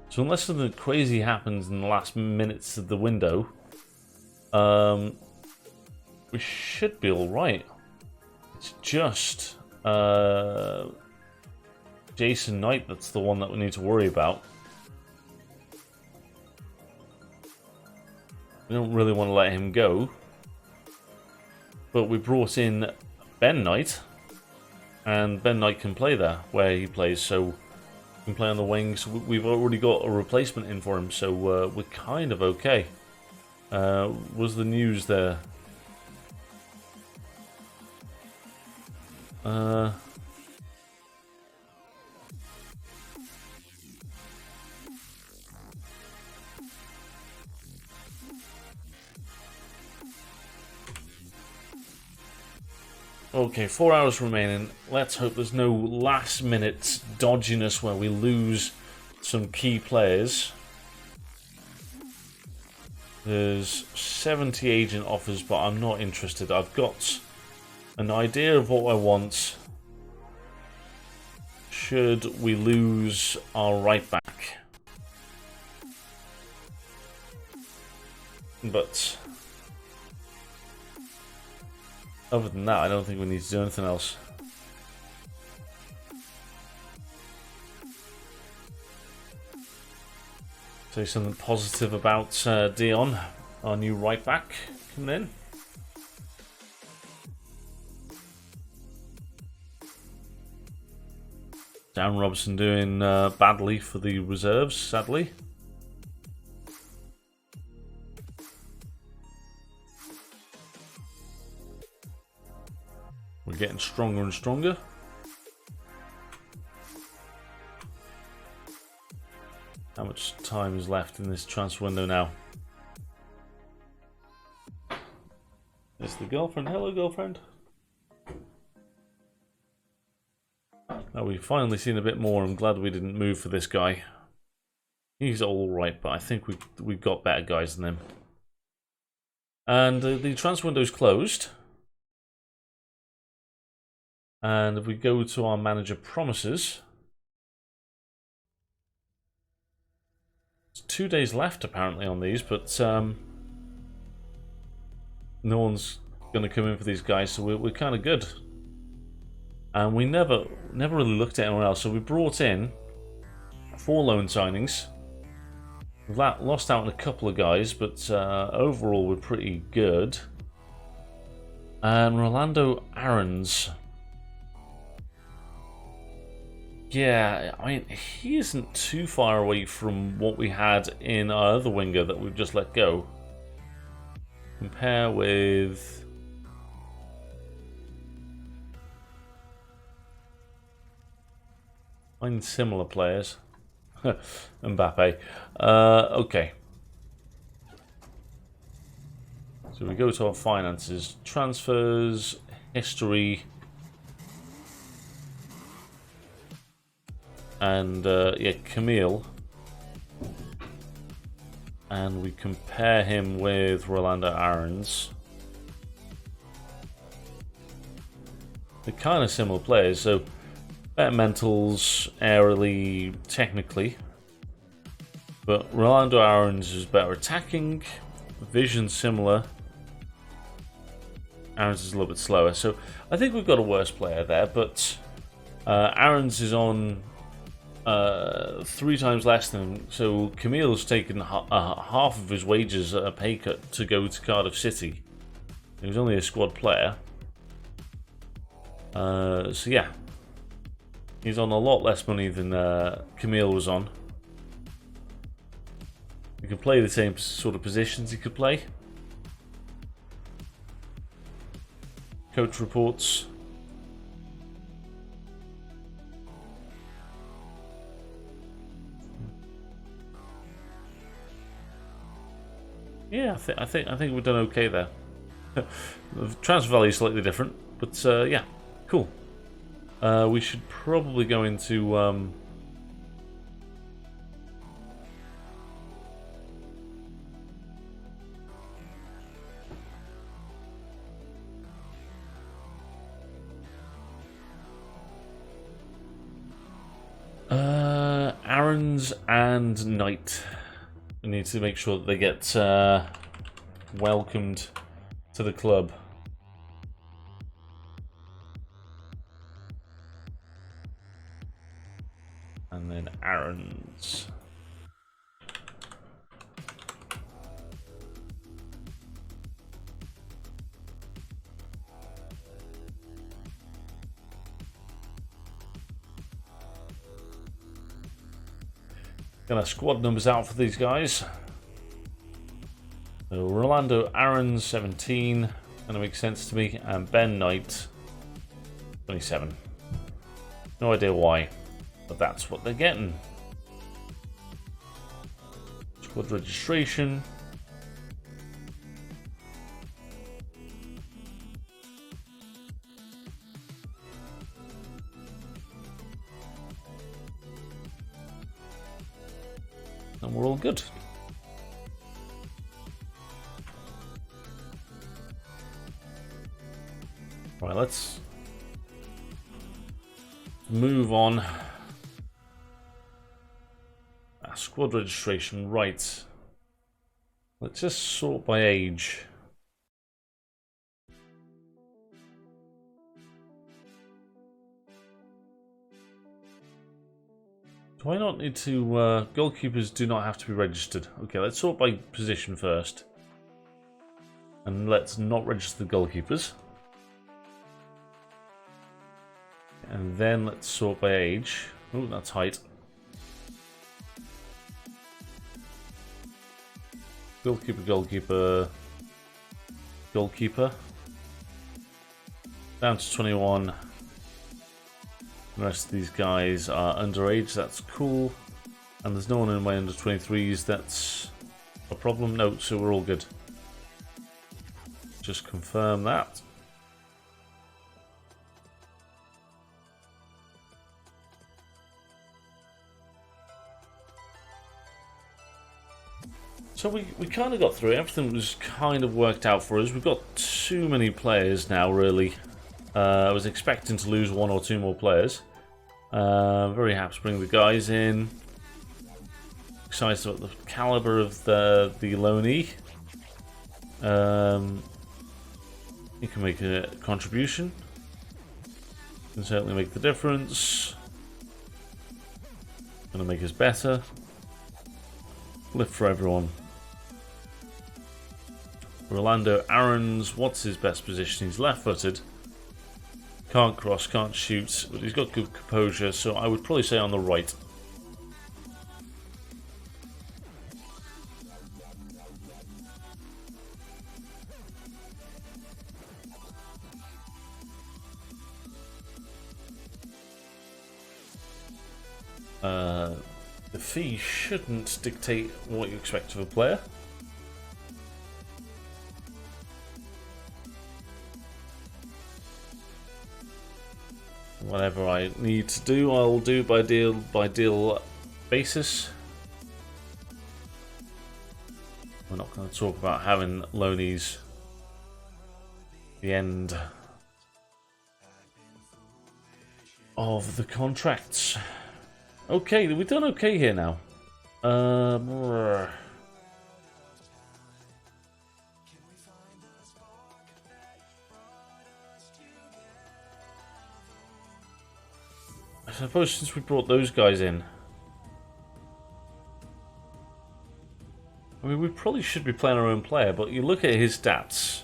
So unless something crazy happens in the last minutes of the window, we should be alright. It's just Jason Knight that's the one that we need to worry about. We don't really want to let him go. But we brought in Ben Knight, and Ben Knight can play there where he plays, so he can play on the wings. We've already got a replacement in for him, so we're kind of okay. Was the news there? Okay, 4 hours remaining. Let's hope there's no last minute dodginess where we lose some key players. There's 70 agent offers, but I'm not interested. I've got an idea of what I want should we lose our right back. But other than that, I don't think we need to do anything else. Say something positive about Dion, our new right back, coming in. Dan Robson doing badly for the reserves, sadly. We're getting stronger and stronger. How much time is left in this transfer window now? There's the girlfriend. Hello, girlfriend. Now we've finally seen a bit more. I'm glad we didn't move for this guy. He's all right, but I think we've got better guys than him. And the transfer window's closed. And if we go to our manager promises, there's 2 days left apparently on these, but no one's going to come in for these guys, so we're kind of good. And we never really looked at anyone else, so we brought in 4 loan signings. We've lost out on a couple of guys, but overall we're pretty good. And Rolando Aarons. Yeah, I mean, he isn't too far away from what we had in our other winger that we've just let go. Compare with... Find similar players. Mbappe. Okay. So we go to our finances. Transfers, history... And yeah, Camille, and we compare him with Rolando Aarons. They're kind of similar players, so better mentals, aerially, technically. But Rolando Aarons is better attacking. Vision similar. Aarons is a little bit slower. So I think we've got a worse player there. But Aarons is on 3 times less than him. So Camille's taken half of his wages at a pay cut to go to Cardiff City. He was only a squad player. So yeah. He's on a lot less money than Camille was on. He can play the same sort of positions he could play. Coach reports. Yeah, I think we've done okay there. The transfer value is slightly different, but yeah, cool. We should probably go into Aarons and Knight. We need to make sure that they get welcomed to the club. And then Aarons. Gonna squad numbers out for these guys. So Rolando Aarons, 17. Gonna make sense to me. And Ben Knight, 27. No idea why, but that's what they're getting. Squad registration. And we're all good. Right, let's move on. Squad registration, right. Let's just sort by age. Do I not need to... goalkeepers do not have to be registered. Okay, let's sort by position first. And let's not register the goalkeepers. And then let's sort by age. Oh, that's height. Goalkeeper, goalkeeper, goalkeeper. Down to 21. The rest of these guys are underage, that's cool. And there's no one in my under 23s, that's a problem. No, so we're all good. Just confirm that. So we kind of got through it. Everything was kind of worked out for us. We've got too many players now, really. I was expecting to lose 1 or 2 more players. Very happy to bring the guys in. Excited about the caliber of the loanee. He can make a contribution. Can certainly make the difference. Gonna make us better. Lift for everyone. Rolando Aarons, what's his best position? He's left-footed. Can't cross, can't shoot, but he's got good composure, so I would probably say on the right. The fee shouldn't dictate what you expect of a player. Whatever I need to do, I'll do by deal basis. We're not going to talk about having loanies. The end of the contracts. Okay, we've done okay here now. I suppose since we brought those guys in, I mean, we probably should be playing our own player, but you look at his stats,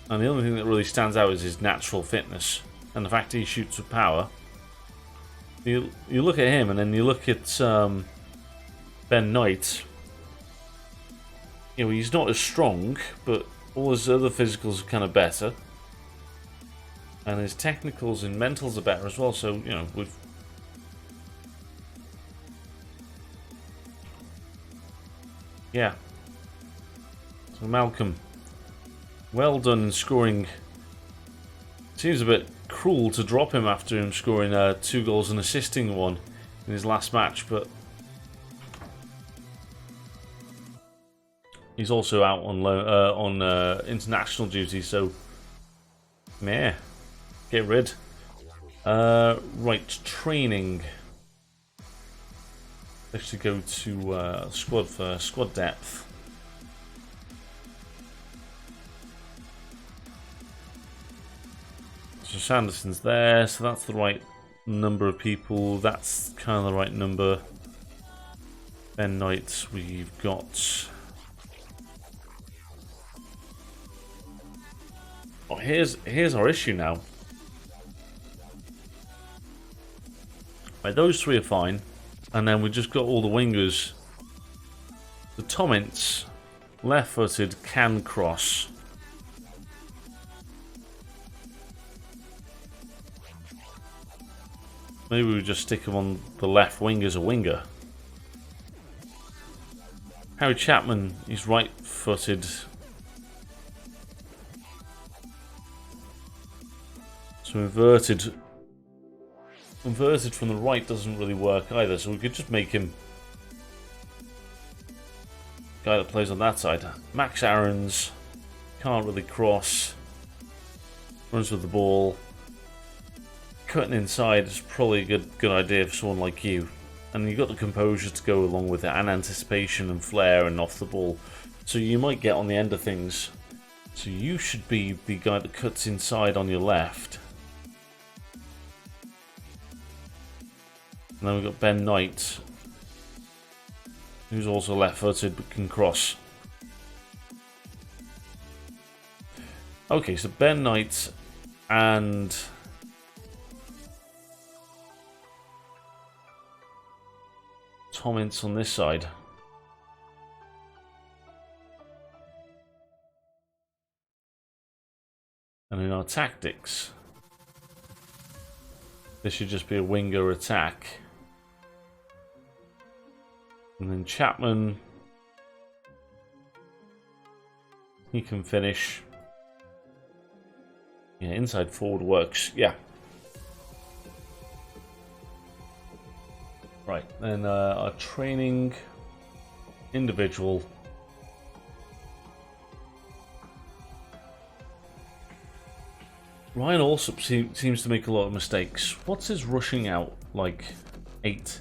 and the only thing that really stands out is his natural fitness and the fact he shoots with power. You look at him, and then you look at Ben Knight. You know, he's not as strong, but all his other physicals are kind of better. And his technicals and mentals are better as well, so, you know, we've... Yeah. So Malcolm, well done in scoring. Seems a bit cruel to drop him after him scoring 2 goals and assisting 1 in his last match, but he's also out on international duty, so meh, get rid. Right, training. Let's actually go to squad for squad depth. So Sanderson's there, so that's the right number of people. That's kind of the right number. Ben Knight, we've got... Oh, here's our issue now. Right, those 3 are fine. And then we just got all the wingers. The Toments, left-footed, can cross. Maybe we just stick him on the left wing as a winger. Harry Chapman, he's right-footed. So inverted from the right doesn't really work either, so we could just make him the guy that plays on that side. Max Aarons can't really cross. Runs with the ball. Cutting inside is probably a good idea for someone like you. And you've got the composure to go along with it, and anticipation and flair and off the ball. So you might get on the end of things. So you should be the guy that cuts inside on your left. And then we've got Ben Knight, who's also left-footed but can cross. Okay, so Ben Knight and... Toments on this side. And in our tactics, this should just be a winger attack. And then Chapman, he can finish. Yeah, inside forward works. Yeah. Right, then our training individual. Ryan Alsop seems to make a lot of mistakes. What's his rushing out like? 8.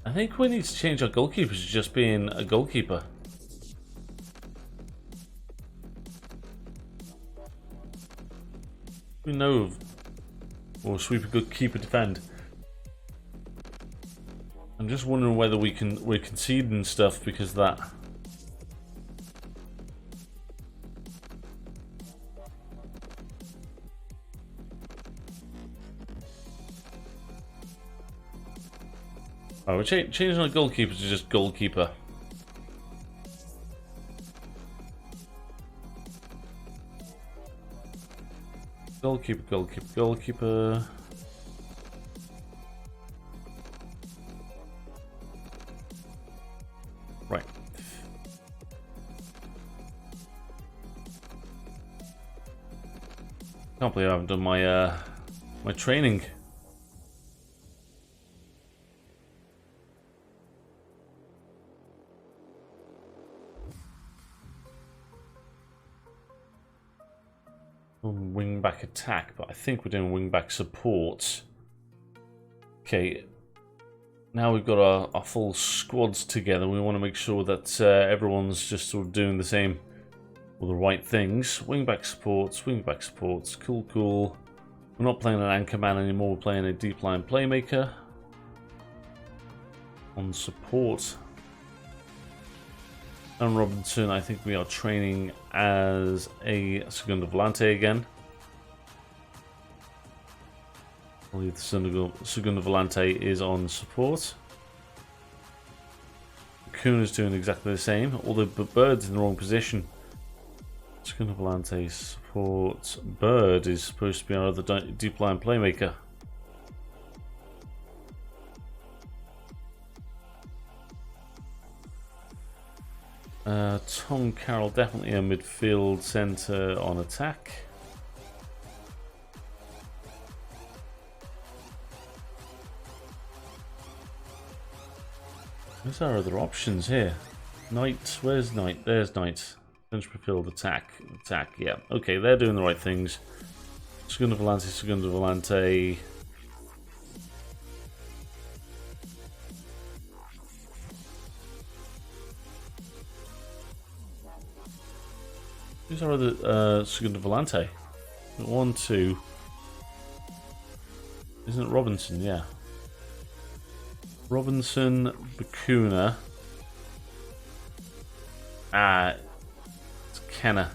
I think we need to change our goalkeeper to just being a goalkeeper. We know, or sweep a good keeper defend. I'm just wondering whether we're conceding stuff because of that. Alright, we're changing our goalkeeper to just goalkeeper. Goalkeeper, goalkeeper, goalkeeper. Right. Can't believe I haven't done my my training. Wing back attack, but I think we're doing wing back support. Okay. now we've got our full squads together. We want to make sure that everyone's just sort of doing the same, or the right things. Wingback supports, cool, cool. We're not playing an anchor man anymore, we're playing a deep line playmaker. On support, and Robinson, I think we are training as a Segundo Volante again. I believe the Segundo Volante is on support. Bakuna's doing exactly the same, although Bird's in the wrong position. Segundo Volante support. Bird is supposed to be our other deep line playmaker. Tom Carroll, definitely a midfield centre on attack. Where's our other options here? Knight, where's Knight? There's Knight. Bench midfield, attack, yeah. Okay, they're doing the right things. Segundo Volante. Who's our other Segundo Volante? 1, 2. Isn't it Robinson? Yeah. Robinson, Bakuna. It's Kenner.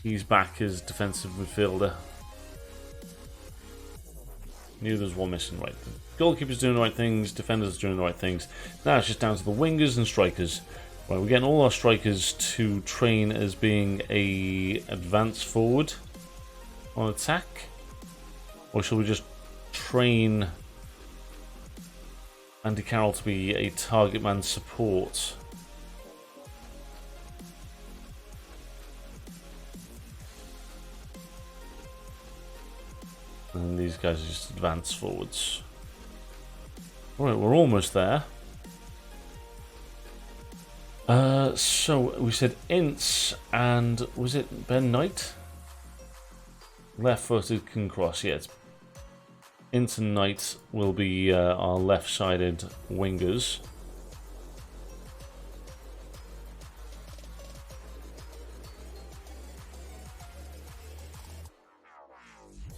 He's back as defensive midfielder. Knew there was one missing, right? The goalkeeper's doing the right things, defenders doing the right things. Now it's just down to the wingers and strikers. Right, we're getting all our strikers to train as being a advance forward on attack, or shall we just train Andy Carroll to be a target man support? And these guys are just advance forwards. Alright, we're almost there. So we said Ince and was it Ben Knight? Left-footed can cross. Yeah, it's Ince and Knight will be our left-sided wingers.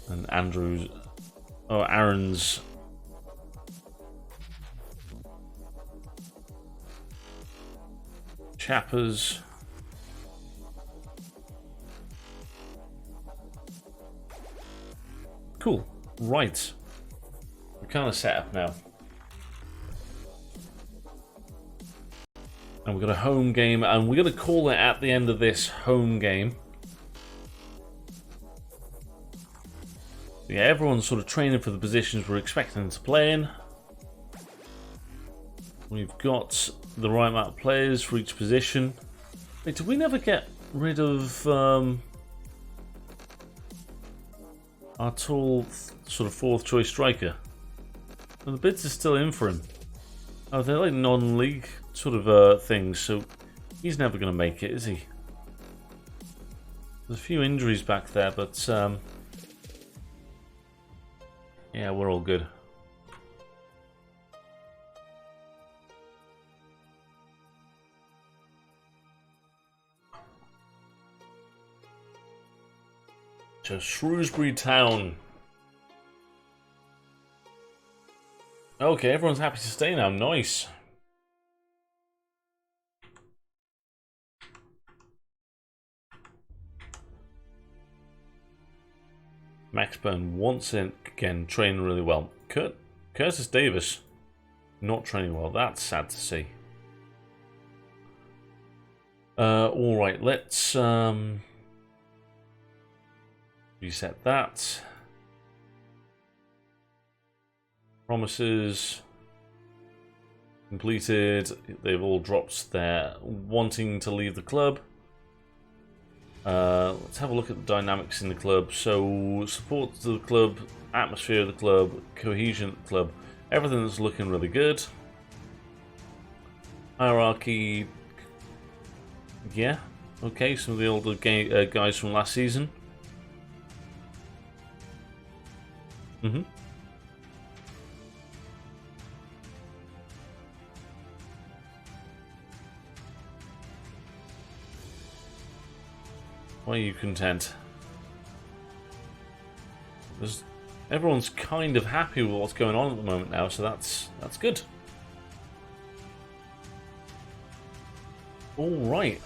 And Aaron's Chappers. Cool. Right. We're kind of set up now. And we've got a home game, and we're going to call it at the end of this home game. Yeah, everyone's sort of training for the positions we're expecting them to play in. We've got the right amount of players for each position. Wait, did we never get rid of our tall sort of fourth choice striker? Well, the bids are still in for him. Oh, they're like non-league sort of things, so he's never going to make it, is he? There's a few injuries back there, but yeah, we're all good. To Shrewsbury Town. Okay, everyone's happy to stay now. Nice. Max Byrne once again training really well. Curtis Davis not training well. That's sad to see. All right, let's reset that. Promises completed. They've all dropped their wanting to leave the club. Let's have a look at the dynamics in the club. So, support to the club, atmosphere of the club, cohesion of the club. Everything's looking really good. Hierarchy. Yeah. Okay, some of the older guys from last season. Why are you content? Everyone's kind of happy with what's going on at the moment now, so that's good. All right.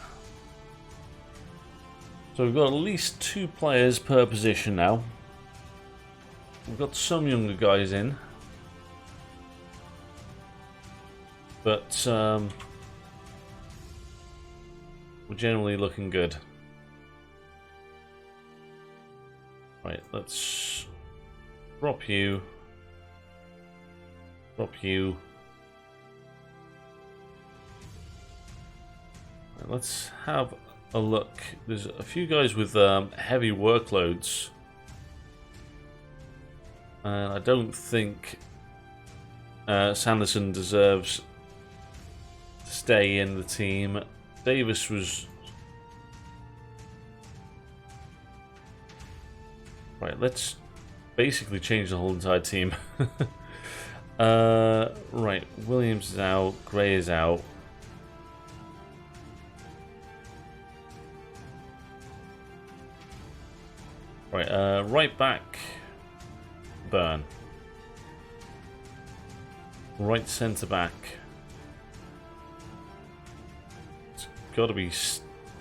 So we've got at least 2 players per position now. We've got some younger guys in, but we're generally looking good. Right, let's drop you. Drop you. Right, let's have a look. There's a few guys with heavy workloads. And I don't think Sanderson deserves to stay in the team. Davis was... Right, let's basically change the whole entire team. Right, Williams is out, Gray is out. Right, right back, Burn. Right centre back. It's got to be.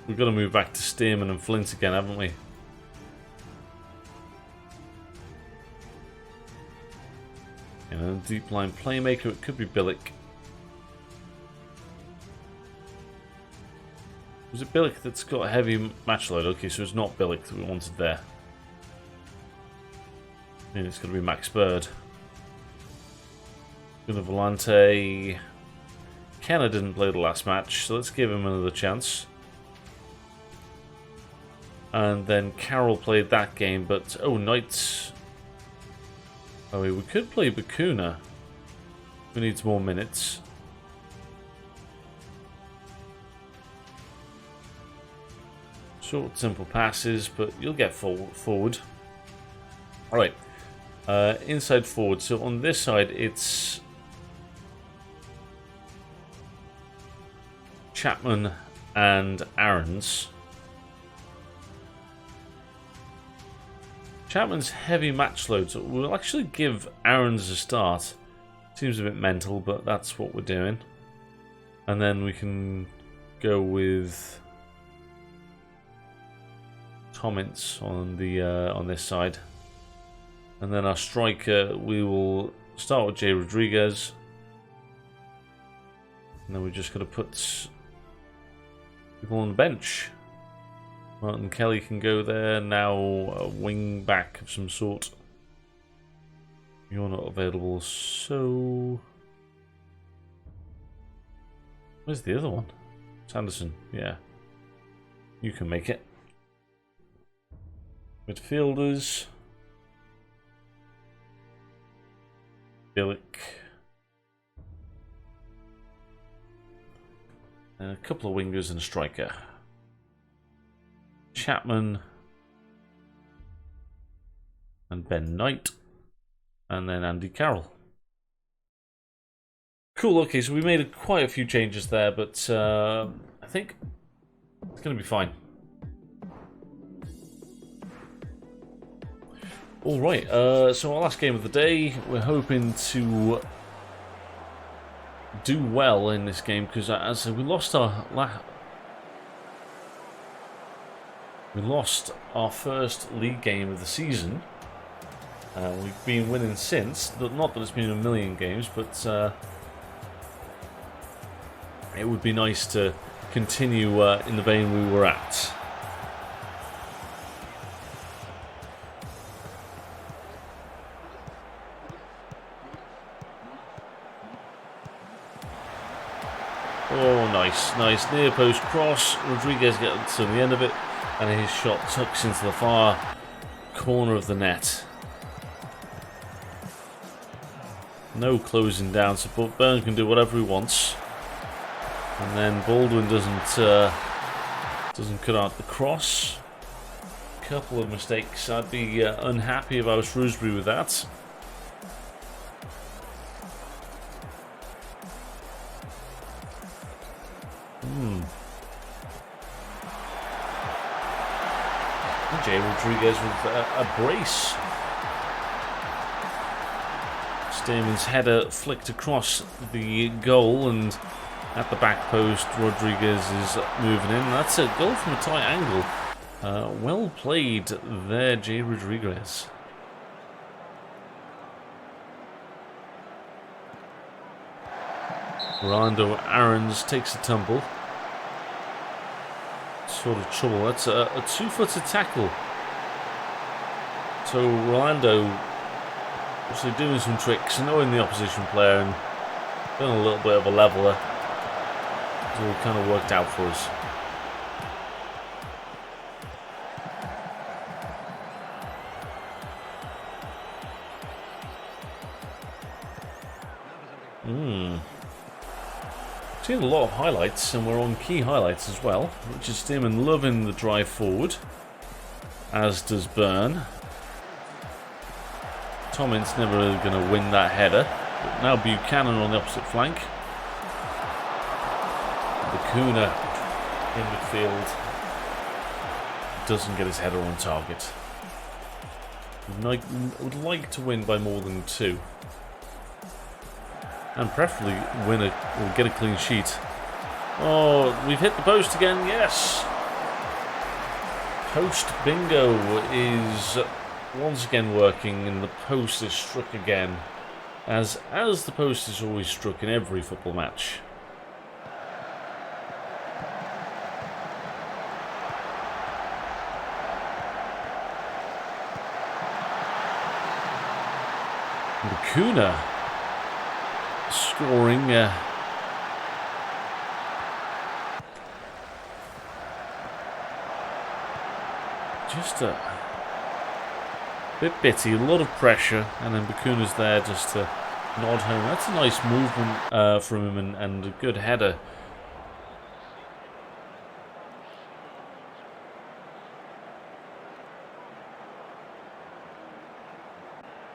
We've got to move back to Stearman and Flint again, haven't we? You know, deep line playmaker. It could be Billick. Was it Billick that's got a heavy match load? Okay, so it's not Billick that we wanted there. I mean, it's going to be Max Bird. Gonna Volante. Kenna didn't play the last match, so let's give him another chance. And then Carroll played that game, but oh, Knights. Oh, we could play Bakuna. Who needs more minutes? Short, simple passes, but you'll get forward. All right. Inside forward. So on this side, it's Chapman and Aarons. Chapman's heavy match load, so we'll actually give Aarons a start. Seems a bit mental, but that's what we're doing. And then we can go with Tomins on the on this side. And then our striker, we will start with Jay Rodriguez. And then we're just going to put people on the bench. Martin Kelly can go there. Now a wing back of some sort. You're not available, so... Where's the other one? Sanderson, yeah. You can make it. Midfielders. Billick. And a couple of wingers and a striker. Chapman. And Ben Knight. And then Andy Carroll. Cool, okay, so we made quite a few changes there, but I think it's going to be fine. Alright, so our last game of the day, we're hoping to do well in this game, because as I said, we lost our first league game of the season. We've been winning since, not that it's been a million games, but it would be nice to continue in the vein we were at. Oh, nice. Near post cross. Rodriguez gets to the end of it, and his shot tucks into the far corner of the net. No closing down support. Byrne can do whatever he wants, and then Baldwin doesn't cut out the cross. Couple of mistakes. I'd be unhappy if I was Shrewsbury with that. Jay Rodriguez with a brace. Stearman's header flicked across the goal, and at the back post, Rodriguez is moving in. That's a goal from a tight angle. Well played there, Jay Rodriguez. Leandro Bakuna takes a tumble. Sort of trouble. That's a two-footed tackle. So Rolando obviously doing some tricks, knowing the opposition player, and doing a little bit of a leveler. It's all kind of worked out for us. Seen a lot of highlights, and we're on key highlights as well. Richard Stearman loving the drive forward, as does Byrne. Tomin's never really going to win that header. But now Buchanan on the opposite flank. Bakuna in midfield doesn't get his header on target. Would like to win by more than 2. And preferably win or get a clean sheet. Oh, we've hit the post again, yes! Post bingo is once again working, and the post is struck again. As the post is always struck in every football match. Bakuna scoring just a bit bitty, a lot of pressure, and then Bakuna's there just to nod home. That's a nice movement from him, and a good header.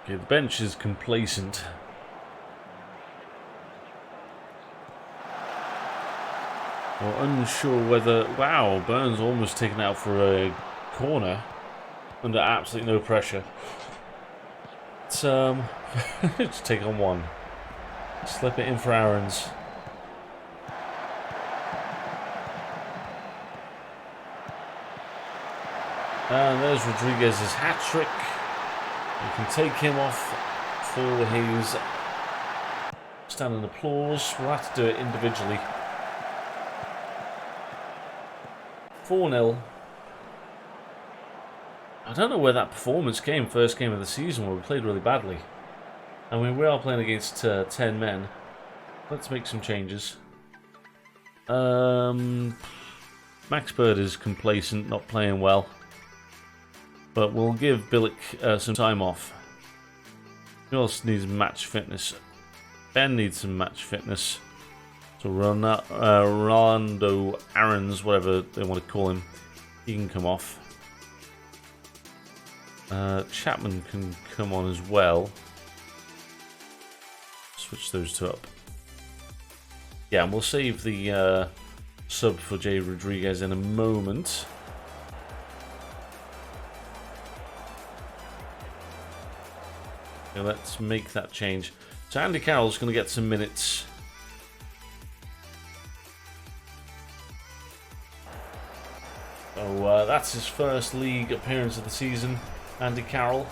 Okay, the bench is complacent. We're unsure whether... Wow, Burns almost taken out for a corner under absolutely no pressure. It's just take on one. Slip it in for Aarons. And there's Rodriguez's hat-trick. You can take him off for his standing applause. We'll have to do it individually. 4-0. I don't know where that performance came, first game of the season, where we played really badly. I mean, we are playing against 10 men. Let's make some changes. Max Bird is complacent, not playing well. But we'll give Bilic some time off. Who else needs match fitness? Ben needs some match fitness. So Rolando Aarons, whatever they want to call him, he can come off. Chapman can come on as well. Switch those two up. Yeah, and we'll save the sub for Jay Rodriguez in a moment. Okay, let's make that change. So Andy Carroll's going to get some minutes. So that's his first league appearance of the season, Andy Carroll.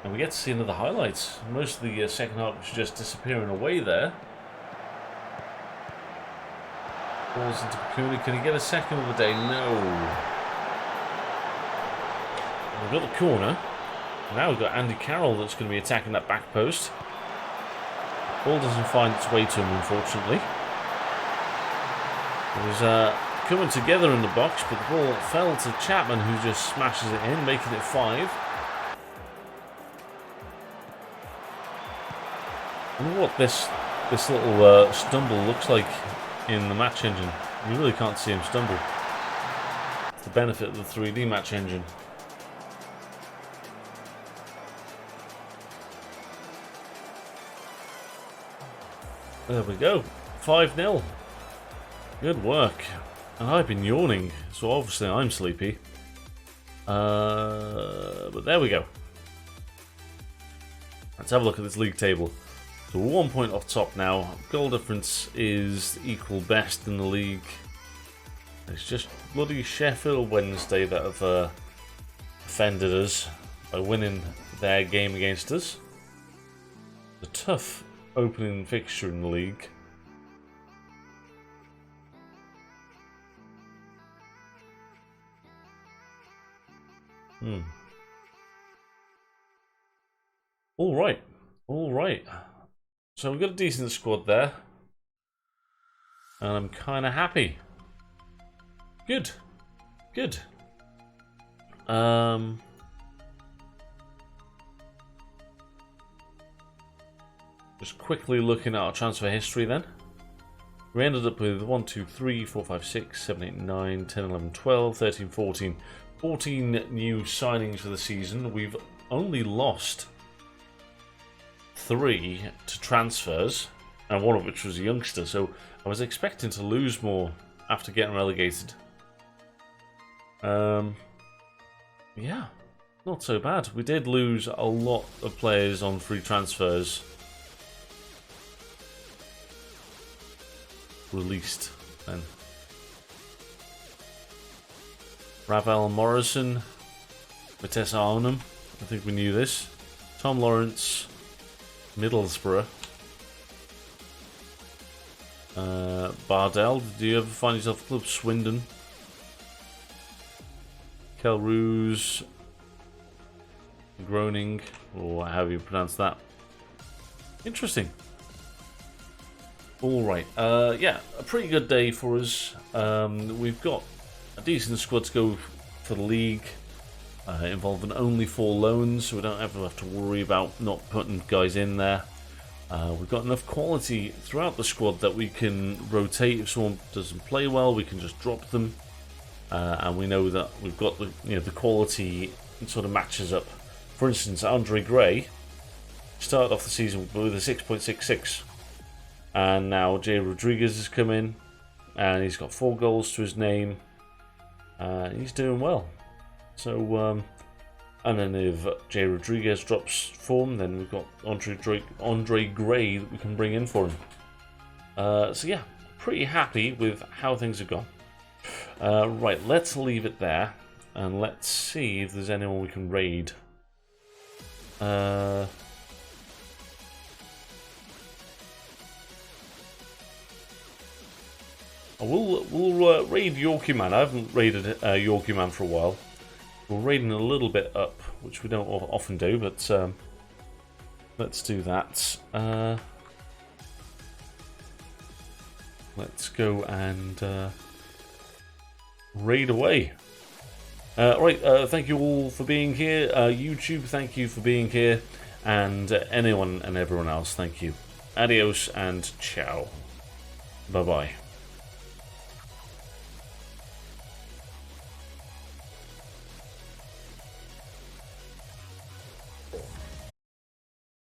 And we get to see another highlights. Most of the second half was just disappearing away there. Balls into Bakuna. Can he get a second of the day? No. We've got the corner. Now we've got Andy Carroll that's going to be attacking that back post. Ball doesn't find its way to him, unfortunately. It was coming together in the box, but the ball fell to Chapman, who just smashes it in, making it 5. I wonder what this little stumble looks like in the match engine. You really can't see him stumble. It's the benefit of the 3D match engine. There we go. 5-0. Good work. And I've been yawning, so obviously I'm sleepy. But there we go. Let's have a look at this league table. So we're 1 point off top now. Goal difference is equal best in the league. It's just bloody Sheffield Wednesday that have offended us by winning their game against us. A tough opening fixture in the league. All right. So we've got a decent squad there. And I'm kind of happy. Good. Just quickly looking at our transfer history then. We ended up with 1, 2, 3, 4, 5, 6, 7, 8, 9, 10, 11, 12, 13, 14. 14 new signings for the season. We've only lost 3 to transfers, and one of which was a youngster, so I was expecting to lose more after getting relegated. Yeah, not so bad. We did lose a lot of players on free transfers. Released then. Ravel Morrison, Matessa Arnhem, I think we knew this. Tom Lawrence, Middlesbrough. Bardell, do you ever find yourself Club Swindon? Kelroos, Groning, or however you pronounce that. Interesting. Alright, yeah, a pretty good day for us. We've got a decent squad to go for the league, involving only 4 loans, so we don't ever have to worry about not putting guys in there. We've got enough quality throughout the squad that we can rotate. If someone doesn't play well, we can just drop them, and we know that we've got the quality sort of matches up. For instance, Andre Gray started off the season with a 6.66, and now Jay Rodriguez has come in, and he's got 4 goals to his name. He's doing well. So, and then if Jay Rodriguez drops form, then we've got Andre Gray that we can bring in for him. So yeah, pretty happy with how things have gone. Right, let's leave it there, and let's see if there's anyone we can raid. We'll raid Yorkie Man. I haven't raided Yorkie Man for a while. We're raiding a little bit up, which we don't often do, but let's do that. Let's go and raid away. Right, thank you all for being here. YouTube, thank you for being here. And anyone and everyone else, thank you. Adios and ciao. Bye-bye.